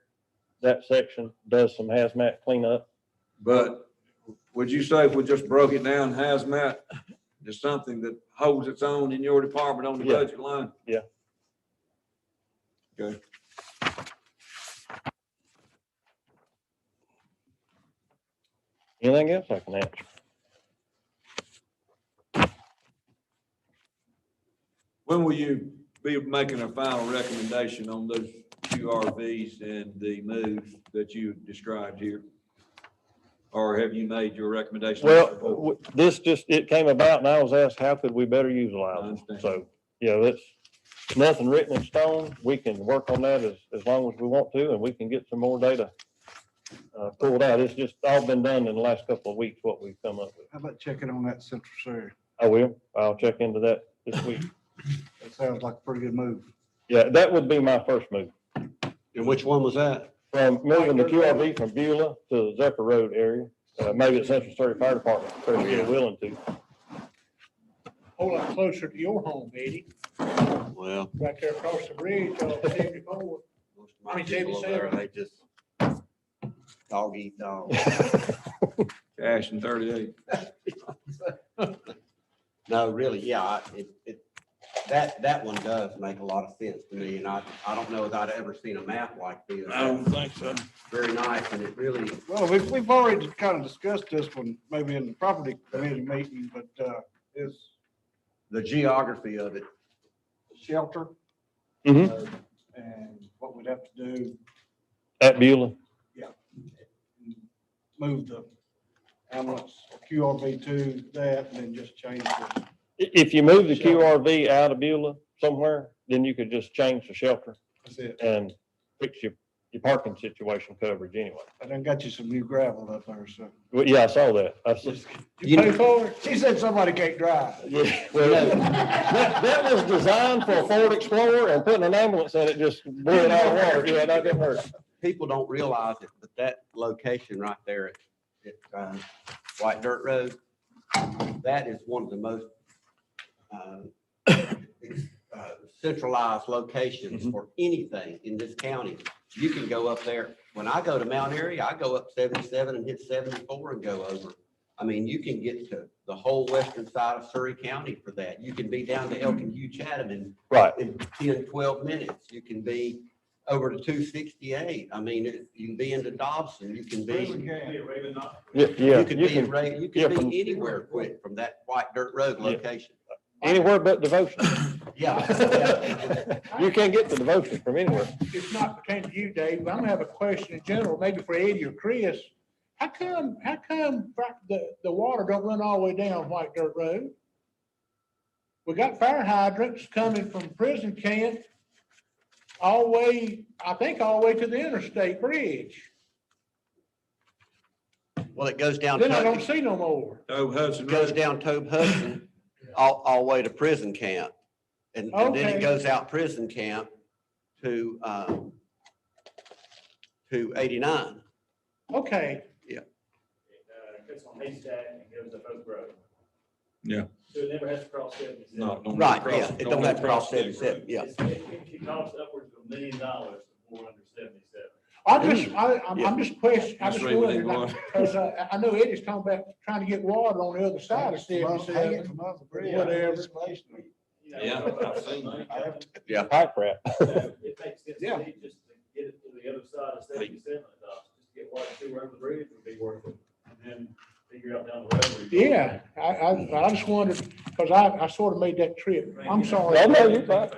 that section does some hazmat cleanup. But would you say if we just broke it down, hazmat is something that holds its own in your department on the Yeah. budget line? Yeah. Okay. Anything else I can answer? When will you be making a final recommendation on those QRVs and the moves that you described here? Or have you made your recommendation? Well, it came about and I was asked, how could we better I utilize them? understand. So, yeah, that's nothing written in stone. We can work on that as long as we want to, and we can get some more data pulled out. It's just all been done in the last couple of weeks, what we've come up with. How about checking on that Central Surry? I will. I'll check into that this week. That sounds like a pretty good move. Yeah, that would be my first move. And which one was that? From moving the QRV from Beulah to the Zephyr Road area, maybe the Central Surrey Fire Department, if they're still willing to. Whole lot closer to your home, Eddie, Well. right there across the bridge on 74. Most of my I mean, people over there, 77. they just dog eat dog. Cash in 38. No, really, yeah, that one does make a lot of sense to me, and I don't know that I'd ever seen a map like this. I don't think so. Very nice, and it really, Well, we've already kind of discussed this one, maybe in the property committee meeting, but is the geography of it. shelter Mhm. and what we'd have to do, At Beulah. move the ambulance QRV to that and then just change it. If you move the QRV out of Beulah somewhere, then you could just change the shelter That's it. and fix your parking situation coverage anyway. I done got you some new gravel up there, so. Well, yeah, I saw that. You pay for it? She said somebody can't drive. Yeah, well, that was designed for a Ford Explorer, and putting an ambulance in it just blew it out of water. Yeah, that didn't hurt. People don't realize it, but that location right there at White Dirt Road, that is one of the most centralized locations for anything in this county. You can go up there. When I go to Mount Airy, I go up 77 and hit 74 and go over. I mean, you can get to the whole western side of Surry County for that. You can be down to Elkin Hugh Chatham Right. in 10, 12 minutes. You can be over to 268. I mean, you can be into Dobson. You can be, Yeah, you yeah, can you be in can, Ray, you yeah, can from- be anywhere quick from that White Dirt Road location. anywhere but Devotion. Yeah. You can't get to Devotion from anywhere. It's not pertaining to you, Dave, but I'm gonna have a question in general, maybe for Eddie or Chris. How come the water don't run all the way down White Dirt Road? We got fire hydrants coming from prison camp all the way, I think all the way to the interstate bridge. Well, it goes down, Then I don't Tobe see no more. Oh, Hudson goes Road. down Tobe Hudson, all the way to prison camp. And then Okay. it goes out prison camp to 89. Okay, It's on Haystack and goes up Oak Road. Yeah. So it never has to cross 77. No, don't Right, cross- yeah, it don't have to cross 77, yeah. It costs upwards of $1 million before under 77. I'm just questioning, I That's just right, we need wondering, water. because I know Eddie's talking about trying to get water on the other side of Hang it 77. from off the bridge. Whatever. You know, Yeah, I've seen that. Yeah. Pipe wrap. It makes sense Yeah. to me just to get it to the other side of 77. Just to get water to wherever the bridge would be worth it. And then figure out down the road. where you're going. Yeah, I just wondered, because I sort of made that trip. I'm sorry. No, no, you're fine.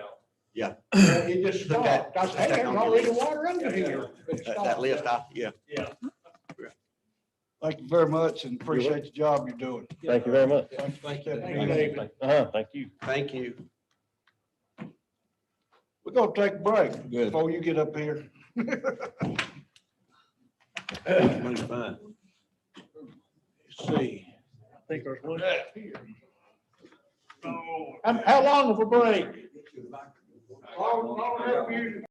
It just Put that- stopped. I said, hey, put that there's on your already list. water under here. But it That stopped. list, yeah. Yeah. Thank you very much and appreciate the job you're doing. Thank you very much. Thank you. Thank you. Thank you. We're gonna take a break Good. before you get up here. Money's fine. Let's see. I think there's one here. How long of a break? Long enough for you to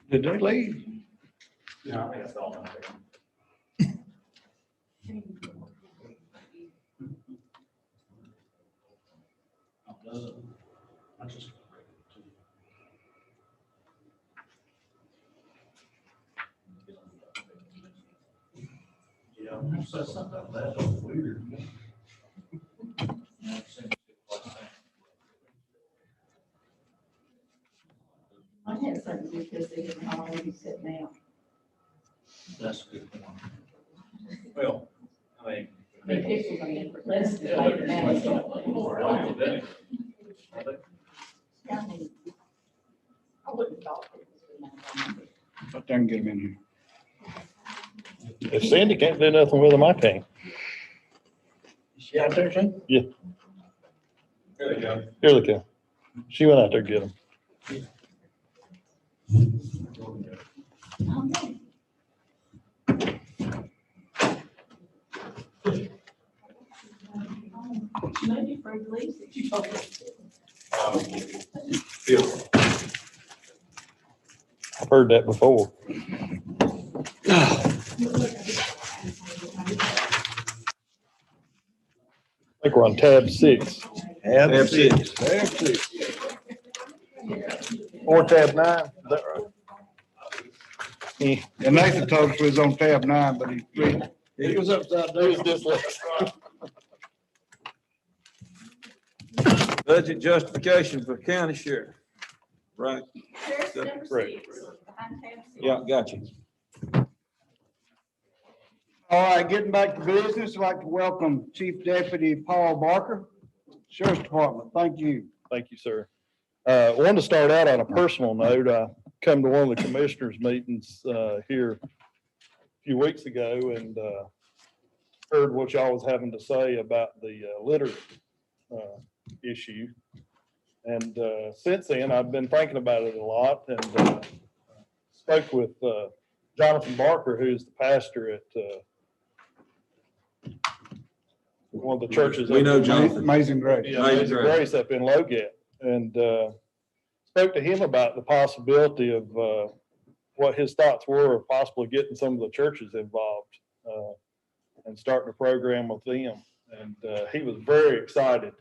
Did they leave? Yeah, I think that's all. Yeah, said something about that, that was weird. I had something because they didn't already sit down. That's a good point. Well, I mean. I mean, people are gonna get less than later now. I mean, I wouldn't thought it was. But they can get them in here. If Cindy can't do nothing with them, I can't. She out there, Shane? Yeah. There you go. Here they come. She went out there to get them. Maybe for at least if you told us. I've heard that before. I think we're on tab 6. Tab 6. Tab 6. Or tab 9. Is that right? And Nathan told us we was on tab 9, but He was upside down. He was dyslexic. Budget justification for county sheriff. Right, Sheriff's number Right. 6, behind tab 6. yeah, got you. all right, getting back to business, I'd like to welcome Chief Deputy Paul Barker, Sheriff's Department. Thank you. Thank you, sir. I wanted to start out on a personal note. I come to one of the commissioners' meetings here a few weeks ago and heard what y'all was having to say about the litter issue. And since then, I've been thinking about it a lot and spoke with Jonathan Barker, who's the pastor at one of the churches. We know Jonathan. Amazing Grace. Yeah, Amazing Grace up in Logat, and spoke to him about the possibility of what his thoughts were of possibly getting some of the churches involved and starting a program with them. And he was very excited.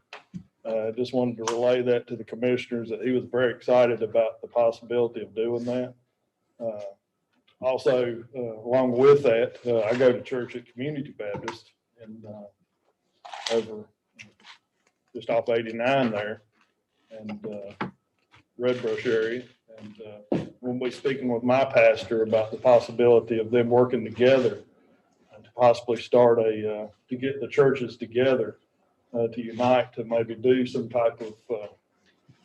Just wanted to relay that to the commissioners, that he was very excited about the possibility of doing that. Also, along with that, I go to church at Community Baptist and over just off 89 there and Red Brush area. And we'll be speaking with my pastor about the possibility of them working together to possibly start to get the churches together to unite to maybe do some type of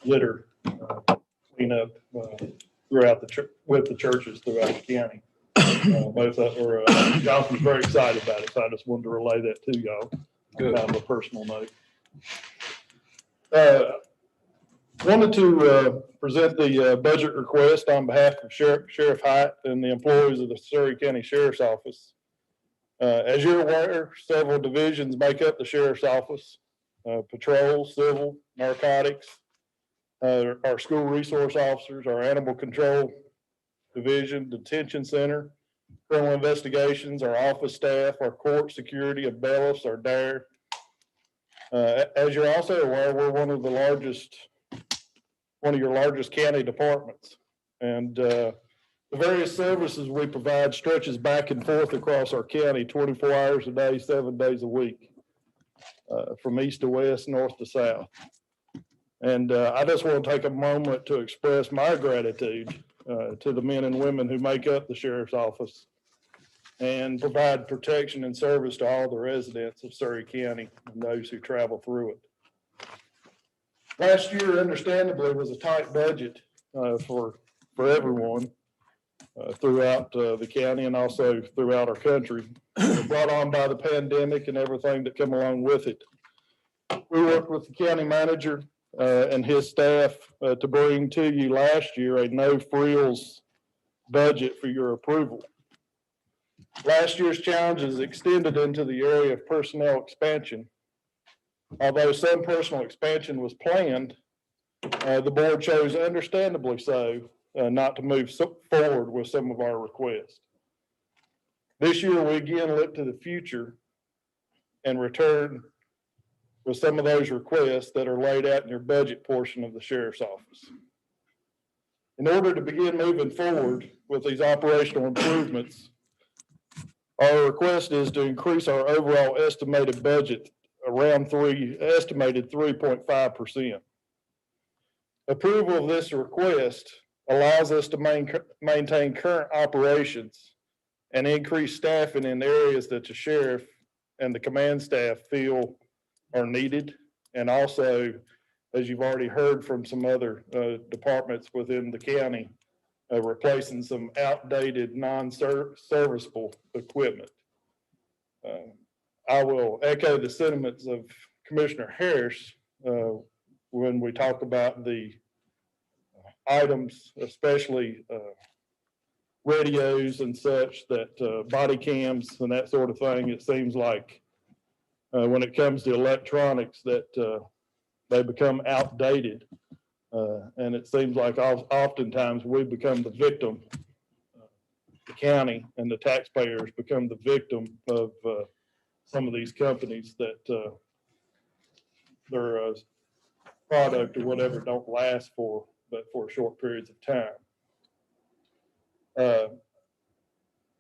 litter cleanup throughout with the churches throughout the county. Both were, Jonathan's very excited about it, so I just wanted to relay that to y'all on kind of a personal note. Wanted to present the budget request on behalf of Sheriff Hite and the employees of the Surry County Sheriff's Office. As you're aware, several divisions make up the Sheriff's Office: patrol, civil, narcotics, our school resource officers, our animal control division, detention center, criminal investigations, our office staff, our court security, of bailiffs, our DARE. As you're also aware, we're one of your largest county departments. And the various services we provide stretches back and forth across our county 24 hours a day, 7 days a week, from east to west, north to south. And I just want to take a moment to express my gratitude to the men and women who make up the Sheriff's Office and provide protection and service to all the residents of Surry County and those who travel through it. Last year, understandably, was a tight budget for everyone throughout the county and also throughout our country, brought on by the pandemic and everything that came along with it. We worked with the county manager and his staff to bring to you last year a no frills budget for your approval. Last year's challenges extended into the area of personnel expansion. Although some personal expansion was planned, the board chose, understandably so, not to move forward with some of our requests. This year, we again look to the future and return with some of those requests that are laid out in your budget portion of the sheriff's office. In order to begin moving forward with these operational improvements, our request is to increase our overall estimated budget around estimated 3.5%. Approval of this request allows us to maintain current operations and increase staffing in areas that the sheriff and the command staff feel are needed. And also, as you've already heard from some other departments within the county, replacing some outdated, non-serviceable equipment. I will echo the sentiments of Commissioner Harris when we talk about the items, especially radios and such, that body cams and that sort of thing. It seems like when it comes to electronics that they become outdated. And it seems like oftentimes we become the victim. The county and the taxpayers become the victim of some of these companies that their product or whatever don't last but for short periods of time.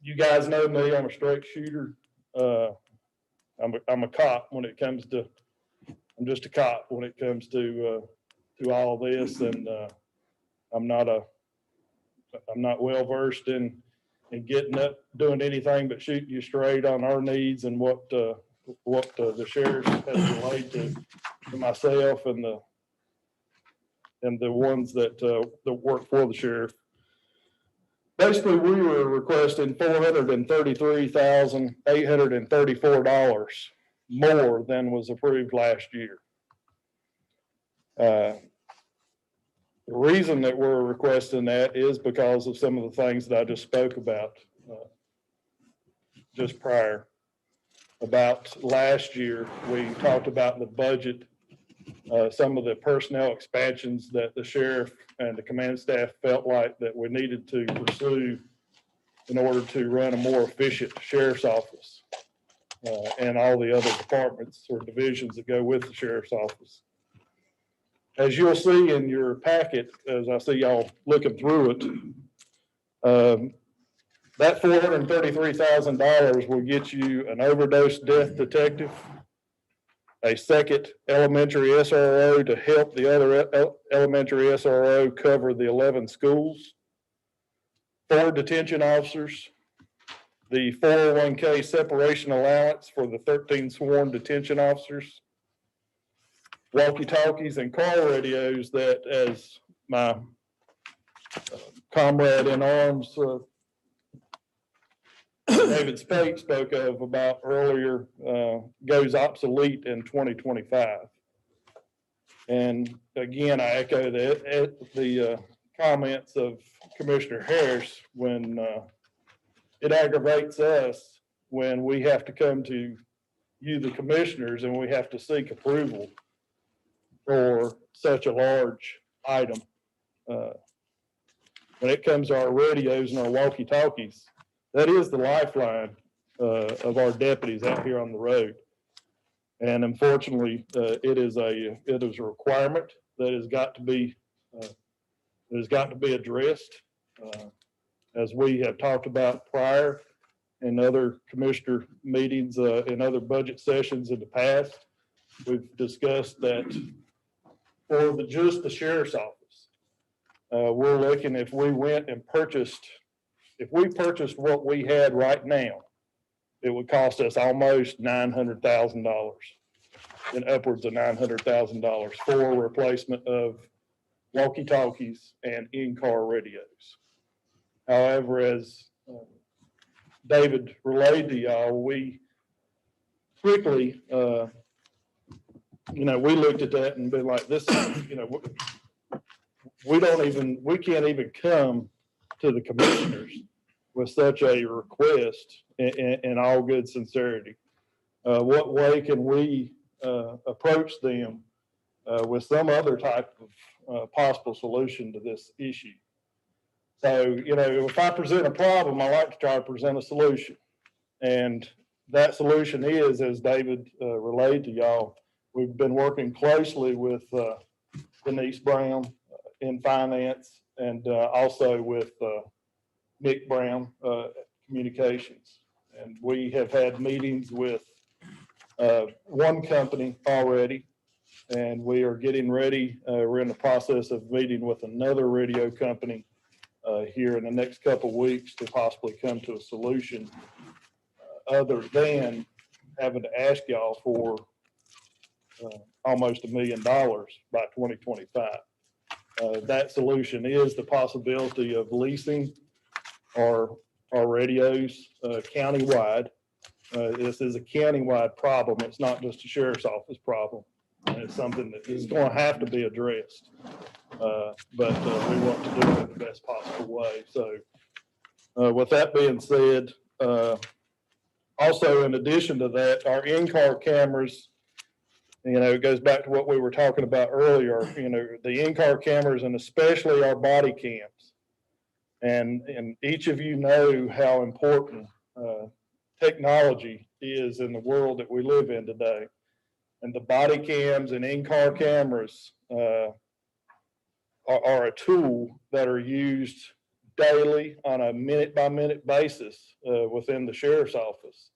You guys know me, I'm a straight shooter. I'm a cop when it comes to, I'm just a cop when it comes to all this, and I'm not well versed in getting up, doing anything but shooting you straight on our needs and what the sheriff has relayed to myself and the ones that work for the sheriff. Basically, we were requesting $433,834 more than was approved last year. The reason that we're requesting that is because of some of the things that I just spoke about just prior. About last year, we talked about in the budget some of the personnel expansions that the sheriff and the command staff felt like that we needed to pursue in order to run a more efficient sheriff's office and all the other departments or divisions that go with the sheriff's office. As you'll see in your packet, as I see y'all looking through it, that $433,000 will get you an overdose death detective, a second elementary SRO to help the other elementary SRO cover the 11 schools, 4 detention officers, the 401k separation allowance for the 13 sworn detention officers, walkie-talkies and car radios that, as my comrade in arms, David Spate spoke of about earlier, goes obsolete in 2025. And again, I echo the comments of Commissioner Harris when it aggravates us when we have to come to you, the commissioners, and we have to seek approval for such a large item. When it comes to our radios and our walkie-talkies, that is the lifeline of our deputies out here on the road. And unfortunately, it is a requirement that has got to be addressed. As we have talked about prior in other commissioner meetings, in other budget sessions in the past, we've discussed that for just the sheriff's office, we're looking, if we went and purchased what we had right now, it would cost us almost $900,000 and upwards of $900,000 for replacement of walkie-talkies and in-car radios. However, as David relayed to y'all, we quickly, we looked at that and been like, this, we can't even come to the commissioners with such a request in all good sincerity. What way can we approach them with some other type of possible solution to this issue? So, if I present a problem, I like to try to present a solution. And that solution is, as David relayed to y'all, we've been working closely with Denise Brown in finance and also with Nick Brown, communications. And we have had meetings with one company already, and we are getting ready. We're in the process of meeting with another radio company here in the next couple of weeks to possibly come to a solution other than having to ask y'all for almost $1 million by 2025. That solution is the possibility of leasing our radios countywide. This is a countywide problem. It's not just a sheriff's office problem. It's something that is going to have to be addressed. But we want to do it in the best possible way. So with that being said, also in addition to that, our in-car cameras, it goes back to what we were talking about earlier, the in-car cameras and especially our body cams. And each of you know how important technology is in the world that we live in today. And the body cams and in-car cameras are a tool that are used daily on a minute-by-minute basis within the sheriff's office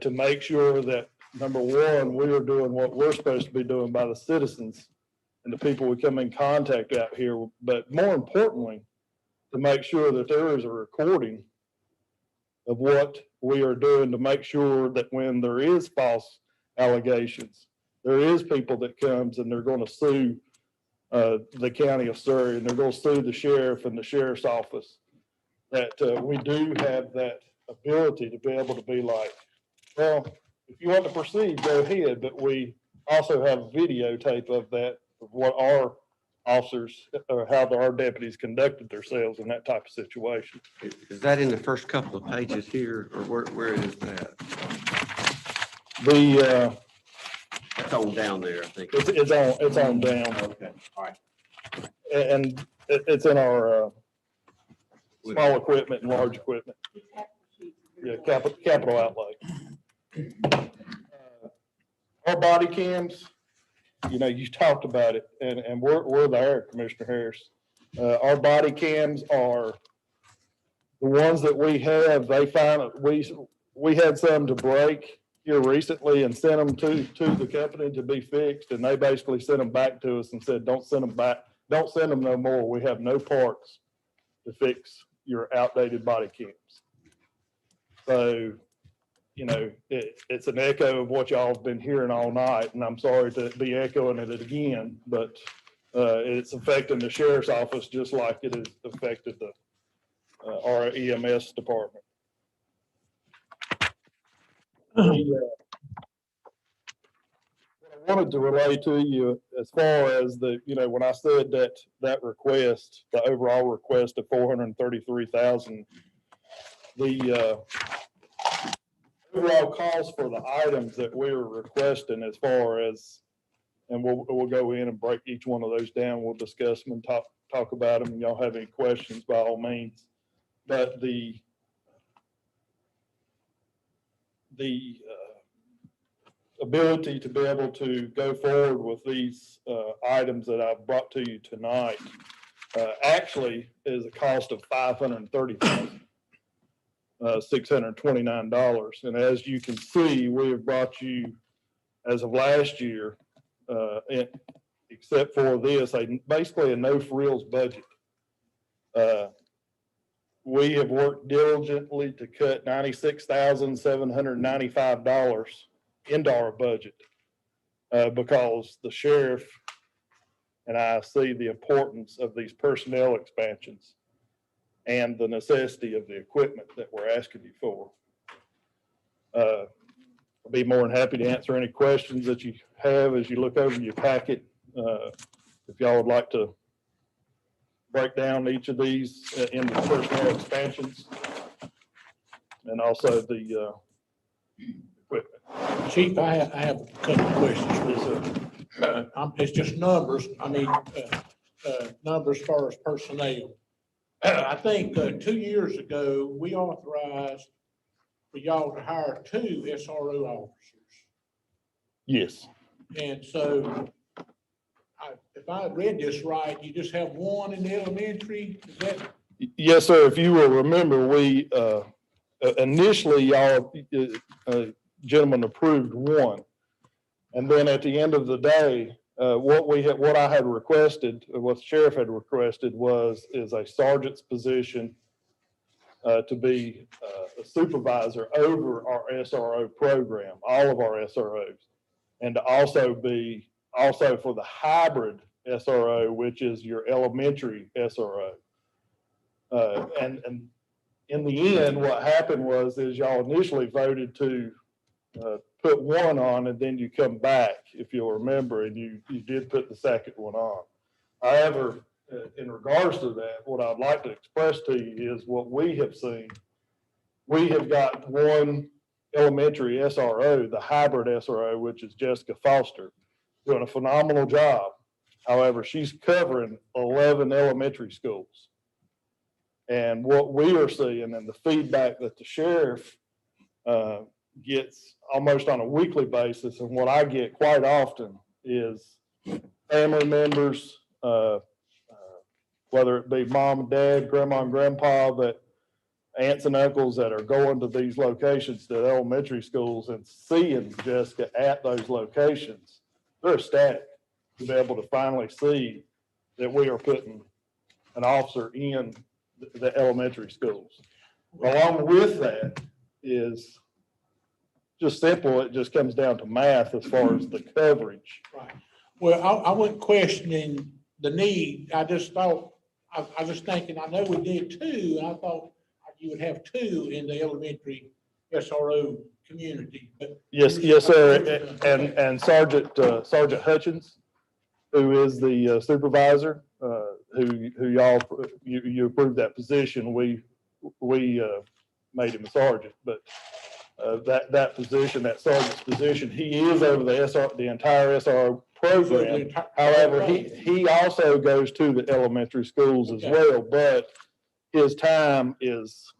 to make sure that, number one, we are doing what we're supposed to be doing by the citizens and the people we come in contact out here, but more importantly, to make sure that there is a recording of what we are doing to make sure that when there is false allegations, there is people that comes and they're going to sue the county of Surry, and they're going to sue the sheriff and the sheriff's office, that we do have that ability to be able to be like, well, if you want to proceed, go ahead, but we also have videotape of that, of what our officers or how our deputies conducted themselves in that type of situation. Is that in the first couple of pages here, or where is that? The It's on down there, I think. it's on down, Okay, all right. and it's in our small equipment and large equipment. Yeah, capital outlay. Our body cams, you talked about it, and we're there, Commissioner Harris. Our body cams are the ones that we have. We had some to break here recently and sent them to the company to be fixed, and they basically sent them back to us and said, don't send them back, don't send them no more. We have no parts to fix your outdated body cams. So, it's an echo of what y'all have been hearing all night, and I'm sorry to be echoing it again, but it's affecting the sheriff's office just like it has affected our EMS department. What I wanted to relay to you as far as when I said that request, the overall request of $433,000, the overall cost for the items that we were requesting as far as, and we'll go in and break each one of those down. We'll discuss them and talk about them. And y'all have any questions, by all means. But the ability to be able to go forward with these items that I've brought to you tonight actually is a cost of $530,629. And as you can see, we have brought you, as of last year, except for this, basically a no-frills budget. We have worked diligently to cut $96,795 into our budget because the sheriff and I see the importance of these personnel expansions and the necessity of the equipment that we're asking you for. I'll be more than happy to answer any questions that you have as you look over your packet. If y'all would like to break down each of these into personnel expansions and also the equipment. Chief, I have a couple of questions. It's just numbers. I mean, numbers as far as personnel. I think 2 years ago, we authorized for y'all to hire 2 SRO officers. Yes, And so if I read this right, you just have 1 in the elementary, is that? yes, sir. If you will remember, we, initially, y'all, gentlemen approved 1. And then at the end of the day, what I had requested, what the sheriff had requested is a sergeant's position to be a supervisor over our SRO program, all of our SROs. And to also be, also for the hybrid SRO, which is your elementary SRO. And in the end, what happened is y'all initially voted to put 1 on, and then you come back, if you'll remember, and you did put the second one on. However, in regards to that, what I'd like to express to you is what we have seen. We have got 1 elementary SRO, the hybrid SRO, which is Jessica Foster, doing a phenomenal job. However, she's covering 11 elementary schools. And what we are seeing and the feedback that the sheriff gets almost on a weekly basis, and what I get quite often, is family members, whether it be mom and dad, grandma and grandpa, that aunts and uncles that are going to these locations, to elementary schools, and seeing Jessica at those locations, they're ecstatic to be able to finally see that we are putting an officer in the elementary schools. Along with that is just simple, it just comes down to math as far as the coverage. Right. Well, I wasn't questioning the need. I just thought, I was just thinking, I know we did 2, and I thought you would have 2 in the elementary SRO community, but. Yes, sir. And Sergeant Hutchins, who is the supervisor, who y'all, you approved that position. We made him a sergeant, but that position, that sergeant's position, he is over the entire SRO program. However, he also goes to the elementary schools as well, but his time is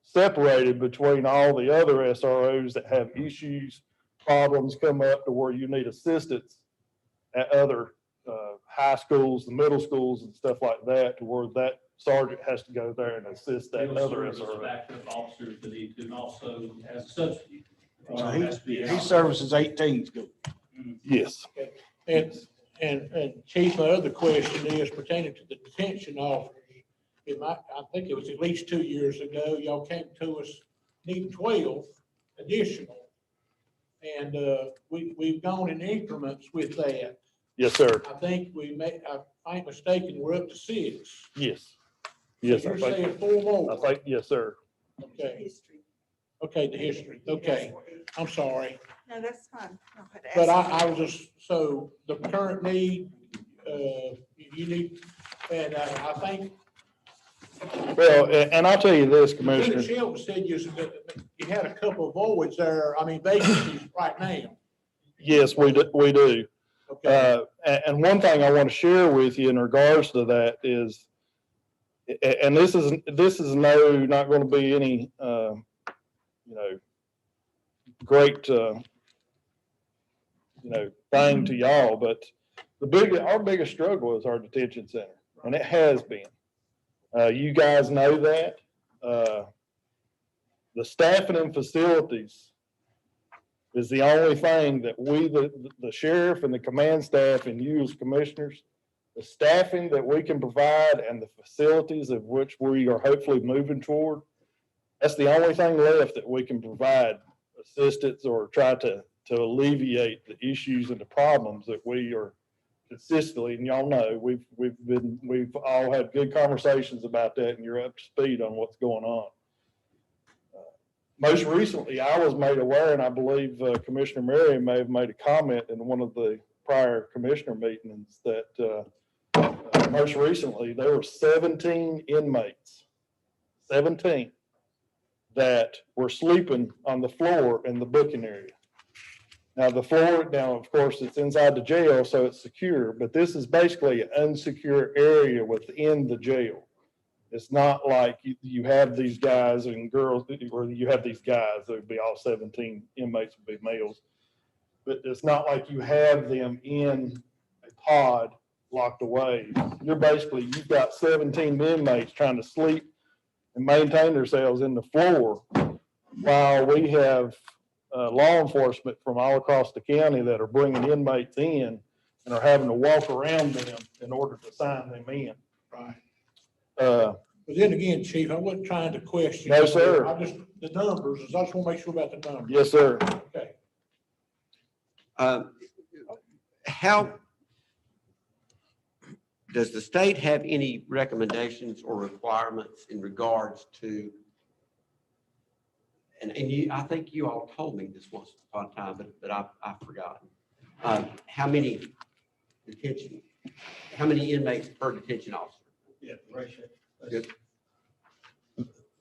separated between all the other SROs that have issues, problems come up to where you need assistance at other high schools, the middle schools and stuff like that, to where that sergeant has to go there and assist that other SRO. Backup officers that need to, and also as a substitute. He services 18 schools. Yes. And Chief, my other question is pertaining to the detention officers. I think it was at least 2 years ago, y'all came to us, need 12 additional. And we've gone in increments with that. Yes, sir. I think if I ain't mistaken, we're up to 6. Yes. Yes, So you're saying 4 more? I think, yes, sir. Okay, History. okay, the history, okay, I'm sorry. No, that's fine. I'll have to But ask I you. was just, so the current need, you need, and I think. Well, and I'll tell you this, Lieutenant Commissioner. Shelton said you had a couple of voids there, I mean vacancies right now. Yes, we do. Okay, And one thing I want to share with you in regards to that is, and this is not going to be any, great, thing to y'all, but our biggest struggle is our detention center, and it has been. You guys know that. The staffing and facilities is the only thing that we, the sheriff and the command staff and you as commissioners, the staffing that we can provide and the facilities of which we are hopefully moving toward, that's the only thing left that we can provide assistance or try to alleviate the issues and the problems that we are consistently, and y'all know, we've all had good conversations about that, and you're up to speed on what's going on. Most recently, I was made aware, and I believe Commissioner Merriam may have made a comment in one of the prior commissioner meetings that most recently, there were 17 inmates, 17, that were sleeping on the floor in the booking area. Now, of course, it's inside the jail, so it's secure, but this is basically an unsecure area within the jail. It's not like you have these guys and girls, or you have these guys, there'd be all 17 inmates would be males. But it's not like you have them in a pod locked away. You've got 17 inmates trying to sleep and maintain themselves in the floor while we have law enforcement from all across the county that are bringing inmates in and are having to walk around them in order to sign them in. Right. But then again, Chief, I wasn't trying to question. No, sir. The numbers, I just want to make sure about the numbers. Yes, sir. Okay. How does the state have any recommendations or requirements in regards to, and I think you all told me this once upon a time, but I've forgotten. How many inmates per detention officer? Yeah. Good.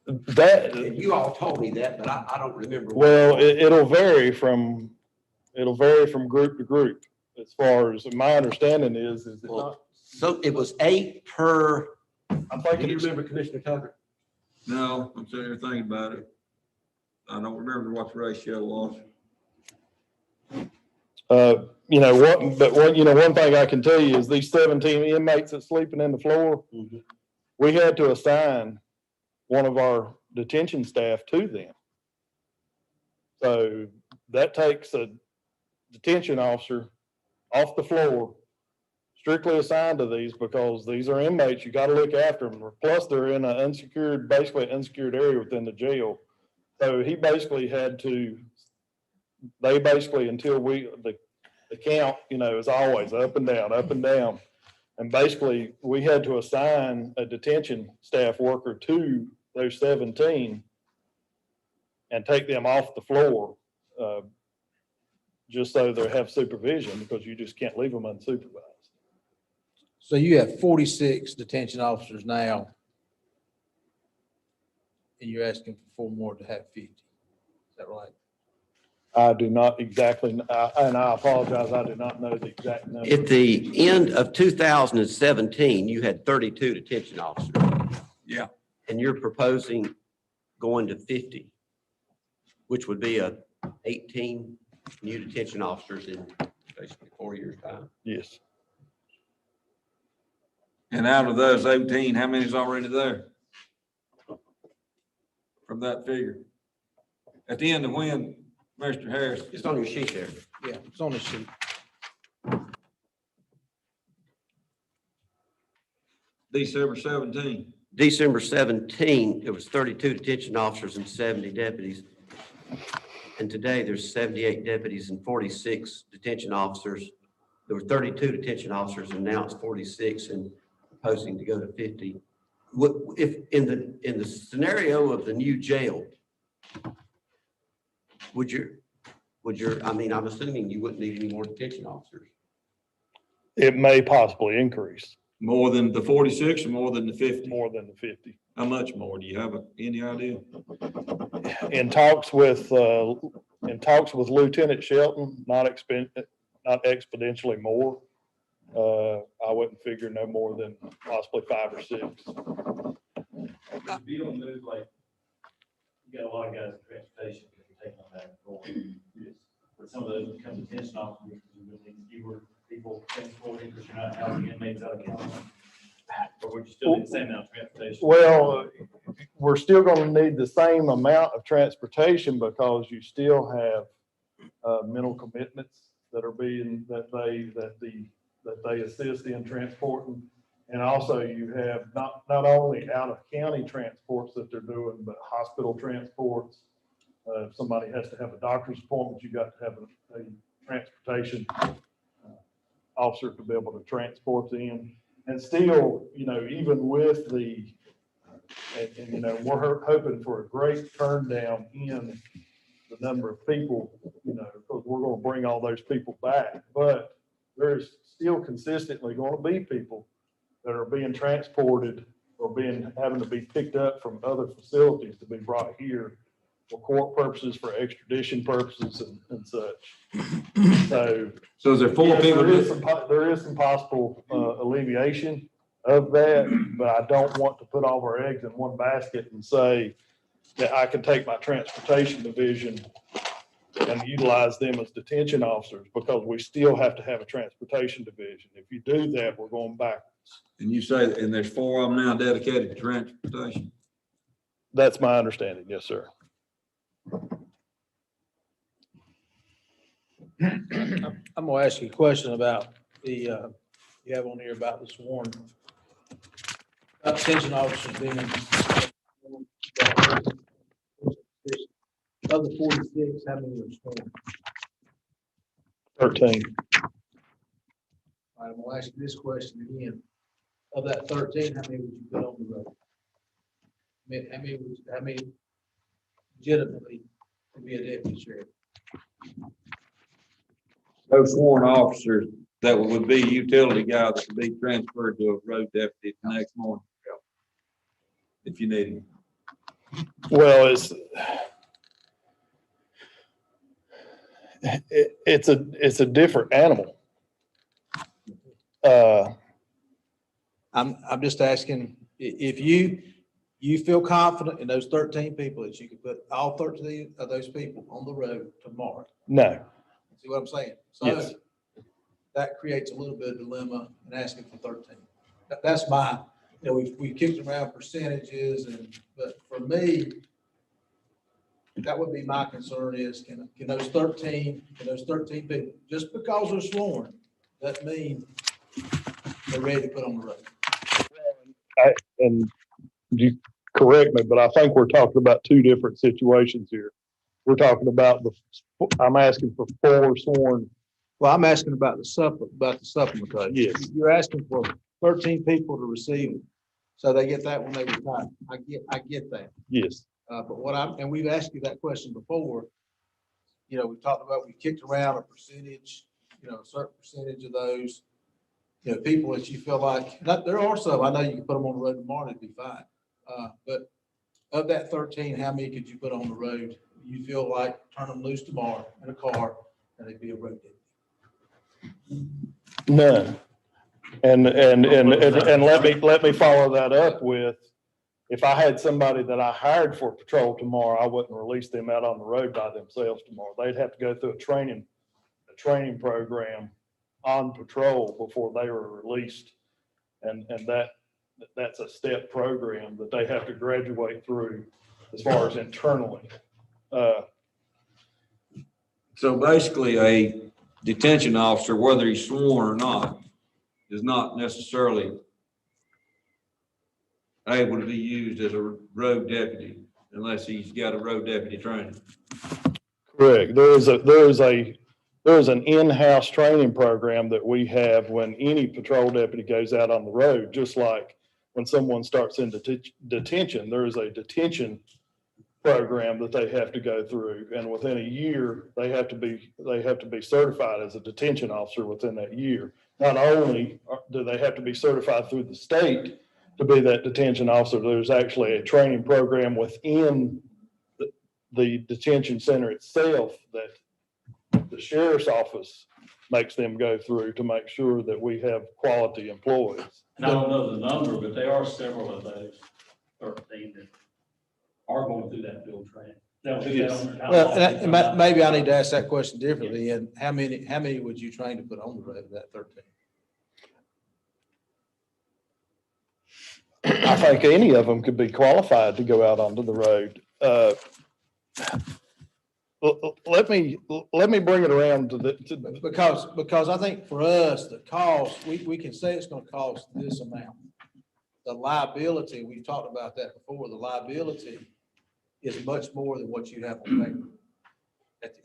That, And you all told me that, but I don't remember. well, it'll vary from group to group. As far as my understanding is it not? Well, so it was 8 per, I'm do thinking you it's, remember Commissioner Tucker? No, I'm sitting here thinking about it. I don't remember what the ratio was. one thing I can tell you is these 17 inmates that's sleeping in the floor, Mhm. we had to assign one of our detention staff to them. So that takes a detention officer off the floor, strictly assigned to these, because these are inmates, you gotta look after them. Plus, they're in an basically an unsecured area within the jail. So he basically until the count, is always up and down, up and down. And basically, we had to assign a detention staff worker to those 17 and take them off the floor, just so they have supervision, because you just can't leave them unsupervised. So you have 46 detention officers now. And you're asking for 4 more to have 50. Is that right? I do not exactly, and I apologize, I do not know the exact number. At the end of 2017, you had 32 detention officers. Yeah. And you're proposing going to 50, which would be 18 new detention officers in basically 4 years' time. Yes. And out of those 18, how many's already there? From that figure? At the end of when, Mr. Harris? It's on your sheet there. Yeah, it's on the sheet. December 17. December 17, it was 32 detention officers and 70 deputies. And today there's 78 deputies and 46 detention officers. There were 32 detention officers and now it's 46 and proposing to go to 50. If in the scenario of the new jail, I'm assuming you wouldn't need any more detention officers. It may possibly increase More than the 46 or more than the 50? more than the 50. How much more? Do you have any idea? In talks with Lieutenant Shelton, not exponentially more. I wouldn't figure no more than possibly 5 or 6. The bill moves like, you got a lot of guys in transportation that are taking on that and going. But some of those become detention officers, you will need fewer people transporting because you're not housing inmates out of county. Or would you still need the same amount of transportation? Well, we're still going to need the same amount of transportation because you still have mental commitments that are being, that they assist in transporting. And also you have not only out of county transports that they're doing, but hospital transports. If somebody has to have a doctor's appointment, you got to have a transportation officer to be able to transport them. And still, even with we're hoping for a great turn down in the number of people, because we're going to bring all those people back. But there's still consistently going to be people that are being transported or having to be picked up from other facilities to be brought here for court purposes, for extradition purposes and such. So So is there 4 yes, people? there is some possible alleviation of that, but I don't want to put all of our eggs in one basket and say that I can take my transportation division and utilize them as detention officers, because we still have to have a transportation division. If you do that, we're going backwards. And you say, and there's 4 of them now dedicated to transportation? That's my understanding. Yes, sir. I'm gonna ask you a question about the, you have on here about the sworn detention officers being. Of the 46, how many are sworn? 13. All right, I'm gonna ask you this question again. Of that 13, how many would you put on the road? How many legitimately to be a deputy sheriff? Those sworn officers that would be utility guys that could be transferred to a road deputy the next morning. If you need him. Well, it's a different animal. I'm just asking, if you feel confident in those 13 people that you could put all 13 of those people on the road tomorrow? No. See what I'm saying? Yes. So that creates a little bit of dilemma in asking for 13. That's my, we kicked around percentages but for me, that would be my concern is can those 13 people, just because they're sworn, doesn't mean they're ready to put on the road. And you correct me, but I think we're talking about two different situations here. We're talking about I'm asking for 4 sworn. Well, I'm asking about the supplement. Yes. You're asking for 13 people to receive it. So they get that when they retire. I get that. Yes. But we've asked you that question before. We talked about, we kicked around a percentage, a certain percentage of those, people that you feel like, there are some, I know you can put them on the road tomorrow, it'd be fine. But of that 13, how many could you put on the road? You feel like turn them loose tomorrow in a car and they'd be a road deputy? None. And let me follow that up with, if I had somebody that I hired for patrol tomorrow, I wouldn't release them out on the road by themselves tomorrow. They'd have to go through a training program on patrol before they were released. And that's a step program that they have to graduate through as far as internally. So basically, a detention officer, whether he's sworn or not, is not necessarily able to be used as a road deputy unless he's got a road deputy training. Correct. There is an in-house training program that we have when any patrol deputy goes out on the road, just like when someone starts in detention, there is a detention program that they have to go through. And within a year, they have to be certified as a detention officer within that year. Not only do they have to be certified through the state to be that detention officer, there's actually a training program within the detention center itself that the sheriff's office makes them go through to make sure that we have quality employees. And I don't know the number, but there are several of those 13 that are going through that field training. Well, and maybe I need to ask that question differently. And how many would you train to put on the road of that 13? I think any of them could be qualified to go out onto the road. Let me bring it around to because I think for us, the cost, we can say it's going to cost this amount. The liability, we've talked about that before, the liability is much more than what you have on paper.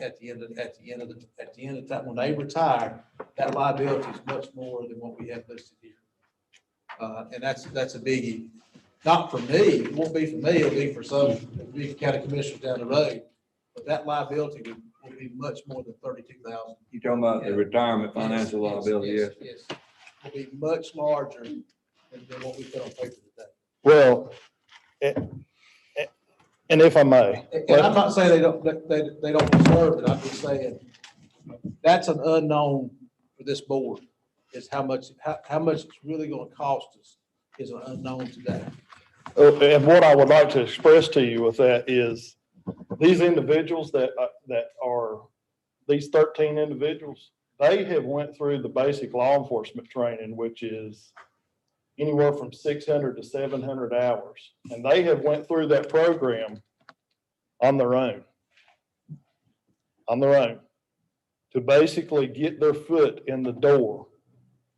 At the end of the time, when they retire, that liability is much more than what we have listed here. And that's a biggie. Not for me, it won't be for me, it'll be for some big county commissioners down the road. But that liability will be much more than 32,000. You talking about the retirement financial liability? Yes. Will be much larger than what we put on paper today. well, and if I may. And I'm not saying they don't deserve it. I'm just saying that's an unknown for this board, is how much it's really going to cost us is an unknown today. And what I would like to express to you with that is these individuals that are, these 13 individuals, they have went through the basic law enforcement training, which is anywhere from 600 to 700 hours. And they have went through that program on their own, to basically get their foot in the door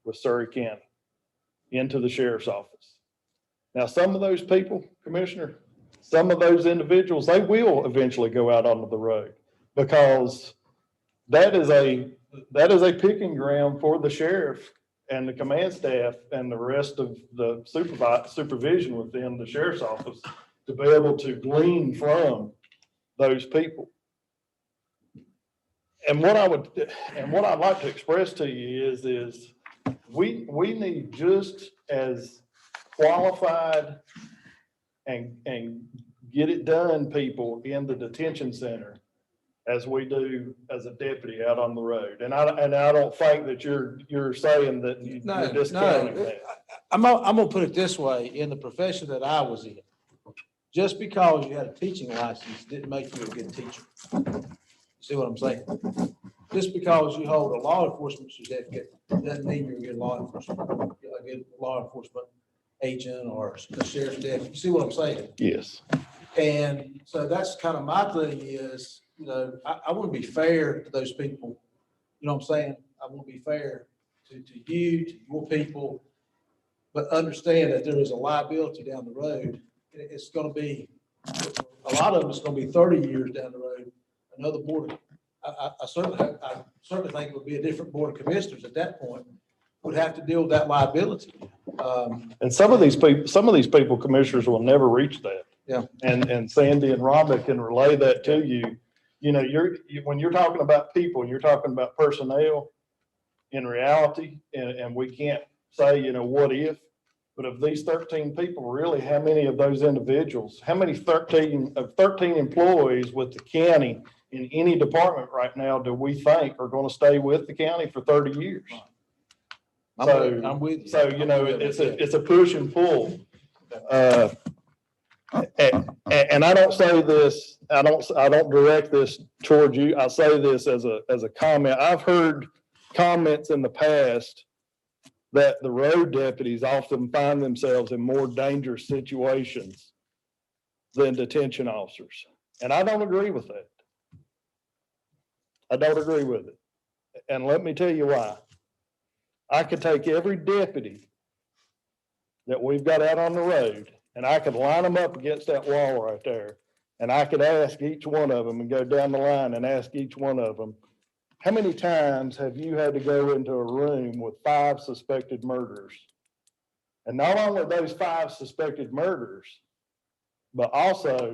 with Surry County into the sheriff's office. Now, some of those people, Commissioner, some of those individuals, they will eventually go out onto the road because that is a picking ground for the sheriff and the command staff and the rest of the supervision within the sheriff's office to be able to glean from those people. And what I'd like to express to you is we need just as qualified and get it done people in the detention center as we do as a deputy out on the road. And I don't think that you're saying that you're discounting that. I'm gonna put it this way, in the profession that I was in, just because you had a teaching license didn't make you a good teacher. See what I'm saying? Just because you hold a law enforcement certificate doesn't mean you're a good law enforcement agent or a sheriff's deputy. You see what I'm saying? Yes. And so that's kind of my thing is, I want to be fair to those people. You know what I'm saying? I want to be fair to you, to your people, but understand that there is a liability down the road. It's going to be, a lot of them, it's going to be 30 years down the road. Another board, I certainly think it would be a different board of commissioners at that point would have to deal with that liability. And some of these people, commissioners, will never reach that. Yeah. And Sandy and Rhonda can relay that to you. When you're talking about people and you're talking about personnel, in reality, and we can't say, what if, but of these 13 people, really, how many of those individuals, how many 13 employees with the county in any department right now do we think are going to stay with the county for 30 years? I'm with you. So, it's a push and pull. And I don't say this, I don't direct this towards you. I say this as a comment. I've heard comments in the past that the road deputies often find themselves in more dangerous situations than detention officers. And I don't agree with that. I don't agree with it. And let me tell you why. I could take every deputy that we've got out on the road and I could line them up against that wall right there. And I could ask each one of them and go down the line and ask each one of them, how many times have you had to go into a room with 5 suspected murderers? And not only those 5 suspected murderers, but also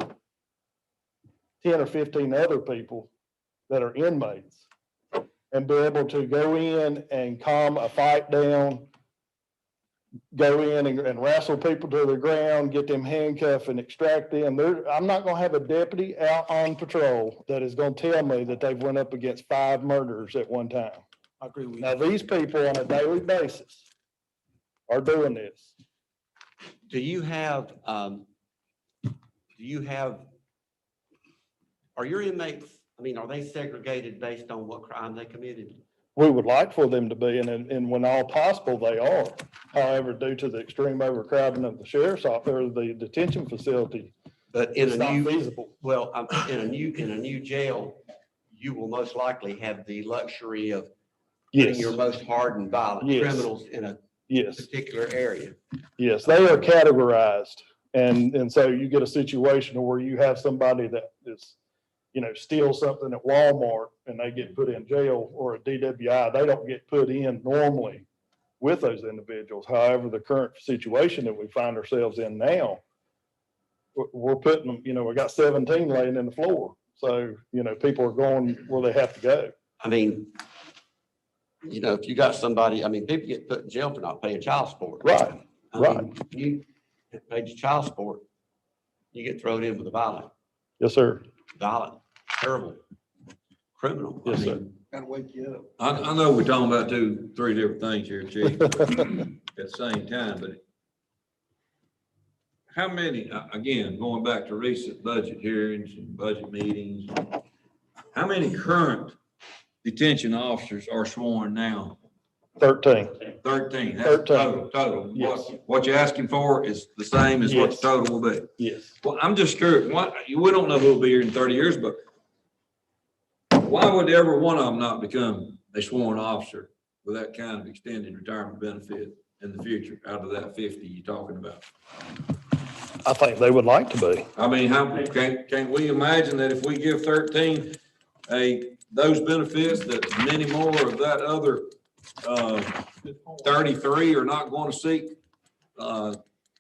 10 or 15 other people that are inmates, and be able to go in and calm a fight down, go in and wrestle people to the ground, get them handcuffed and extract them. I'm not going to have a deputy out on patrol that is going to tell me that they've went up against 5 murderers at one time. I agree with you. Now, these people on a daily basis are doing this. Do you have, are your inmates, are they segregated based on what crime they committed? We would like for them to be, and when all possible, they are. However, due to the extreme overcrowding of the sheriff's office or the detention facility, But in it's a not new, feasible. well, in a new jail, you will most likely have the luxury of putting Yes, your most hardened violent Yes. criminals in a yes, particular area. yes. They are categorized. And so you get a situation where you have somebody that is, steals something at Walmart and they get put in jail, or a DWI, they don't get put in normally with those individuals. However, the current situation that we find ourselves in now, we're putting them, we got 17 laying in the floor. So, people are going where they have to go. If you got somebody, people get put in jail for not paying child support. Right, right. You paid your child support, you get thrown in with a violent, Yes, terrible criminal. Yes, sir. Gotta wake you up. I know we're talking about 2-3 different things here, Chief, at the same time, but how many, again, going back to recent budget hearings and budget meetings, how many current detention officers are sworn now? 13. 13, that's 13. total. Yes. What you're asking for is the same as what the Yes. total will be. Yes. Well, I'm just curious, we don't know who will be here in 30 years, but why would every one of them not become a sworn officer with that kind of extended retirement benefit in the future out of that 50 you're talking about? I think they would like to be. I mean, can't we imagine that if we give 13 those benefits, that many more of that other 33 are not going to seek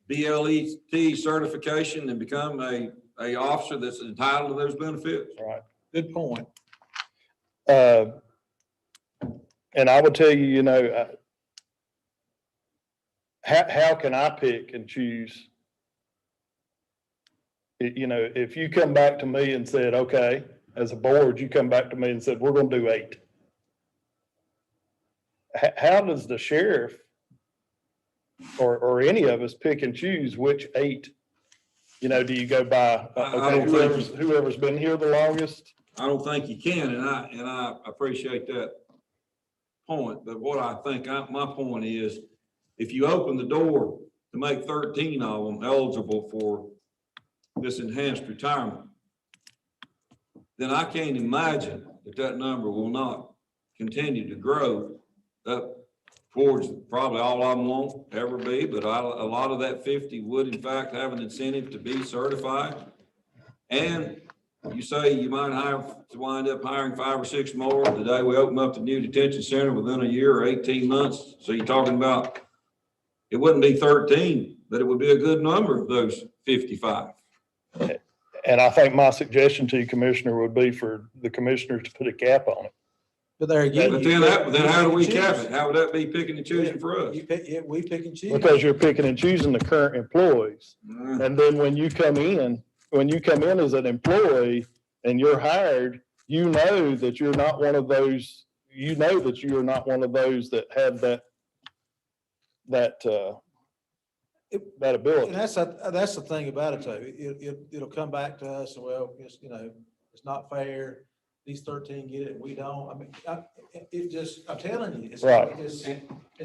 BLET certification and become a officer that's entitled to those benefits? Right. Good point. And I would tell you, how can I pick and choose? If you come back to me and said, okay, as a board, you come back to me and said, we're going to do 8. How does the sheriff or any of us pick and choose which 8? Do you go by, whoever's been here the longest? I don't think you can, and I appreciate that point. But what I think, my point is, if you open the door to make 13 of them eligible for this enhanced retirement, then I can't imagine that number will not continue to grow up towards probably all of them won't ever be, but a lot of that 50 would in fact have an incentive to be certified. And you say you might have to wind up hiring 5 or 6 more. The day we open up the new detention center within a year or 18 months. So you're talking about, it wouldn't be 13, but it would be a good number of those 55. And I think my suggestion to you, Commissioner, would be for the commissioners to put a cap on it. But there again. But then how do we cap it? How would that be picking and choosing for us? We pick and choose. Because you're picking and choosing the current employees. And then when you come in as an employee and you're hired, you know that you're not one of those, that have that ability. And that's the thing about it, too. It'll come back to us, well, it's not fair. These 13 get it, and we don't. I mean, I'm telling you, it's Right.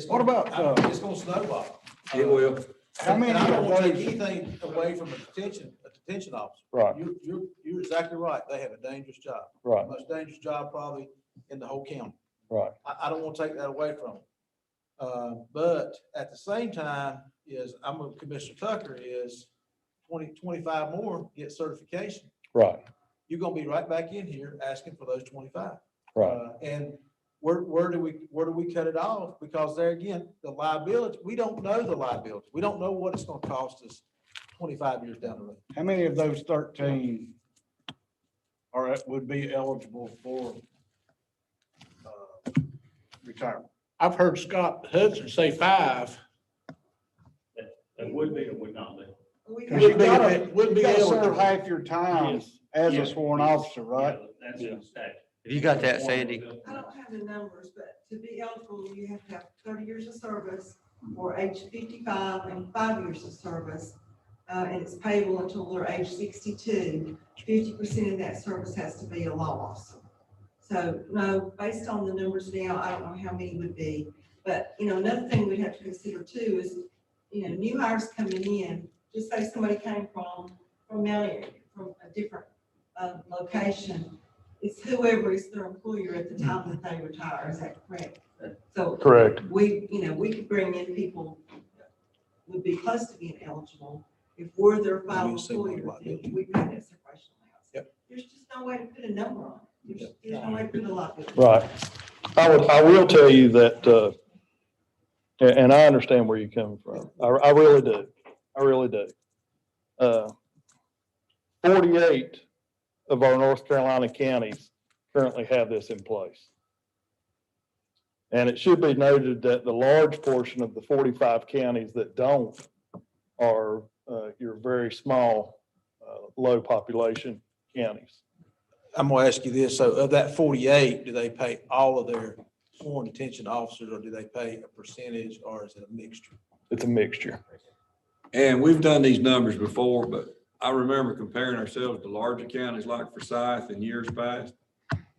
What about, it's gonna snowball. It will. How many And I don't of want to take those- anything away from a detention officer. Right. You're exactly right. They have a dangerous job. Right. The most dangerous job probably in the whole county. Right. I don't want to take that away from them. But at the same time, I'm with Commissioner Tucker, 25 more get certification. Right. You're gonna be right back in here asking for those 25. Right. And where do we cut it off? Because there again, the liability, we don't know the liability. We don't know what it's gonna cost us 25 years down the road. How many of those 13 would be eligible for retirement? I've heard Scott Hudson say 5. That would be or would not be. Because you gotta Would be serve eligible. half your time as a sworn officer, right? Yeah, that's in the statute. Have you got that, Sandy? I don't have the numbers, but to be eligible, you have to have 30 years of service or age 55 and 5 years of service. And it's payable until they're age 62. 50% of that service has to be a law officer. So no, based on the numbers now, I don't know how many would be. But, another thing we'd have to consider too is, new hires coming in, just say somebody came from Mount Airy, from a different location. It's whoever is their employer at the time that they retire, is that correct? So Correct. we could bring in people that would be close to being eligible. If we're their final employer, then we pay that separation allowance. Yep. There's just no way to put a number on it. There's no way to put a liability. Right. I will tell you that, and I understand where you're coming from. I really do. I really do. 48 of our North Carolina counties currently have this in place. And it should be noted that the large portion of the 45 counties that don't are your very small, low population counties. I'm gonna ask you this, so of that 48, do they pay all of their sworn detention officers, or do they pay a percentage, or is it a mixture? It's a mixture. And we've done these numbers before, but I remember comparing ourselves to larger counties like Forsyth in years past.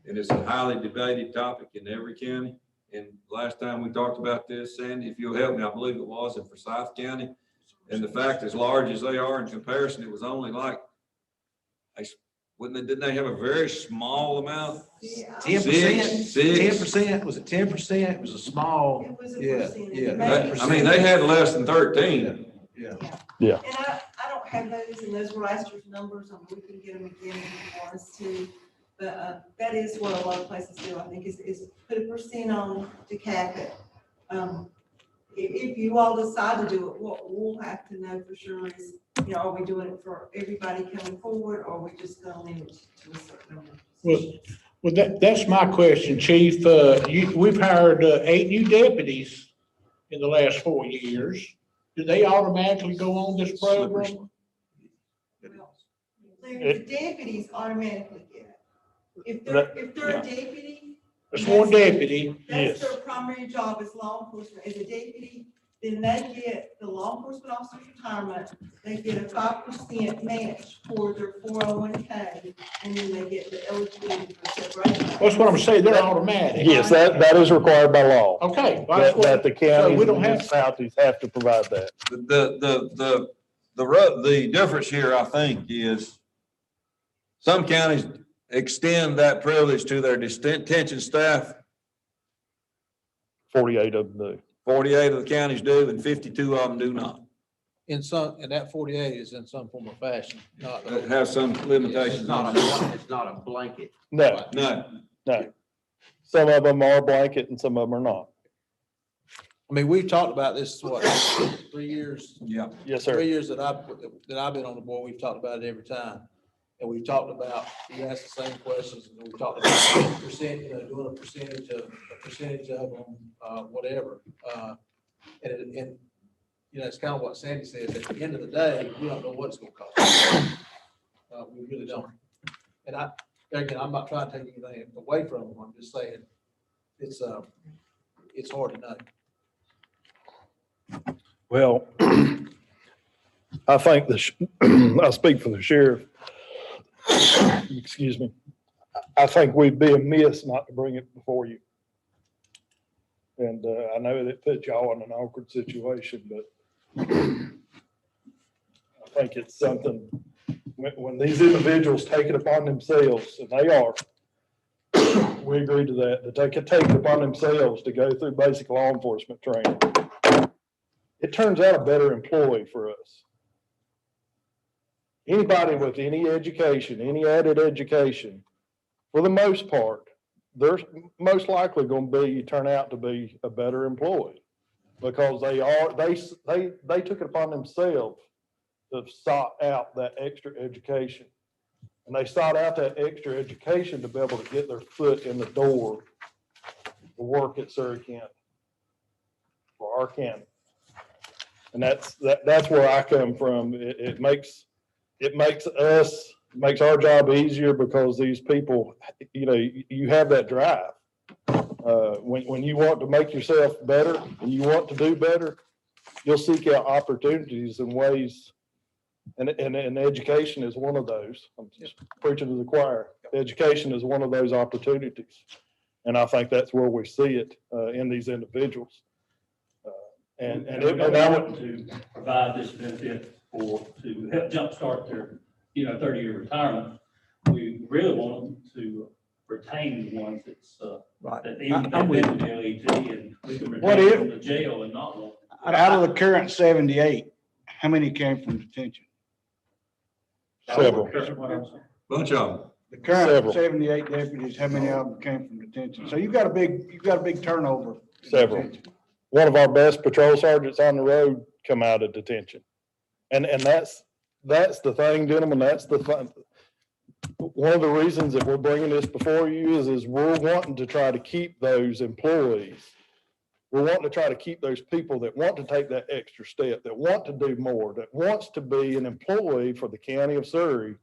And it's a highly debated topic in every county. And last time we talked about this, Sandy, if you'll help me, I believe it was in Forsyth County. And the fact, as large as they are in comparison, it was only like, didn't they have a very small amount? 10%, Six. 10%, was it 10%? It was a small, It was a yeah, percentage. yeah. I mean, they had less than 13. Yeah. Yeah. And I don't have those, and those were last year's numbers, and we can get them again if you want us to. But, that is what a lot of places do, I think, is put a percent on to cap it. If you all decide to do it, what we'll have to know for sure is, you know, are we doing it for everybody coming forward, or are we just gonna limit it to a certain number? Well, that's my question, Chief. We've hired 8 new deputies in the last 4 years. Do they automatically go on this program? Well, the deputies automatically get it. If they're a deputy, It's one deputy. that's their primary job as law enforcement. As a deputy, then they get the law enforcement officer's retirement, they get a 5% match for their 401k, and then they get the eligibility for separation. That's what I'm saying, they're automatic. Yes, that is required by law. Okay. Well, that's That the so counties we and don't have, municipalities have to provide that. The difference here, I think, is some counties extend that privilege to their detention staff. 48 of them do. 48 of the counties do, and 52 of them do not. And that 48 is in some form or fashion, not. It has some limitations It's not on it. it's not a blanket. No, No, no. Some of them are blanket and some of them are not. I mean, we've talked about this, what, 3 years? yeah. Yes, 3 sir. years that I've been on the board, we've talked about it every time. And we've talked about, you asked the same questions, and we've talked about percent, you know, doing a percentage of them, whatever. And, you know, it's kind of what Sandy says, at the end of the day, we don't know what it's gonna cost. We really don't. And again, I'm not trying to take anything away from them, I'm just saying, it's hard to know. Well, I think I speak for the sheriff. Excuse me. I think we'd be amiss not to bring it before you. And I know that puts y'all in an awkward situation, but I think it's something, when these individuals take it upon themselves, and they are, we agree to that they could take it upon themselves to go through basic law enforcement training. It turns out a better employee for us. Anybody with any education, any added education, for the most part, they're most likely going to turn out to be a better employee, because they took it upon themselves to sought out that extra education. And they sought out that extra education to be able to get their foot in the door to work at Surry County, for our county. And that's where I come from. It makes our job easier, because these people, you know, you have that drive. When you want to make yourself better and you want to do better, you'll seek out opportunities and ways. And education is one of those. I'm just preaching to the choir. Education is one of those opportunities. And I think that's where we see it in these individuals. And we want to provide this benefit to help jumpstart their, 30-year retirement. We really want them to retain the ones that's, Right. that even have been to the LET, and we can What retain if- them from the jail and not want. Out of the current 78, how many came from detention? Several. Bunch of them. The current Several. 78 deputies, how many of them came from detention? So you've got a big turnover. in Several. detention. One of our best patrol sergeants on the road come out of detention. And that's the thing, gentlemen, that's the fun. One of the reasons that we're bringing this before you is we're wanting to try to keep those employees. We're wanting to try to keep those people that want to take that extra step, that want to do more, that wants to be an employee for the county of Surry.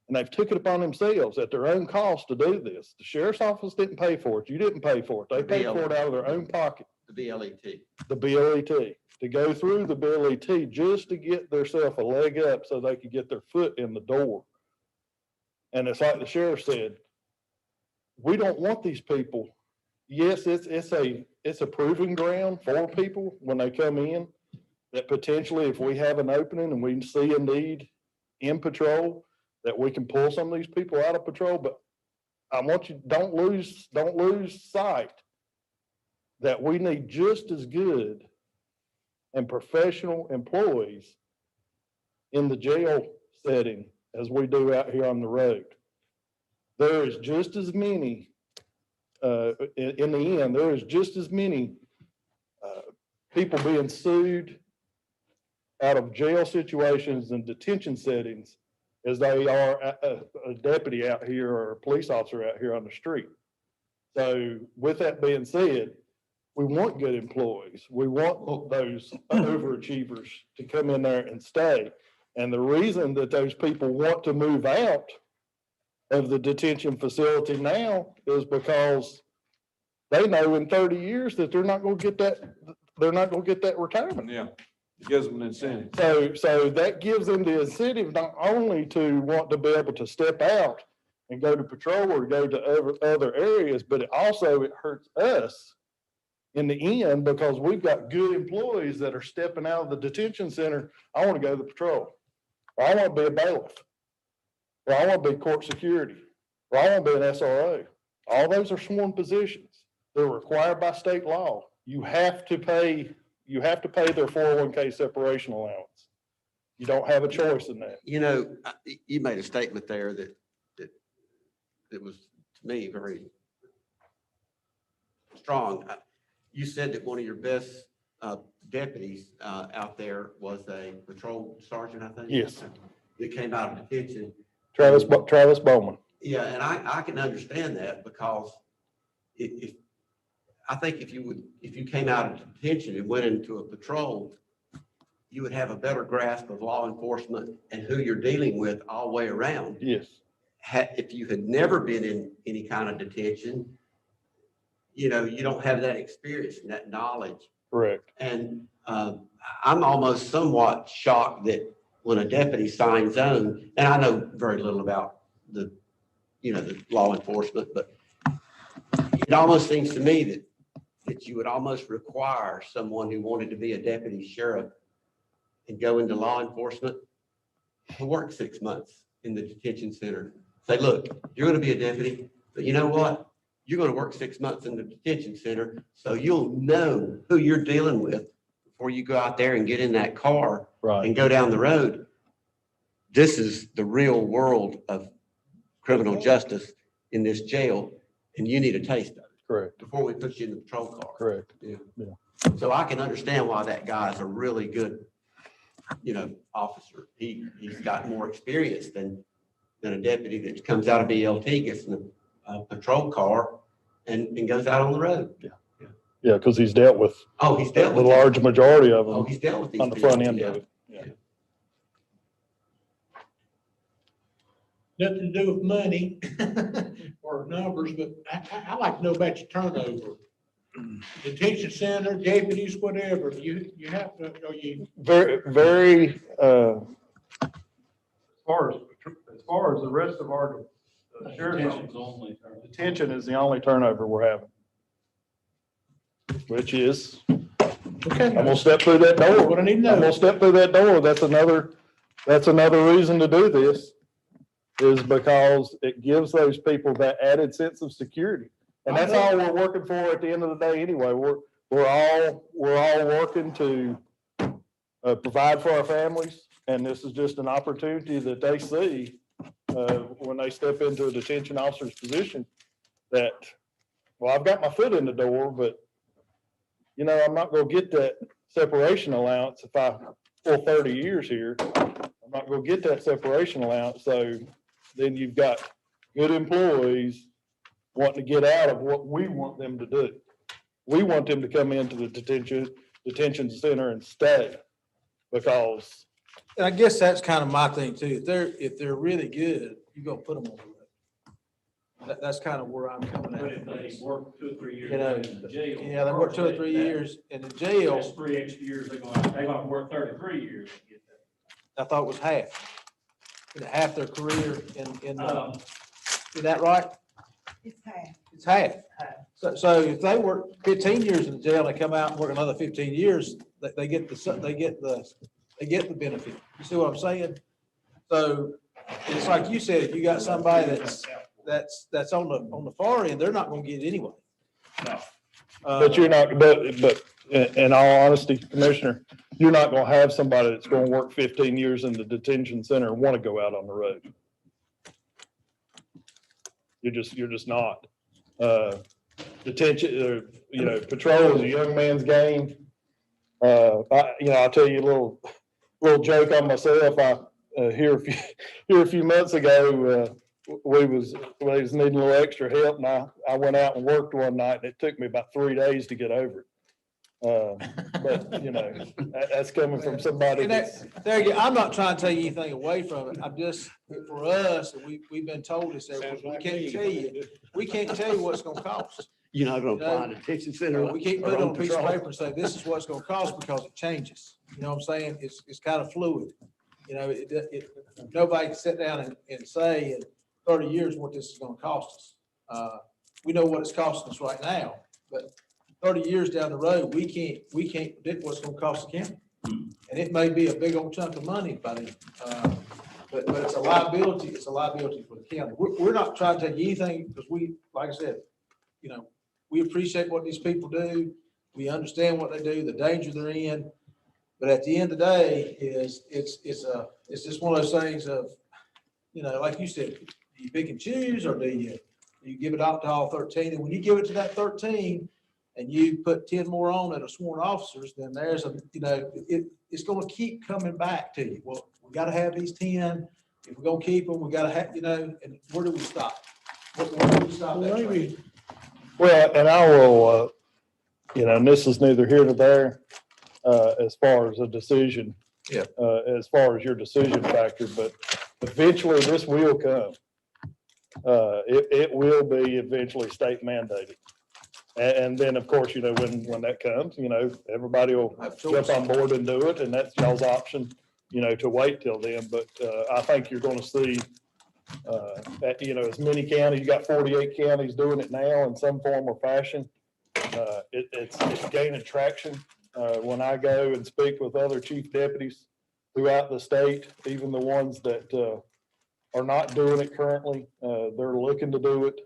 And they've took it upon themselves at their own cost to do this. The sheriff's office didn't pay for it. You didn't pay for it. They paid for it out of their own pocket. The BLET. the BLET, to go through the BLET just to get themselves a leg up so they could get their foot in the door. And it's like the sheriff said, we don't want these people. Yes, it's a proving ground for people when they come in, that potentially if we have an opening and we see a need in patrol, that we can pull some of these people out of patrol. But I want you, don't lose sight that we need just as good and professional employees in the jail setting as we do out here on the road. There is just as many, in the end, there is just as many people being sued out of jail situations and detention settings as they are a deputy out here or a police officer out here on the street. So with that being said, we want good employees. We want those overachievers to come in there and stay. And the reason that those people want to move out of the detention facility now is because they know in 30 years that they're not going to get that retirement. Yeah, it gives them an incentive. So that gives them the incentive not only to want to be able to step out and go to patrol or go to other areas, but it hurts us in the end, because we've got good employees that are stepping out of the detention center. I want to go to the patrol, or I want to be a bailiff, or I want to be court security, or I want to be an SRO. All those are sworn positions. They're required by state law. You have to pay their 401k separation allowance. You don't have a choice in that. You know, you made a statement there that was, to me, very strong. You said that one of your best deputies out there was a patrol sergeant, I think? Yes. That came out of detention. Travis Bowman. Yeah, and I can understand that, because I think if you came out of detention and went into a patrol, you would have a better grasp of law enforcement and who you're dealing with all the way around. Yes. If you had never been in any kind of detention, you know, you don't have that experience and that knowledge. Correct. And I'm almost somewhat shocked that when a deputy signs on, and I know very little about the law enforcement, but it almost seems to me that you would almost require someone who wanted to be a deputy sheriff and go into law enforcement to work 6 months in the detention center. Say, look, you're going to be a deputy, but you know what? You're going to work 6 months in the detention center, so you'll know who you're dealing with before you go out there and get in that car and go down the road. This is the real world of criminal justice in this jail, and you need a taste of it. Correct. Before we put you in the patrol car. Correct. Yeah. Yeah. So I can understand why that guy is a really good, officer. He's got more experience than a deputy that comes out of BLT, gets in a patrol car and goes out on the road. Yeah. Yeah, because he's dealt with the large majority of them he's dealt with these on the front people, end yeah. of it. Nothing to do with money or numbers, but I like to know about your turnover. Detention center, deputies, whatever, you have to, Very, As far as the rest of our sheriff's office, detention is the only turnover we're having. Which is, okay, I'm gonna step through that door. what I need to I'm know. gonna step through that door. That's another reason to do this, is because it gives those people that added sense of security. And that's all we're working for at the end of the day anyway. We're all working to provide for our families. And this is just an opportunity that they see when they step into a detention officer's position that, well, I've got my foot in the door, but I'm not gonna get that separation allowance if I pull 30 years here. I'm not gonna get that separation allowance. So then you've got good employees wanting to get out of what we want them to do. We want them to come into the detention center and stay, because And I guess that's kind of my thing too. If they're really good, you're gonna put them on the road. That's kind of where I'm coming But if at. they work 2 or 3 years You know, in the jail. Yeah, they work 2 or 3 years in the jail. That's 3 extra years, they're gonna work 33 years to get that. I thought it was half. Half their career in, Um, is that right? It's half. It's half. So if they work 15 years in jail, and they come out and work another 15 years, they get the benefit. You see what I'm saying? So it's like you said, if you got somebody that's on the far end, they're not gonna get it anyway. No. But you're not, but in all honesty, Commissioner, you're not gonna have somebody that's gonna work 15 years in the detention center and wanna go out on the road. You're just not. Detention, patrol is a young man's game. I'll tell you a little joke on myself. Here a few months ago, we was needing a little extra help, and I went out and worked one night, and it took me about 3 days to get over it. But that's coming from somebody And that's. there you go. I'm not trying to take anything away from it. I'm just, for us, we've been told this, we can't tell you what it's gonna cost. You're not gonna You know, find a detention center. We can't put it or on a piece of patrol. paper and say, this is what it's gonna cost, because it changes. You know what I'm saying? It's kind of fluid. Nobody can sit down and say in 30 years what this is gonna cost us. We know what it's costing us right now, but 30 years down the road, we can't predict what's gonna cost the county. And it may be a big old chunk of money by then. But it's a liability for the county. We're not trying to take anything, because like I said, we appreciate what these people do. We understand what they do, the danger they're in. But at the end of the day, it's just one of those things of, like you said, do you pick and choose, or do you give it out to all 13? And when you give it to that 13 and you put 10 more on that are sworn officers, then there's it's gonna keep coming back to you. Well, we gotta have these 10. If we're gonna keep them, we gotta have, and where do we stop? Where do we stop that train? Well, and I will, and this is neither here nor there, as far as a decision. Yeah. As far as your decision factor, but eventually this will come. It will be eventually state mandated. And then, of course, when that comes, everybody will jump on board and do it, and that's y'all's option, to wait till then. But, I think you're gonna see, as many counties, you got 48 counties doing it now in some form or fashion. It's gaining traction. When I go and speak with other chief deputies throughout the state, even the ones that are not doing it currently, they're looking to do it.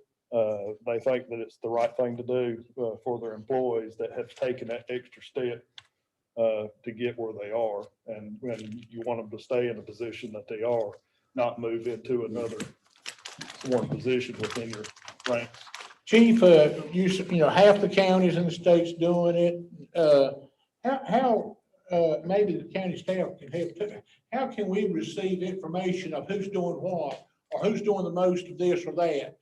They think that it's the right thing to do for their employees that have taken that extra step to get where they are. And when you want them to stay in the position that they are, not move into another sworn position within your ranks. Chief, half the counties in the state's doing it. How maybe the county staff can help too. How can we receive information of who's doing what, or who's doing the most of this or that?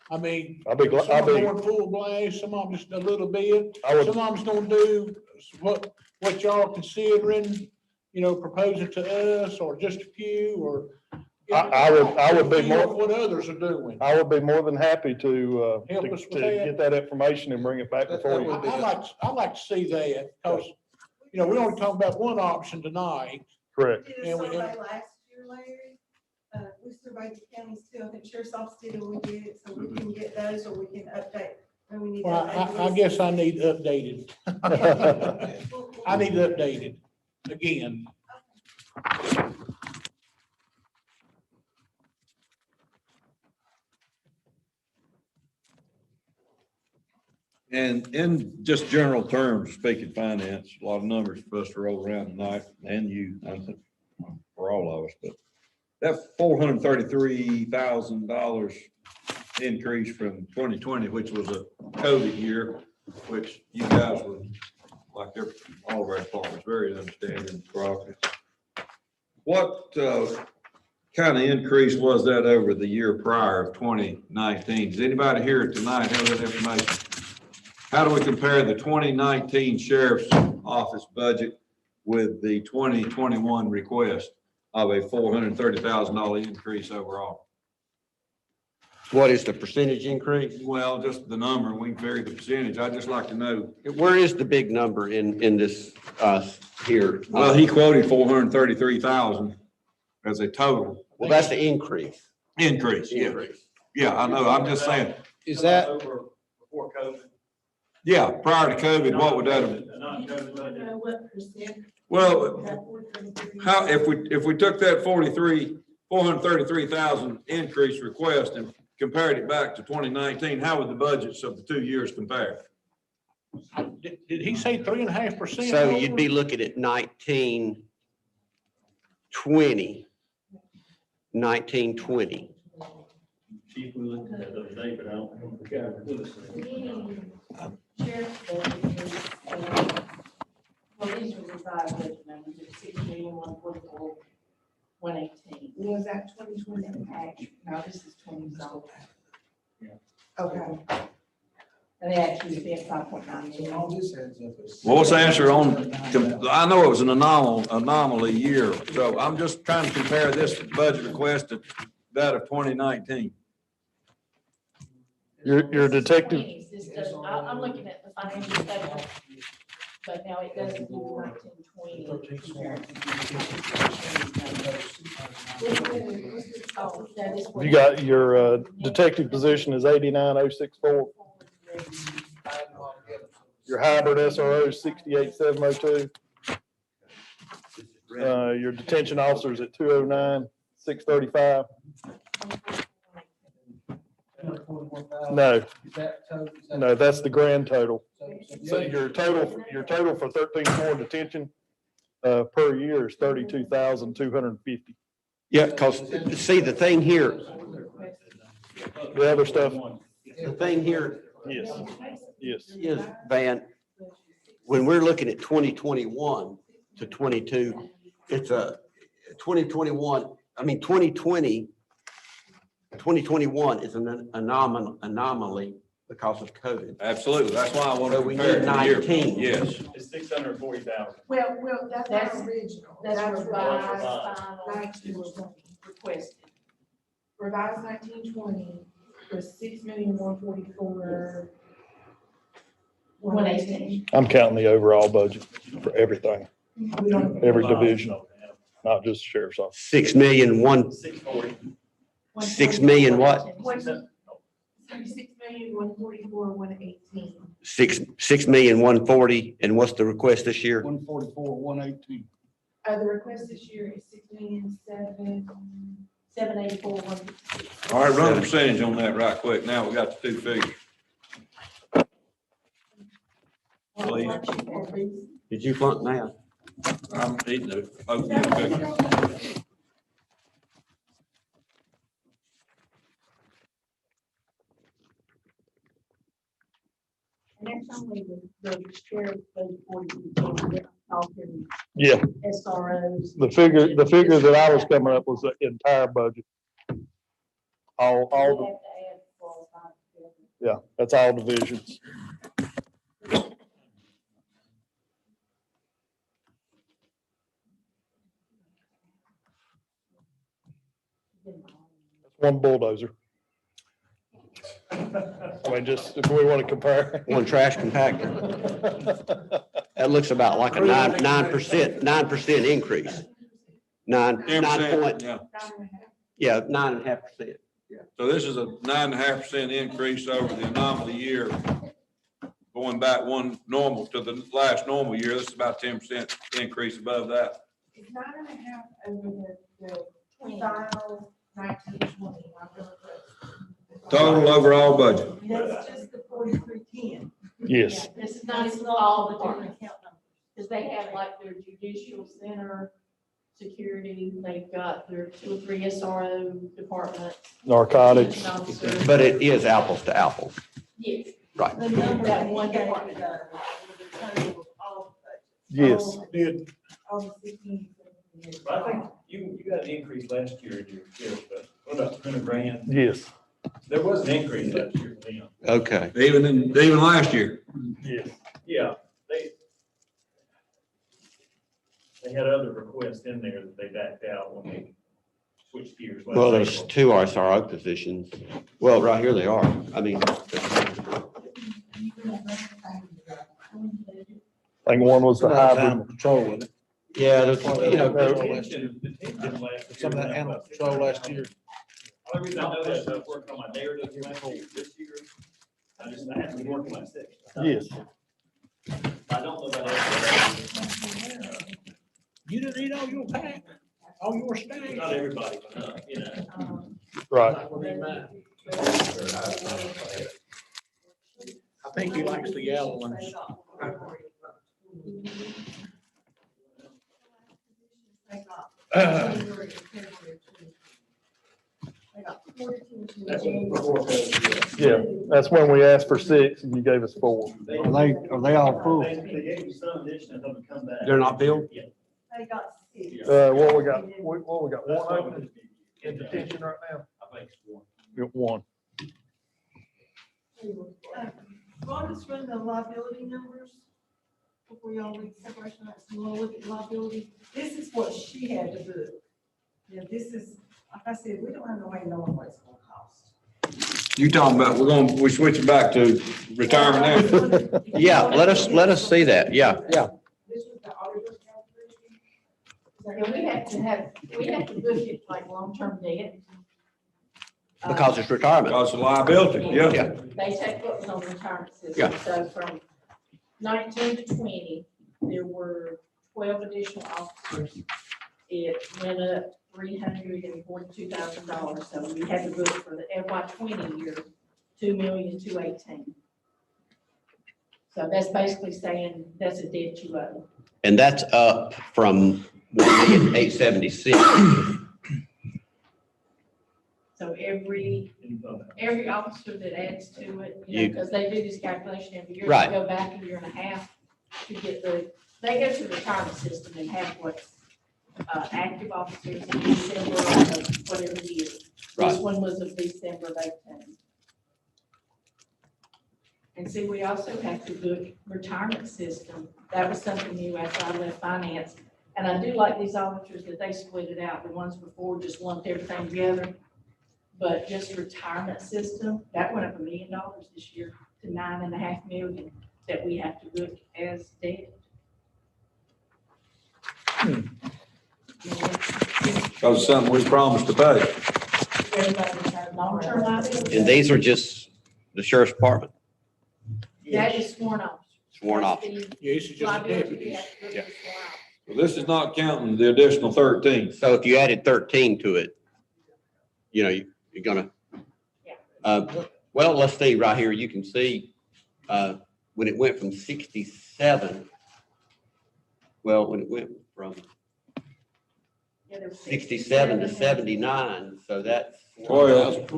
I mean, I'll be glad. some are going full blast, some of them just a little bit. I would- Some of them's gonna do what y'all are considering, proposing to us, or just a few, or. I would be more. What others are doing. I would be more than happy to Help us with to that. get that information and bring it back before you. I'd like to see that, because, we only talking about one option tonight. Correct. We did a survey last year, Larry. We surveyed the counties too. I think Sheriff's Office did, and we did it, so we can get those, or we can update. And we need to Well, update I the guess I need updated. list. I need updated again. And in just general terms, speaking finance, a lot of numbers for us to roll around tonight, and you, I think, for all of us, but that $433,000 increase from 2020, which was a COVID year, which you guys were, like all of our departments, very understanding and cooperative. What kind of increase was that over the year prior of 2019? Does anybody here tonight have that information? How do we compare the 2019 Sheriff's Office budget with the 2021 request of a $430,000 increase overall? What is the percentage increase? Well, just the number, we can vary the percentage. I'd just like to know. Where is the big number in this, here? Well, he quoted 433,000 as a total Well, that's the increase. increase, yeah. Increase. Yeah, I know, I'm just saying, Is that, Over before COVID? yeah, prior to COVID, what would that have? Not COVID budget. What percent? Well, how, if we took that 433,000 increase request and compared it back to 2019, how would the budgets of the 2 years compare? Did he say 3.5%? So you'd be looking at 1920. 1920. Chief, we looked at that the other day, but I don't forget. Sheriff's budget is, well, these are revised budget numbers, it's 6,144,118. Was that 2020? No, this is 2020. Okay. And they actually spent 5.9 million. All this adds up as. Well, what's the answer on, I know it was an anomaly year, so I'm just trying to compare this budget request to that of 2019. Your detective, This does, I'm looking at the financial statement, but now it doesn't do 1920. you got your detective position is 89,064. Your hybrid SRO is 68,702. Your detention officers at 209,635. No, no, that's the grand total. So your total for 13-4 detention per year is 32,250. Yeah, because see, the thing here, The other stuff, the thing here yes, yes. is, Van, when we're looking at 2021 to 22, it's a 2021, I mean, 2021 is an anomaly because of COVID. Absolutely, that's why I want So to we compare need it to the year. 19. Yes. It's 640,000. Well, that's That's- not original. That's revised, revised. final, requested. Revised 1920 was 6,144,118. 118. I'm counting the overall budget for everything, We don't. every division, not just the sheriff's office. 6 million, 640. 6 million what? 6,144,118. 6 million, 140, and what's the request this year? 144,118. The request this year is 6,784,156. All right, run the percentage on that right quick. Now we got the two figures. Please. Did you flunk math? I'm eating the oatmeal cookies. And that's only the sheriff's budget 40%, talking Yeah, SROs. the figure that I was coming up was the entire budget. All, We have the to add qualified together. yeah, that's all divisions. One bulldozer. I mean, just if we want to compare. One trash compactor. That looks about like a 9% increase. 9 point, Yeah. yeah, 9.5%. So this is a 9.5% increase over the anomaly year. Going back one normal to the last normal year, this is about 10% increase above that. It's 9.5 over the final 1920. Total overall budget. That's just the 4310. Yes, This is not all the different account numbers, because they have like their judicial center, security, they've got their 2 or 3 SRO departments. narcotics. Officers. But it is apples to apples. Yes. Right. The number that one department. Yes, Did, All the 16. But I think you got an increase last year in your sheriff's budget. What about 200 grand? yes, There was an increase last year for them. Okay. Even last year. yes. Yeah, they had other requests in there that they backed out when they switch gears. Well, there's two SRO positions. Well, right here they are. I mean, I think one was the hybrid. Animal control, wasn't it? yeah, there's, you know, Some of that animal control last year. Only reason I know that is I was working on my narrative last year, this year. I had to be working my section. Yes. I don't know about everybody. You didn't eat all your pack, all your steak. Not everybody, but, you know. Right. Not gonna be mine. I think he likes the yellow ones. Yeah, that's when we asked for 6 and you gave us 4. Are they all full? They gave me some addition and them to come back. they're not filled? Yeah. They got 6. What we got, one open in detention right now? I think it's one. We got 1. Ron just run the liability numbers before y'all read separation acts. You wanna look at liability? This is what she had to do. Yeah, this is, like I said, we don't have no way of knowing what it's gonna cost. You talking about, we switching back to retirement now? Yeah, let us see that. Yeah. This was the auditor's calculation. And we have to book it like long-term debt. Because it's retirement. Because of liability, yeah. Yeah. They take what was on the retirement system. Yeah. So from 19 to 20, there were 12 additional officers. It went up $342,000. So we had to book for the FY20 year, $2,218,000. So that's basically saying that's a debt you owe. And that's up from 1,876,000. So every officer that adds to it, You- because they do this calculation every year. Right. They go back a year and a half to get they go to the retirement system and have what's active officers in December of whatever year. This Right. one was of December of 18. And see, we also have to book retirement system. That was something new after I left finance. And I do like these auditors that they split it out. The ones before just lumped everything together. But just retirement system, that went up $1 million this year to $9.5 million that we have to book as debt. Because it's something we promised to pay. Everybody has long-term liability. And these are just the sheriff's department, That is sworn officers. sworn That's officers. the Yeah, this is just liability we deputies. have to book Yeah. as sworn officers. Well, this is not counting the additional 13. So if you added 13 to it, you're gonna. Well, let's see right here. You can see, when it went from 67, when it went from Yeah, there was 67 to 79, so that's 12.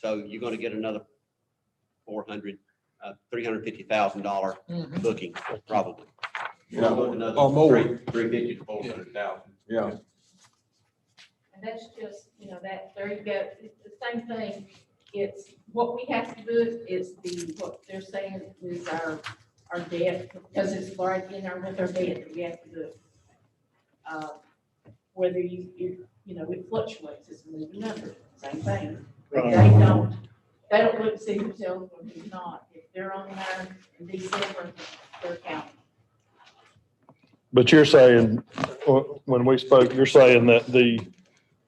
So you're gonna get another $350,000 booking, probably. Yeah. Another Or more. 350 to 400,000. Yeah. And that's just, that, there you go, it's the same thing, it's what we have to do, it's what they're saying is our debt, because it's right in our, with our debt that we have to do. Whether it fluctuates, it's a moving number, same thing. But they don't look and see themselves when who's not, if they're on there in December, they're counting. But you're saying, when we spoke, you're saying that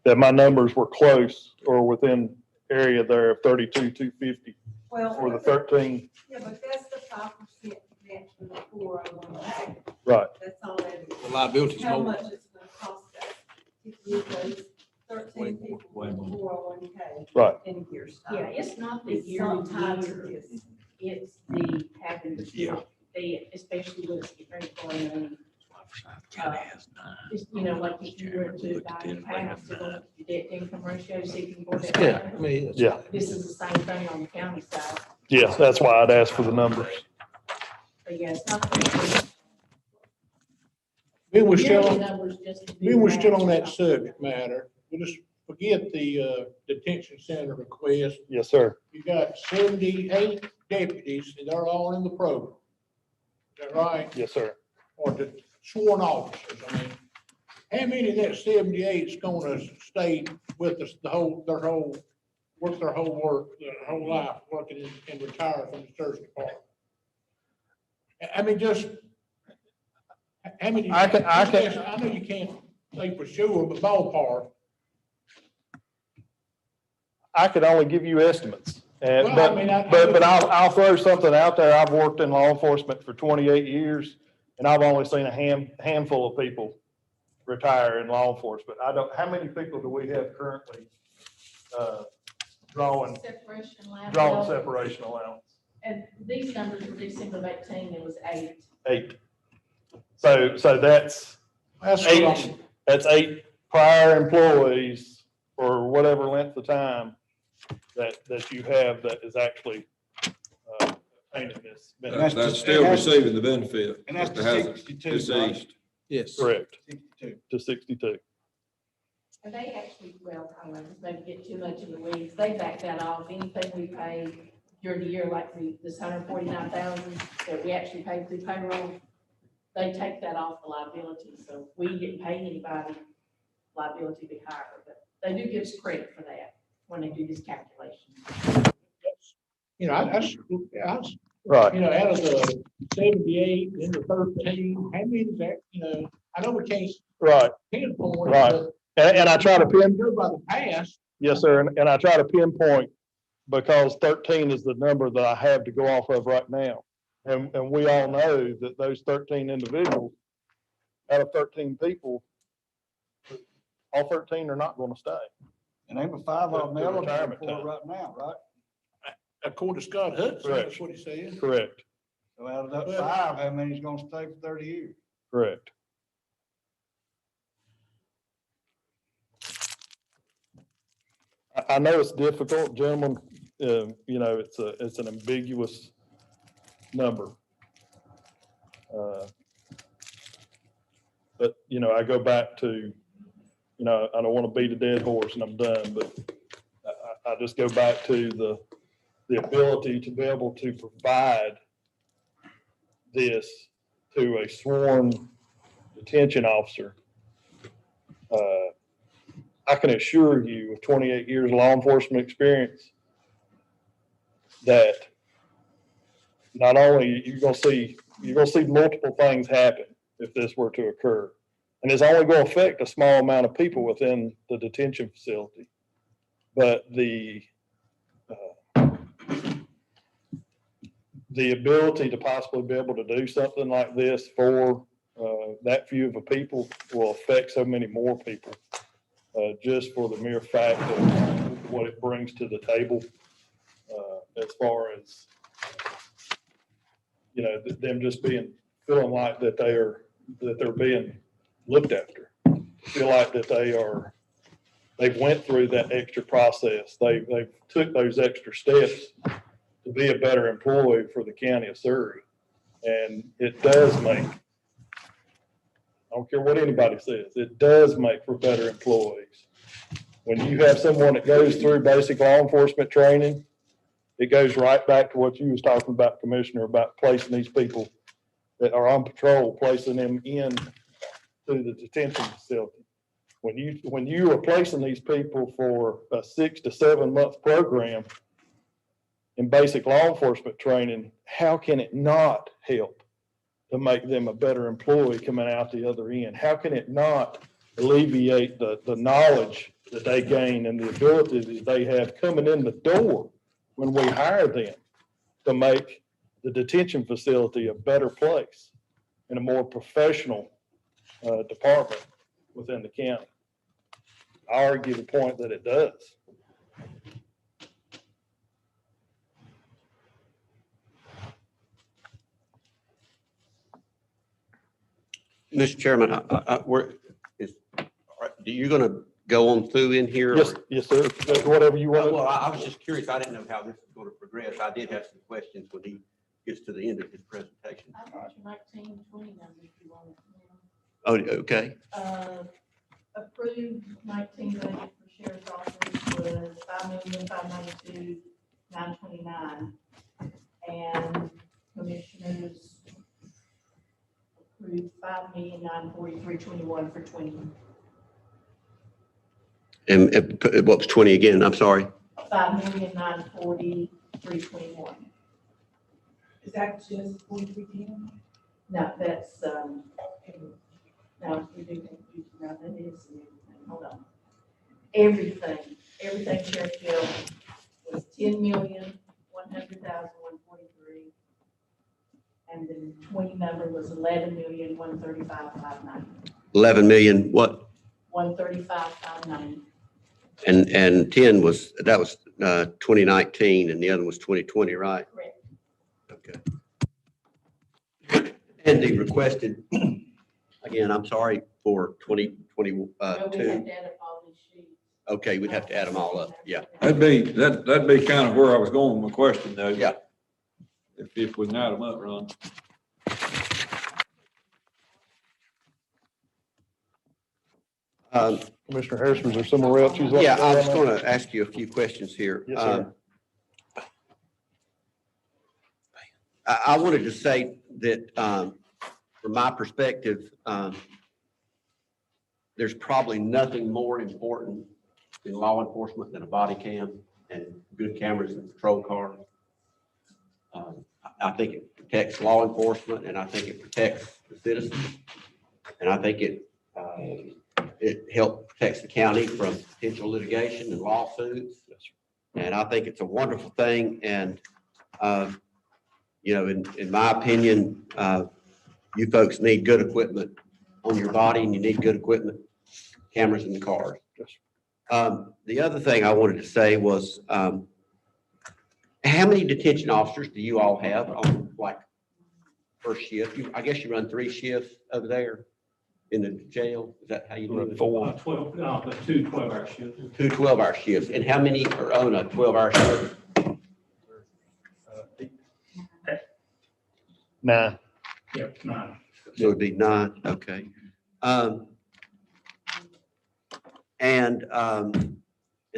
that my numbers were close or within area there of 32,250 Well. for the 13. Yeah, but that's the 5% match for the 401k. Right. That's all that is. The liability's How more. much it's gonna cost us to give those 13 people way more. 401k. Right. In a year's time. Yeah, it's not the It's yearly not tied to year, this. it's the having, Yeah. especially with the very foreign. Like if you were to buy a house, to look at your debt to income ratio, see if you can go that. Yeah, down. I mean, it's- Yeah. This is the same thing on the county side, Yes, that's why I'd asked for the numbers. but yeah, it's not. the Being we're still yearly on, numbers just to do being we're still on that match. subject matter, we'll just forget the detention center request. Yes, sir. You got 78 deputies, and they're all in the program. Is that right? Yes, sir. Or the sworn officers, I mean. How many of that 78's gonna stay with us work their whole life, working and retire from the sheriff's department? I mean, just, how many? I can- I know you can't say for sure, but ballpark. I could only give you estimates. And, Well, I mean, but I'll throw something out there. I've worked in law enforcement for 28 years, and I've only seen a handful of people retire in law enforcement. How many people do we have currently, drawing Separation separation allowance? And these numbers were December of 18, it was 8. 8. So that's That's what eight, that's 8 prior employees for whatever length of time that you have that is actually, obtaining this benefit. That's still receiving the benefit. And that's Mr. the Hazard, 62, deceased. Yes. Correct, 62. to 62. And they actually, well, I don't know, maybe get too much in the weeds, they back that off, anything we pay during the year, like this 149,000 that we actually paid through payroll, they take that off the liability, so we didn't pay anybody, liability be higher, but they do give us credit for that when they do this calculation. You know, I, Right. you know, out of the 78 and the 13, how many is that, you know, I know we can't Right, pinpoint. right. but And I try to Go by the past. yes, sir, and I try to pinpoint because 13 is the number that I have to go off of right now. And we all know that those 13 individuals, out of 13 people, all 13 are not going to stay. And there were 5 of them The eligible retirement for it time. right now, right? According to Scott Hudson, Correct. that's what he said. Correct, So out of that 5, how many's gonna stay for 30 years? correct. I know it's difficult, gentlemen, you know, it's an ambiguous number. But, you know, I go back to, you know, I don't want to beat a dead horse and I'm done, but I just go back to the ability to be able to provide this to a sworn detention officer. I can assure you with 28 years of law enforcement experience that not only you're gonna see multiple things happen if this were to occur. And it's only going to affect a small amount of people within the detention facility. But the ability to possibly be able to do something like this for that few of a people will affect so many more people, just for the mere fact of what it brings to the table, as far as, you know, them just feeling like that they're being looked after, feel like that they've went through that extra process. They've took those extra steps to be a better employee for the county of Surry. And it does make, I don't care what anybody says, it does make for better employees. When you have someone that goes through basic law enforcement training, it goes right back to what you was talking about, Commissioner, about placing these people that are on patrol, placing them in to the detention facility. When you are placing these people for a 6 to 7 month program in basic law enforcement training, how can it not help to make them a better employee coming out the other end? How can it not alleviate the knowledge that they gain and the ability that they have coming in the door when we hire them to make the detention facility a better place and a more professional department within the county? I argue the point that it does. Mr. Chairman, do you going to go on through in here? Yes, or- yes, sir. Whatever you want. Well, I was just curious. I didn't know how this was going to progress. I did have some questions when he gets to the end of his presentation. I got your 19, 20 numbers if you want. Oh, okay. Approved 19 budget for sheriff's office was 5,592,929. And commissioners approved 5,943,21 for 20, And what was 20 again? I'm sorry. 5,943,21. Is that just 4310? No, that's, no, we do, no, that is, hold on. Everything Sheriff Bill was 10,100,143. And then 20 number was 11,135,590. 11 million, what? 135,590. And 10 was, that was 2019 and the other was 2020, right? Correct. Okay. And the requested, again, I'm sorry, for 2022. Well, we have to add up all these sheets. Okay, we'd have to add them all up. Yeah. That'd be kind of where I was going with my question though. Yeah. If we can add them up, Ron. Commissioner Harrison, is there somewhere else you'd like? Yeah, to I go was on going to ask you a few questions here. Yes, sir. I wanted to say that, from my perspective, there's probably nothing more important in law enforcement than a body cam and good cameras in patrol cars. I think it protects law enforcement and I think it protects the citizens. And I think it helps protects the county from potential litigation and lawsuits. And I think it's a wonderful thing. And, you know, in my opinion, you folks need good equipment on your body and you need good equipment, cameras in the cars. The other thing I wanted to say was, how many detention officers do you all have on like first shift? I guess you run 3 shifts over there in the jail. Is that how you do it? 4. 12, no, 2 12-hour shifts. 2 12-hour shifts. And how many are on a 12-hour shift? 9. Yep, 9. So it'd be 9, okay. And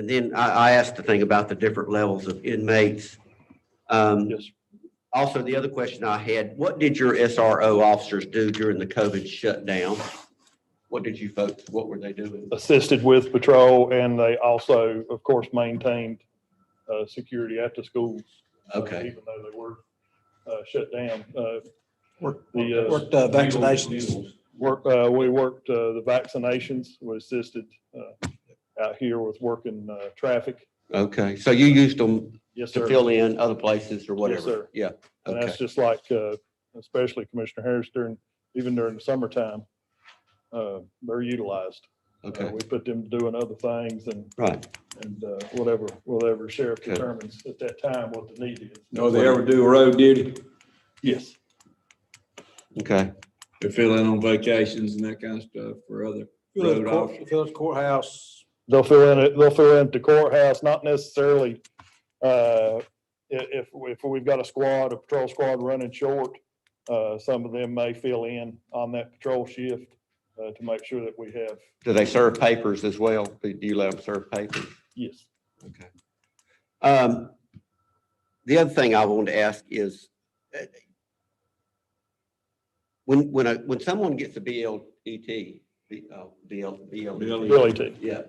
then I asked the thing about the different levels of inmates. Yes. Also, the other question I had, what did your SRO officers do during the COVID shutdown? What did you folks, what were they doing? Assisted with patrol, and they also, of course, maintained security at the schools. Okay. Even though they were shut down. Worked The vaccinations. we worked the vaccinations. We assisted out here with working traffic. Okay, so you used them Yes, to sir. fill in other places or whatever? sir. Yeah, And okay, that's just like, especially Commissioner Harris even during the summertime, they're utilized. okay, We put them doing other things and right. whatever sheriff Okay. determines at that time what the need is. No, they ever do road duty? Yes. Okay, They fill in on vacations and that kind of stuff for other road officers? Village courthouse. They'll fill in at the courthouse, not necessarily, if we've got a patrol squad running short, some of them may fill in on that patrol shift, to make sure that we have, do they serve papers as well? Do you let them serve papers? yes. Okay. The other thing I wanted to ask is, when someone gets a BLET, Really, yeah,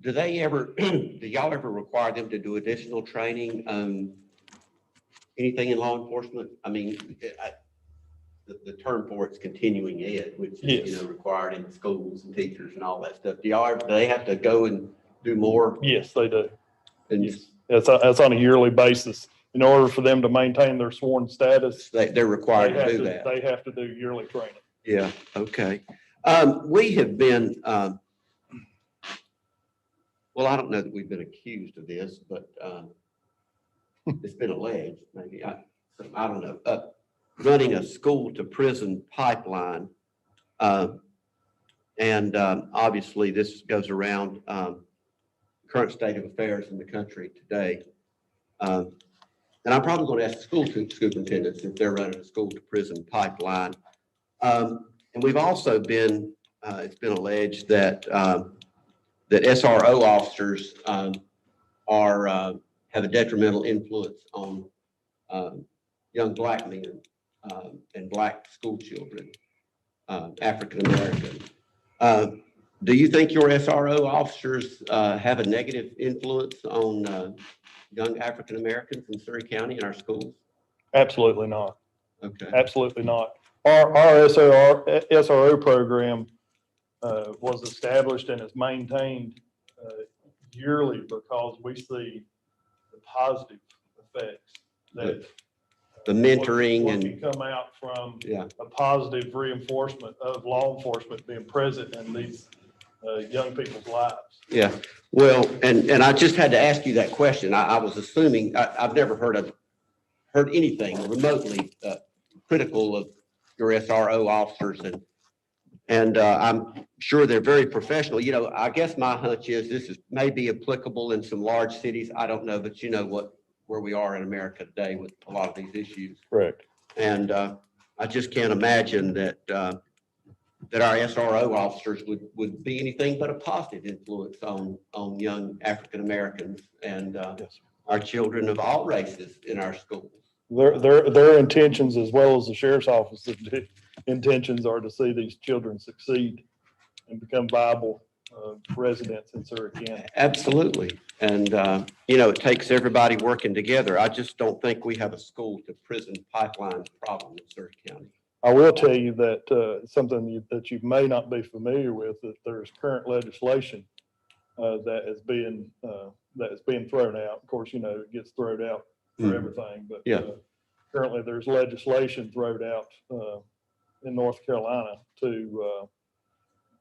do they ever, do y'all ever require them to do additional training on anything in law enforcement? I mean, the term for it's continuing ed, which is, Yes. required in schools and teachers and all that stuff. Do they have to go and do more? yes, they do. And Yes. That's on a yearly basis. In order for them to maintain their sworn status, they're required to do that? they have to do yearly training. Yeah, okay. We have been, well, I don't know that we've been accused of this, but it's been alleged, maybe, I don't know, running a school to prison pipeline. And obviously this goes around current state of affairs in the country today. And I'm probably going to ask the school superintendents if they're running a school to prison pipeline. And we've also been, it's been alleged that that SRO officers have a detrimental influence on young black men. and black school children, African American. Do you think your SRO officers have a negative influence on young African Americans in Surry County and our schools? Absolutely not. Okay. Absolutely not. Our SRO program was established and is maintained yearly because we see the positive effects that The mentoring what and can come out from yeah. a positive reinforcement of law enforcement being present in these young people's lives. Yeah, well, and I just had to ask you that question. I was assuming, I've never heard anything remotely critical of your SRO officers, and I'm sure they're very professional. You know, I guess my hunch is this is maybe applicable in some large cities. I don't know, but you know where we are in America today with a lot of these issues. Correct. And I just can't imagine that our SRO officers would be anything but a positive influence on young African Americans and Yes. our children of all races in our schools. Their intentions, as well as the sheriff's office's intentions, are to see these children succeed and become viable residents in Surry County. Absolutely. And, you know, it takes everybody working together. I just don't think we have a school to prison pipeline problem in Surry County. I will tell you that something that you may not be familiar with, that there's current legislation that is being thrown out. Of course, you know, it gets thrown out for everything, but Yeah. Currently there's legislation thrown out in North Carolina to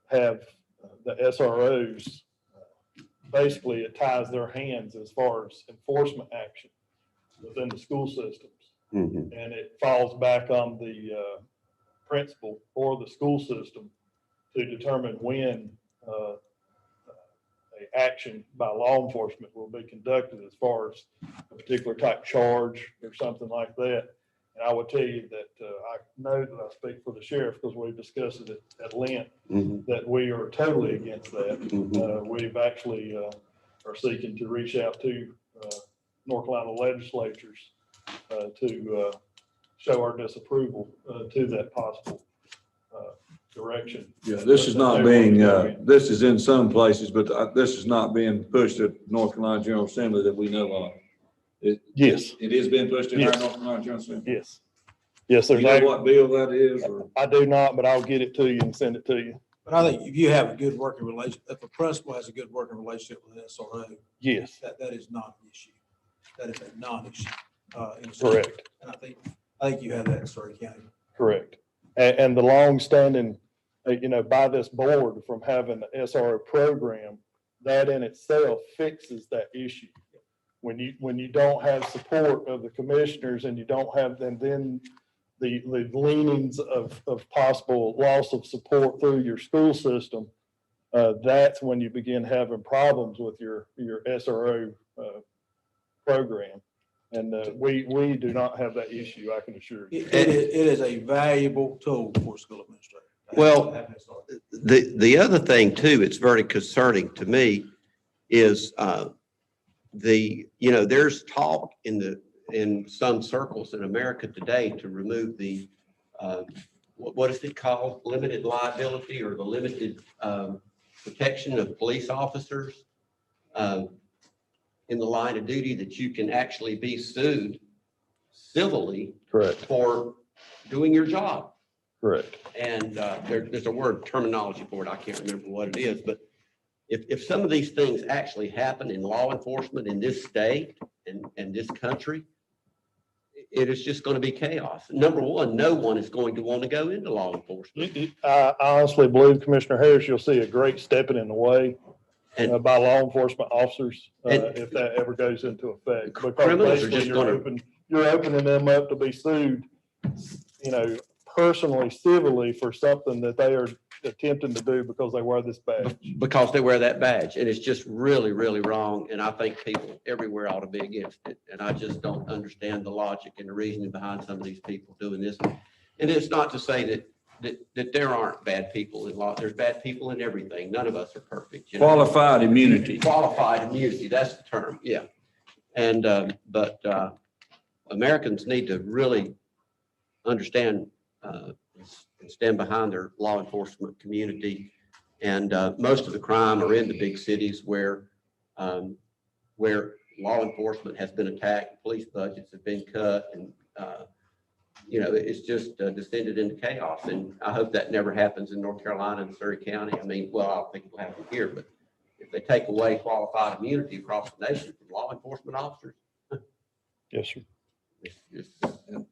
have the SROs, basically it ties their hands as far as enforcement action within the school systems. Mm-hmm. And it falls back on the principal or the school system to determine when a action by law enforcement will be conducted as far as a particular type charge or something like that. And I will tell you that I know that I speak for the sheriff because we discussed it at length, that we are totally against that. We've actually are seeking to reach out to North Carolina legislatures to show our disapproval to that possible direction. Yeah, this is not being, this is in some places, but this is not being pushed at North Carolina General Assembly that we know of. Yes. It is being pushed in our Yes. North Carolina General Assembly. Yes. Yes, Do there's. you know what bill that is, or? I do not, but I'll get it to you and send it to you. But I think if you have a good working relationship, if a principal has a good working relationship with an SRO, Yes. that is not an issue. That is a non-issue. Correct. And I think you have that in Surry County. Correct. And the long-standing, you know, by this board from having the SRO program, that in itself fixes that issue. When you don't have support of the commissioners and you don't have, and then the leanings of possible loss of support through your school system, that's when you begin having problems with your SRO program. And we do not have that issue, I can assure you. It is a valuable tool for school administrators. Well, the other thing too, it's very concerning to me is you know, there's talk in some circles in America today to remove the what is it called, limited liability or the limited protection of police officers in the line of duty, that you can actually be sued civilly. Correct. For doing your job. Correct. And there's a word terminology for it. I can't remember what it is, but if some of these things actually happen in law enforcement in this state and this country, it is just going to be chaos. Number one, no one is going to want to go into law enforcement. I honestly believe, Commissioner Harris, you'll see a great stepping in the way by law enforcement officers if that ever goes into effect. Because criminals are basically just you're opening them up to be sued, you know, personally, civilly for something that they are attempting to do because they wear this badge. Because they wear that badge, and it's just really, really wrong. And I think people everywhere ought to be against it. And I just don't understand the logic and the reasoning behind some of these people doing this. And it's not to say that there aren't bad people in law. There's bad people in everything. None of us are perfect. You know? Qualified immunity. Qualified immunity, that's the term, yeah. And but Americans need to really understand, and stand behind their law enforcement community. And most of the crime are in the big cities where law enforcement has been attacked, police budgets have been cut, and it's just descended into chaos. And I hope that never happens in North Carolina and Surry County. I mean, well, I don't think it'll happen here, but if they take away qualified immunity across the nation from law enforcement officers, Yes, sir. And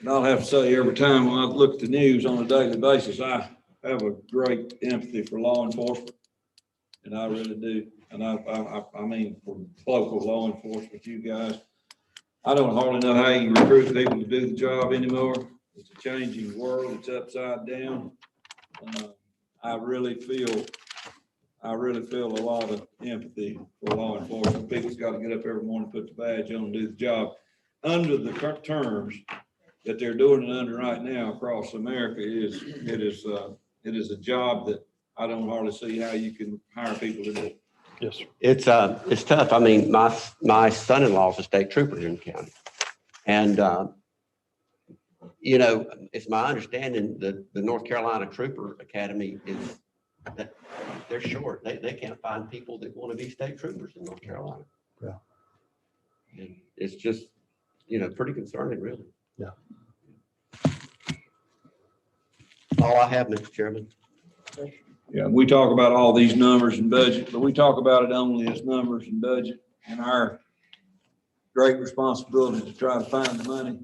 I'll have to say, every time when I look at the news on a daily basis, I have a great empathy for law enforcement. And I really do. And I mean, for local law enforcement, you guys, I don't hardly know how you recruit people to do the job anymore. It's a changing world. It's upside down. I really feel a lot of empathy for law enforcement. People's got to get up every morning, put the badge on, and do the job under the current terms that they're doing it under right now across America. It is a job that I don't hardly see how you can hire people to do. Yes, sir. it's tough. I mean, my son-in-law is a state trooper here in the county. And, it's my understanding that the North Carolina Trooper Academy is that they're short. They can't find people that want to be state troopers in North Carolina. Yeah. And it's just, pretty concerning, really. Yeah. All I have, Mr. Chairman. Yeah, we talk about all these numbers and budget, but we talk about it only as numbers and budget, and our great responsibility to try to find the money.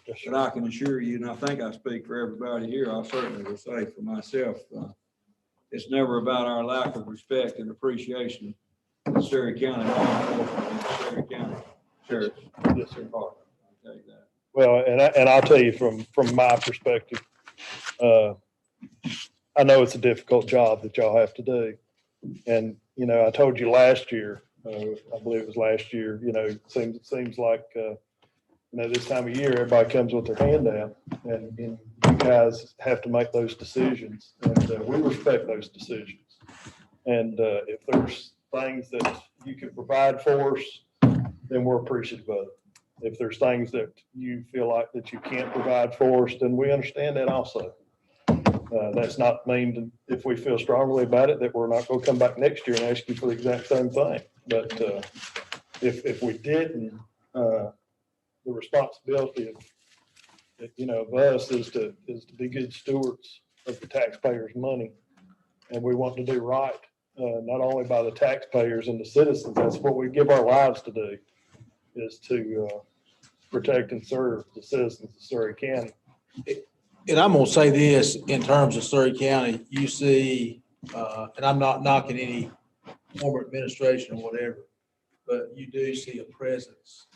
But I can assure you, and I think I speak for everybody here, I certainly will say for myself, it's never about our lack of respect and appreciation of Surry County law enforcement and Surry County Sheriff's Department. I'll tell you that. Well, and I'll tell you from my perspective, I know it's a difficult job that y'all have to do. And, I told you last year, I believe it was last year, it seems like, this time of year, everybody comes with their hand out, and you guys have to make those decisions, and we respect those decisions. And if there's things that you can provide for us, then we're appreciative of it. If there's things that you feel like that you can't provide for us, then we understand that also. That's not mean if we feel strongly about it, that we're not going to come back next year and ask you for the exact same thing. But if we didn't, the responsibility of us is to be good stewards of the taxpayers' money. And we want to do right, not only by the taxpayers and the citizens. That's what we give our lives to do, is to protect and serve the citizens of Surry County. And I'm gonna say this, in terms of Surry County, you see, and I'm not knocking any former administration or whatever, but you do see a presence.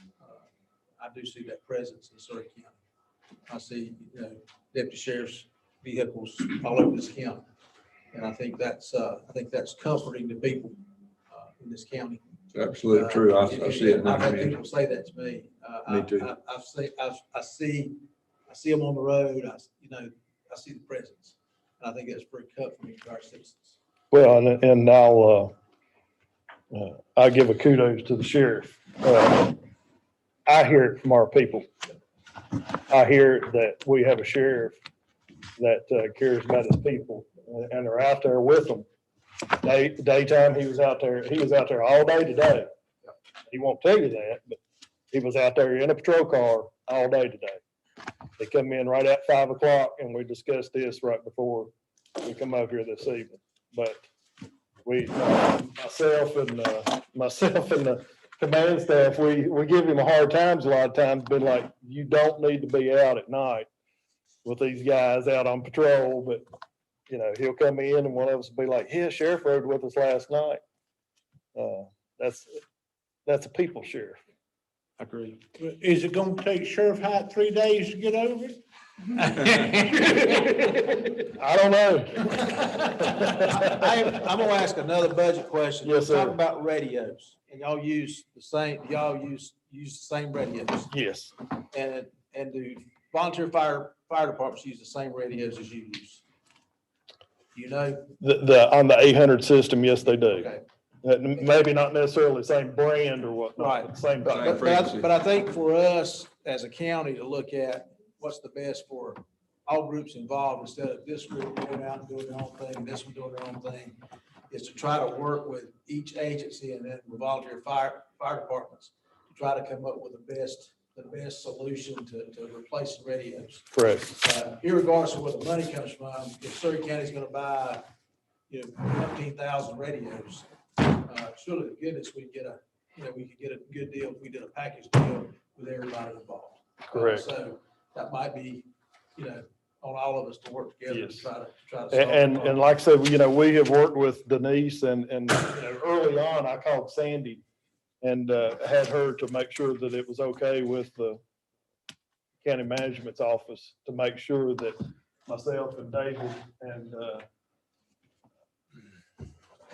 I do see that presence in Surry County. I see, deputy sheriff's vehicles all over this county. And I think that's comforting to people in this county. It's absolutely true. I see it. I've had people say that to me. Me too. I see them on the road. I see the presence. And I think that's pretty comforting to our citizens. Well, and I'll give a kudos to the sheriff. I hear it from our people. I hear that we have a sheriff that cares about his people, and they're out there with them. Daytime, he was out there all day today. He won't tell you that, but he was out there in a patrol car all day today. They come in right at 5 o'clock, and we discussed this right before we come over here this evening. But we, myself and the command staff, we give him a hard time a lot of times, been like, you don't need to be out at night with these guys out on patrol. But, he'll come in and one of us will be like, yeah, sheriff rode with us last night. That's a people sheriff. I agree. Is it gonna take Sheriff Hyatt 3 days to get over it? I don't know. I'm gonna ask another budget question. Yes, sir. Talk about radios, and y'all use the same radios. Yes. And do volunteer fire departments use the same radios as you use? On the 800 system, yes, they do. Okay. Maybe not necessarily the same brand or whatnot, Right. but same. But I think for us as a county to look at, what's the best for all groups involved, instead of this group going out and doing their own thing, this one doing their own thing, is to try to work with each agency and then with volunteer fire departments to try to come up with the best solution to replace the radios. Correct. Irregardless of where the money comes from, if Surry County's gonna buy, 15,000 radios, surely the goodness we could get a good deal if we did a package deal with everybody involved. Correct. So that might be, on all of us to work together to Yes. try to solve the And problem. like I said, we have worked with Denise and early on, I called Sandy and had her to make sure that it was okay with the county management's office, to make sure that myself and David and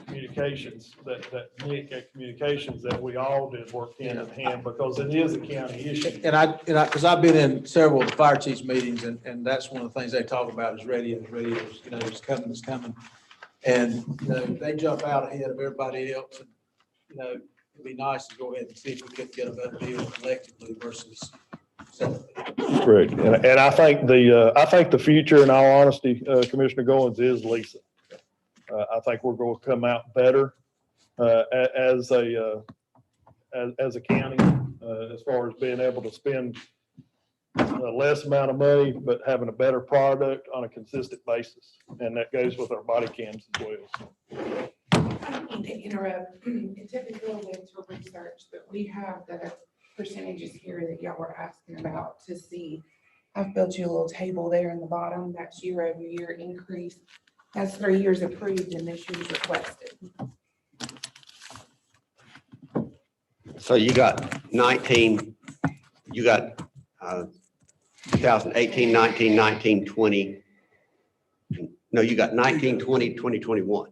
communications, that Nick at communications, that we all did work hand in hand, because it is a county issue. And because I've been in several of the fire chiefs meetings, and that's one of the things they talk about is radios, it's coming. And, they jump out ahead of everybody else. And, it'd be nice to go ahead and see if we could get a better deal collectively versus separately. Correct. And I think the future, in all honesty, Commissioner Goins, is Lisa. I think we're going to come out better as a county, as far as being able to spend a less amount of money, but having a better product on a consistent basis. And that goes with our body cams as well. I don't mean to interrupt. It took a little bit to research, but we have the percentages here that y'all were asking about to see. I've built you a little table there in the bottom. That's year-over-year increase. That's 3 years approved and this year's requested. So you got 2018, 19, 19, 20. No, you got 19, 20, 2021.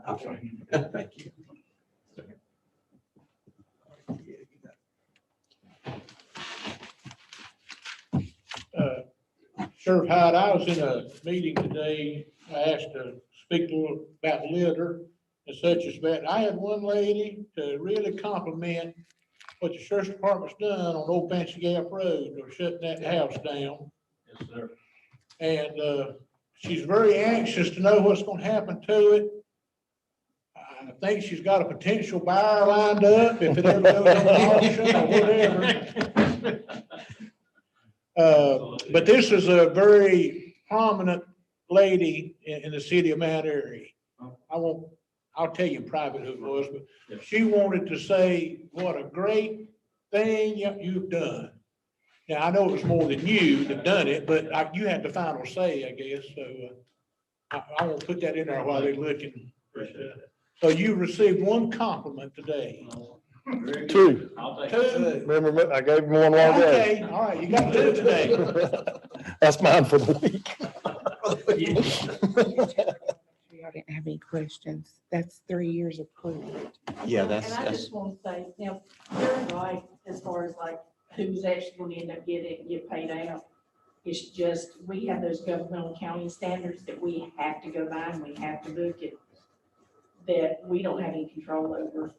I'm sorry. Thank you. Sheriff Hyde, I was in a meeting today. I asked to speak to her about litter and such as that. I had one lady to really compliment what the sheriff's department's done on Old Fancy Gap Road. They're shutting that house down. Yes, sir. And she's very anxious to know what's gonna happen to it. I think she's got a potential buyer lined up if it ever goes on auction or whatever. But this is a very prominent lady in the city of Mount Airy. I'll tell you in private who it was, but she wanted to say what a great thing you've done. Now, I know it was more than you that done it, but you had the final say, I guess, so I won't put that in there while they're looking. So you received one compliment today. Two. I'll take Two. it. Remember, I gave him one while ago. Okay, all right, you got two today. That's mine for the week. Y'all didn't have any questions. That's 3 years approved. Yeah, And I just want to say, now, you're right, as far as like who's actually going to end up get paid out. It's just, we have those governmental accounting standards that we have to go by and we have to book it, that we don't have any control over.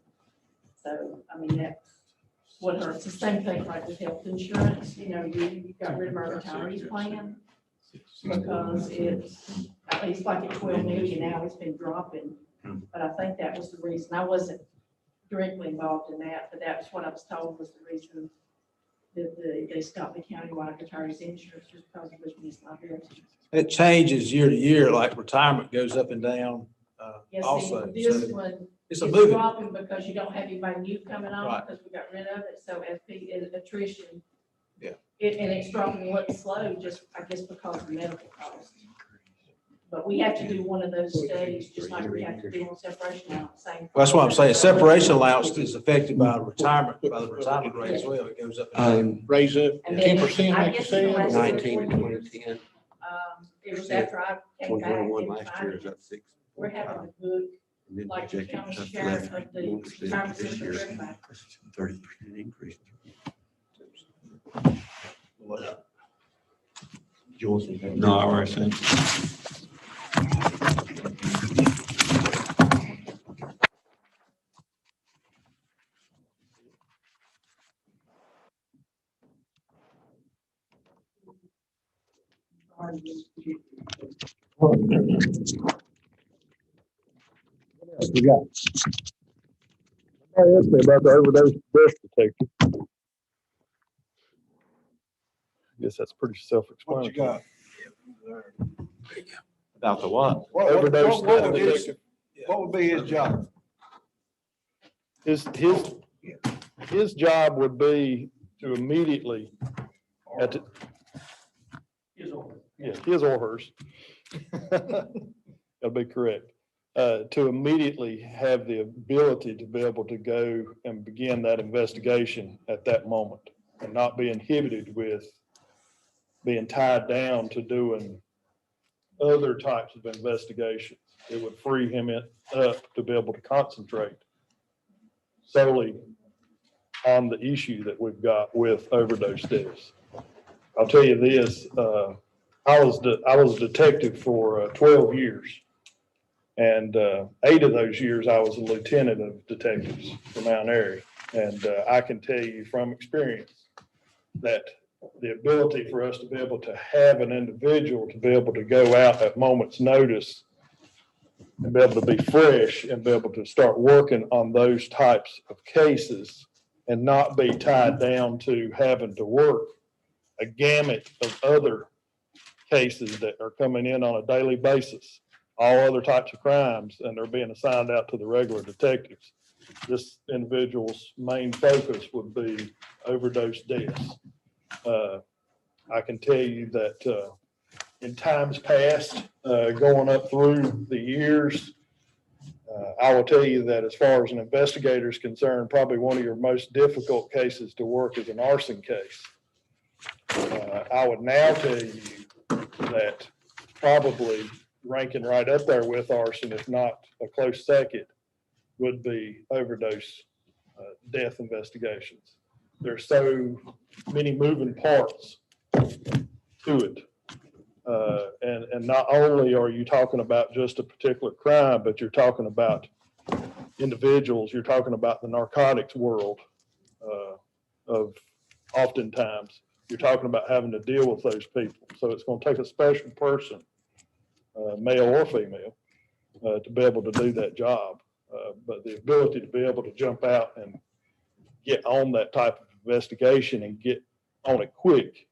So, I mean, that's what hurts. The same thing like with health insurance, you got rid of our retirees plan because it's, at least like at 12 million now, it's been dropping. But I think that was the reason. I wasn't directly involved in that, but that's what I was told was the reason that they stopped the countywide retirees insurance just because of those missed liability. It changes year to year, like retirement goes up and down, Yes, also. this So one it's is a moving. dropping because you don't have anybody new coming on Right. because we got rid of it. So as attrition. Yeah. And it's dropping a little slow, just, I guess, because of medical costs. But we have to do one of those studies, just like we have to do on separation out, same. Well, that's what I'm saying. Separation allowance is affected by retirement, by the retirement rate as well. It goes up and down. Raise up And then 10%, I like you guess in the said. last 19, 20 years, 2010, it was after I came back. 2021 and last year is finally, up 6. We're having to book And then like the projected county stuff sheriff left. of the retirement This year, system. 30% increase. No, I already seen. We got. Somebody asked me about the overdose death detective. I guess that's pretty What you self-explanatory. got? About the what? Overdose What would death his, detective. what would be his job? His job would be to immediately, at the, yeah, his or hers. That'll be correct. To immediately have the ability to be able to go and begin that investigation at that moment and not be inhibited with being tied down to doing other types of investigations. It would free him up to be able to concentrate solely on the issue that we've got with overdose deaths. I'll tell you this, I was a detective for 12 years. And 8 of those years, I was a lieutenant of detectives for Mount Airy. And I can tell you from experience that the ability for us to be able to have an individual to be able to go out at moment's notice and be able to be fresh and be able to start working on those types of cases and not be tied down to having to work a gamut of other cases that are coming in on a daily basis, all other types of crimes, and they're being assigned out to the regular detectives. This individual's main focus would be overdose deaths. I can tell you that in times past, going up through the years, I will tell you that as far as an investigator is concerned, probably one of your most difficult cases to work is an arson case. I would now tell you that probably ranking right up there with arson, if not a close second, would be overdose death investigations. There's so many moving parts to it. And not only are you talking about just a particular crime, but you're talking about individuals, you're talking about the narcotics world of oftentimes, you're talking about having to deal with those people. So it's going to take a special person, male or female, to be able to do that job. But the ability to be able to jump out and get on that type of investigation and get on it quick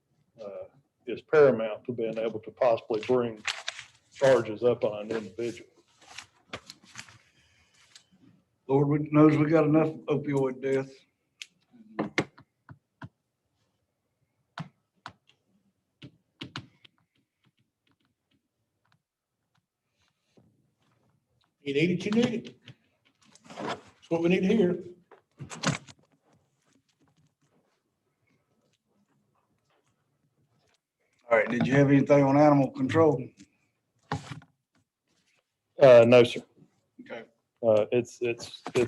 is paramount to being able to possibly bring charges up on an individual. Lord knows we got enough opioid deaths. You need it, you need it. That's what we need to hear. All right, did you have anything on animal control? No, sir. Okay. It's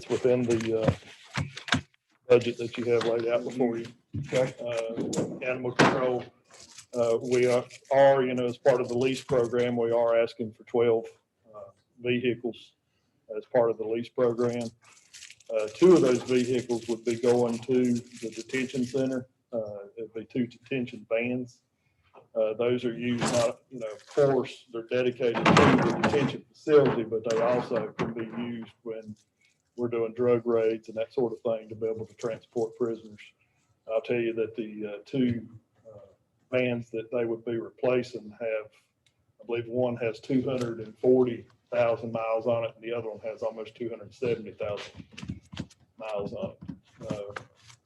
within the budget that you have laid out before you. Okay. Animal control, we are, as part of the lease program, we are asking for 12 vehicles as part of the lease program. 2 of those vehicles would be going to the detention center. It'd be 2 detention vans. Those are used not, of course, they're dedicated to the detention facility, but they also can be used when we're doing drug raids and that sort of thing to be able to transport prisoners. I'll tell you that the 2 vans that they would be replacing have, I believe one has 240,000 miles on it and the other one has almost 270,000 miles on it.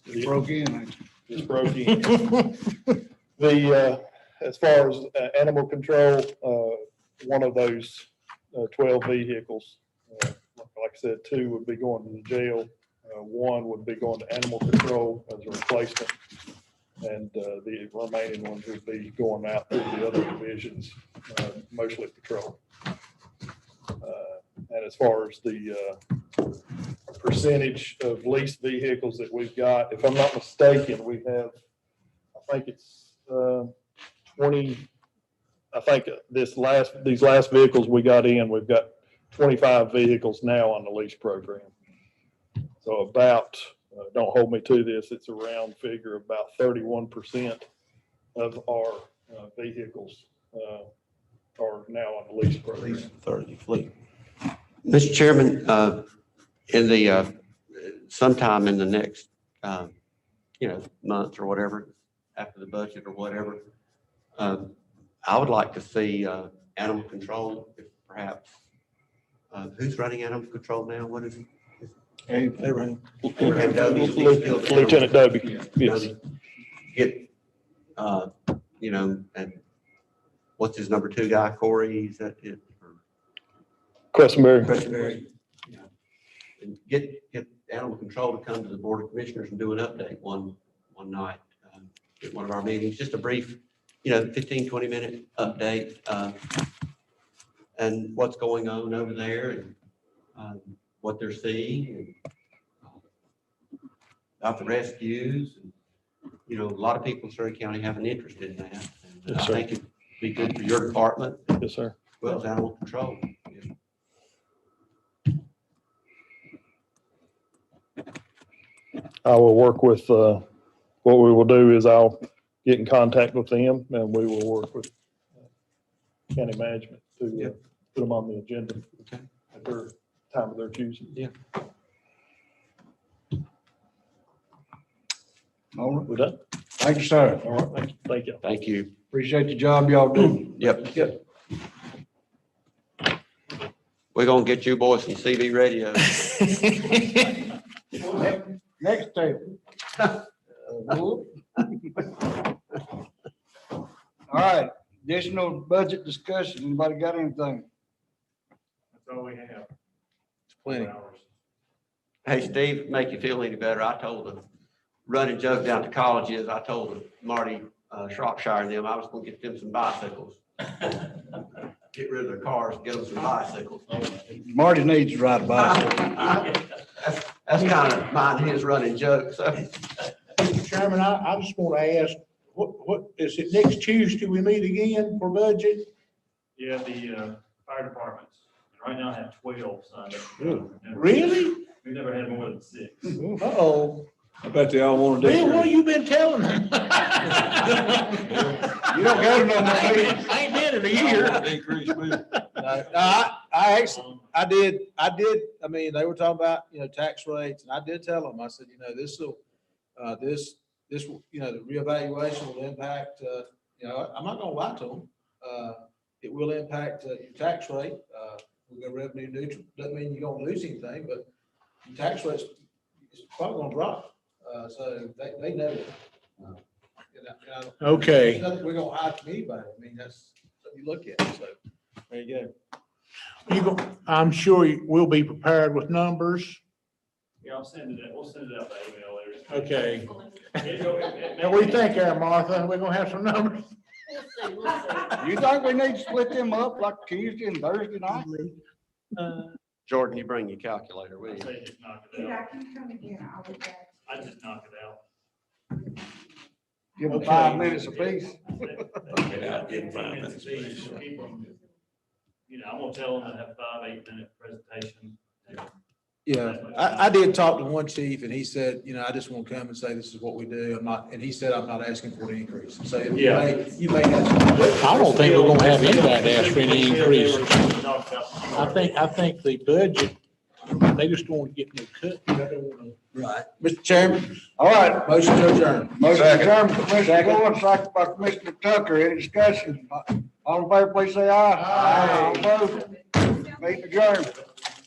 It broke in, ain't it? Just broke in. As far as animal control, one of those 12 vehicles, like I said, 2 would be going to the jail. 1 would be going to animal control as a replacement. And the remaining ones would be going out through the other divisions, mostly patrol. And as far as the percentage of leased vehicles that we've got, if I'm not mistaken, we have, I think it's 20, I think these last vehicles we got in, we've got 25 vehicles now on the lease program. So about, don't hold me to this, it's a round figure, about 31% of our vehicles are now on the lease program. Third of your fleet. Mr. Chairman, in the, sometime in the next, month or whatever, after the budget or whatever, I would like to see, animal control, if perhaps, who's running animal control now? What is it? Abraham. Abraham Dobie. Lieutenant Dobie, yes. Get, and what's his number 2 guy, Corey, is that it? Or Questenberry. Presbyterian? Yeah. And get animal control to come to the Board of Commissioners and do an update one night at one of our meetings, just a brief, 15, 20-minute update and what's going on over there and what they're seeing and about the rescues. And, a lot of people in Surry County have an interest in that. And Yes, I sir. think it'd be good for your department Yes, sir. as well as animal control. I will work with, what we will do is I'll get in contact with them and we will work with county management to put them on the agenda Okay. at their time of their choosing. Yeah. All right. We're done. Thank you, sir. All right. Thank you. Thank you. Appreciate the job y'all do. Yep. We're gonna get you boys some CB radio. Next table. All right, additional budget discussion. Anybody got anything? That's all we have. Plenty. Hey, Steve, make you feel any better, I told the running joke down to colleges, I told Marty Shropshire and them, I was gonna get them some bicycles. Get rid of their cars, get them some bicycles. Marty needs to ride a bicycle. That's kind of mine, his running joke, so. Mr. Chairman, I just want to ask, what, is it next Tuesday we meet again for budget? Yeah, the fire departments, right now I have 12 signed up. Really? We've never had more than 6. Uh-oh. I bet they all want to Bill, do. what have you been telling them? You don't go to no more meetings. I ain't been in a year. Increase, Bill. I actually, I did, I mean, they were talking about, tax rates, and I did tell them, I said, this will, this, the reevaluation will impact, I'm not gonna lie to them. It will impact your tax rate. We'll go revenue neutral. Doesn't mean you're gonna lose anything, but your tax rate's probably gonna drop. So they know it. Okay. Nothing we're gonna hide from anybody. I mean, that's what you look at, so there you go. I'm sure we'll be prepared with numbers. Yeah, we'll send it out by email later. Okay. It'll- Now, what do you think there, Martha? We're gonna have some numbers? You think we need to split them up like Tuesday and Thursday night? Jordan, you bring your calculator, will I you? say just knock it Yeah, out. I can come again, I'll be back. I just knock it out. Give them Okay. 5 minutes apiece. Yeah, give them 5 minutes apiece. Keep them, I'm gonna tell them to have 5 8-minute presentations. Yeah, I did talk to one chief and he said, I just want to come and say this is what we do. And he said, I'm not asking for an increase. So Yeah. you may have. I don't think we're gonna have anybody ask for any increase. Talk about- I think the budget, they just want to get no cut. They don't wanna- Right. Mr. Chairman, All right, motion to adjourn. motion adjourned, Commissioner Gordon, second by Commissioner Tucker. Any discussion? All in favor, please say aye. Aye. All opposed? Meeting adjourned.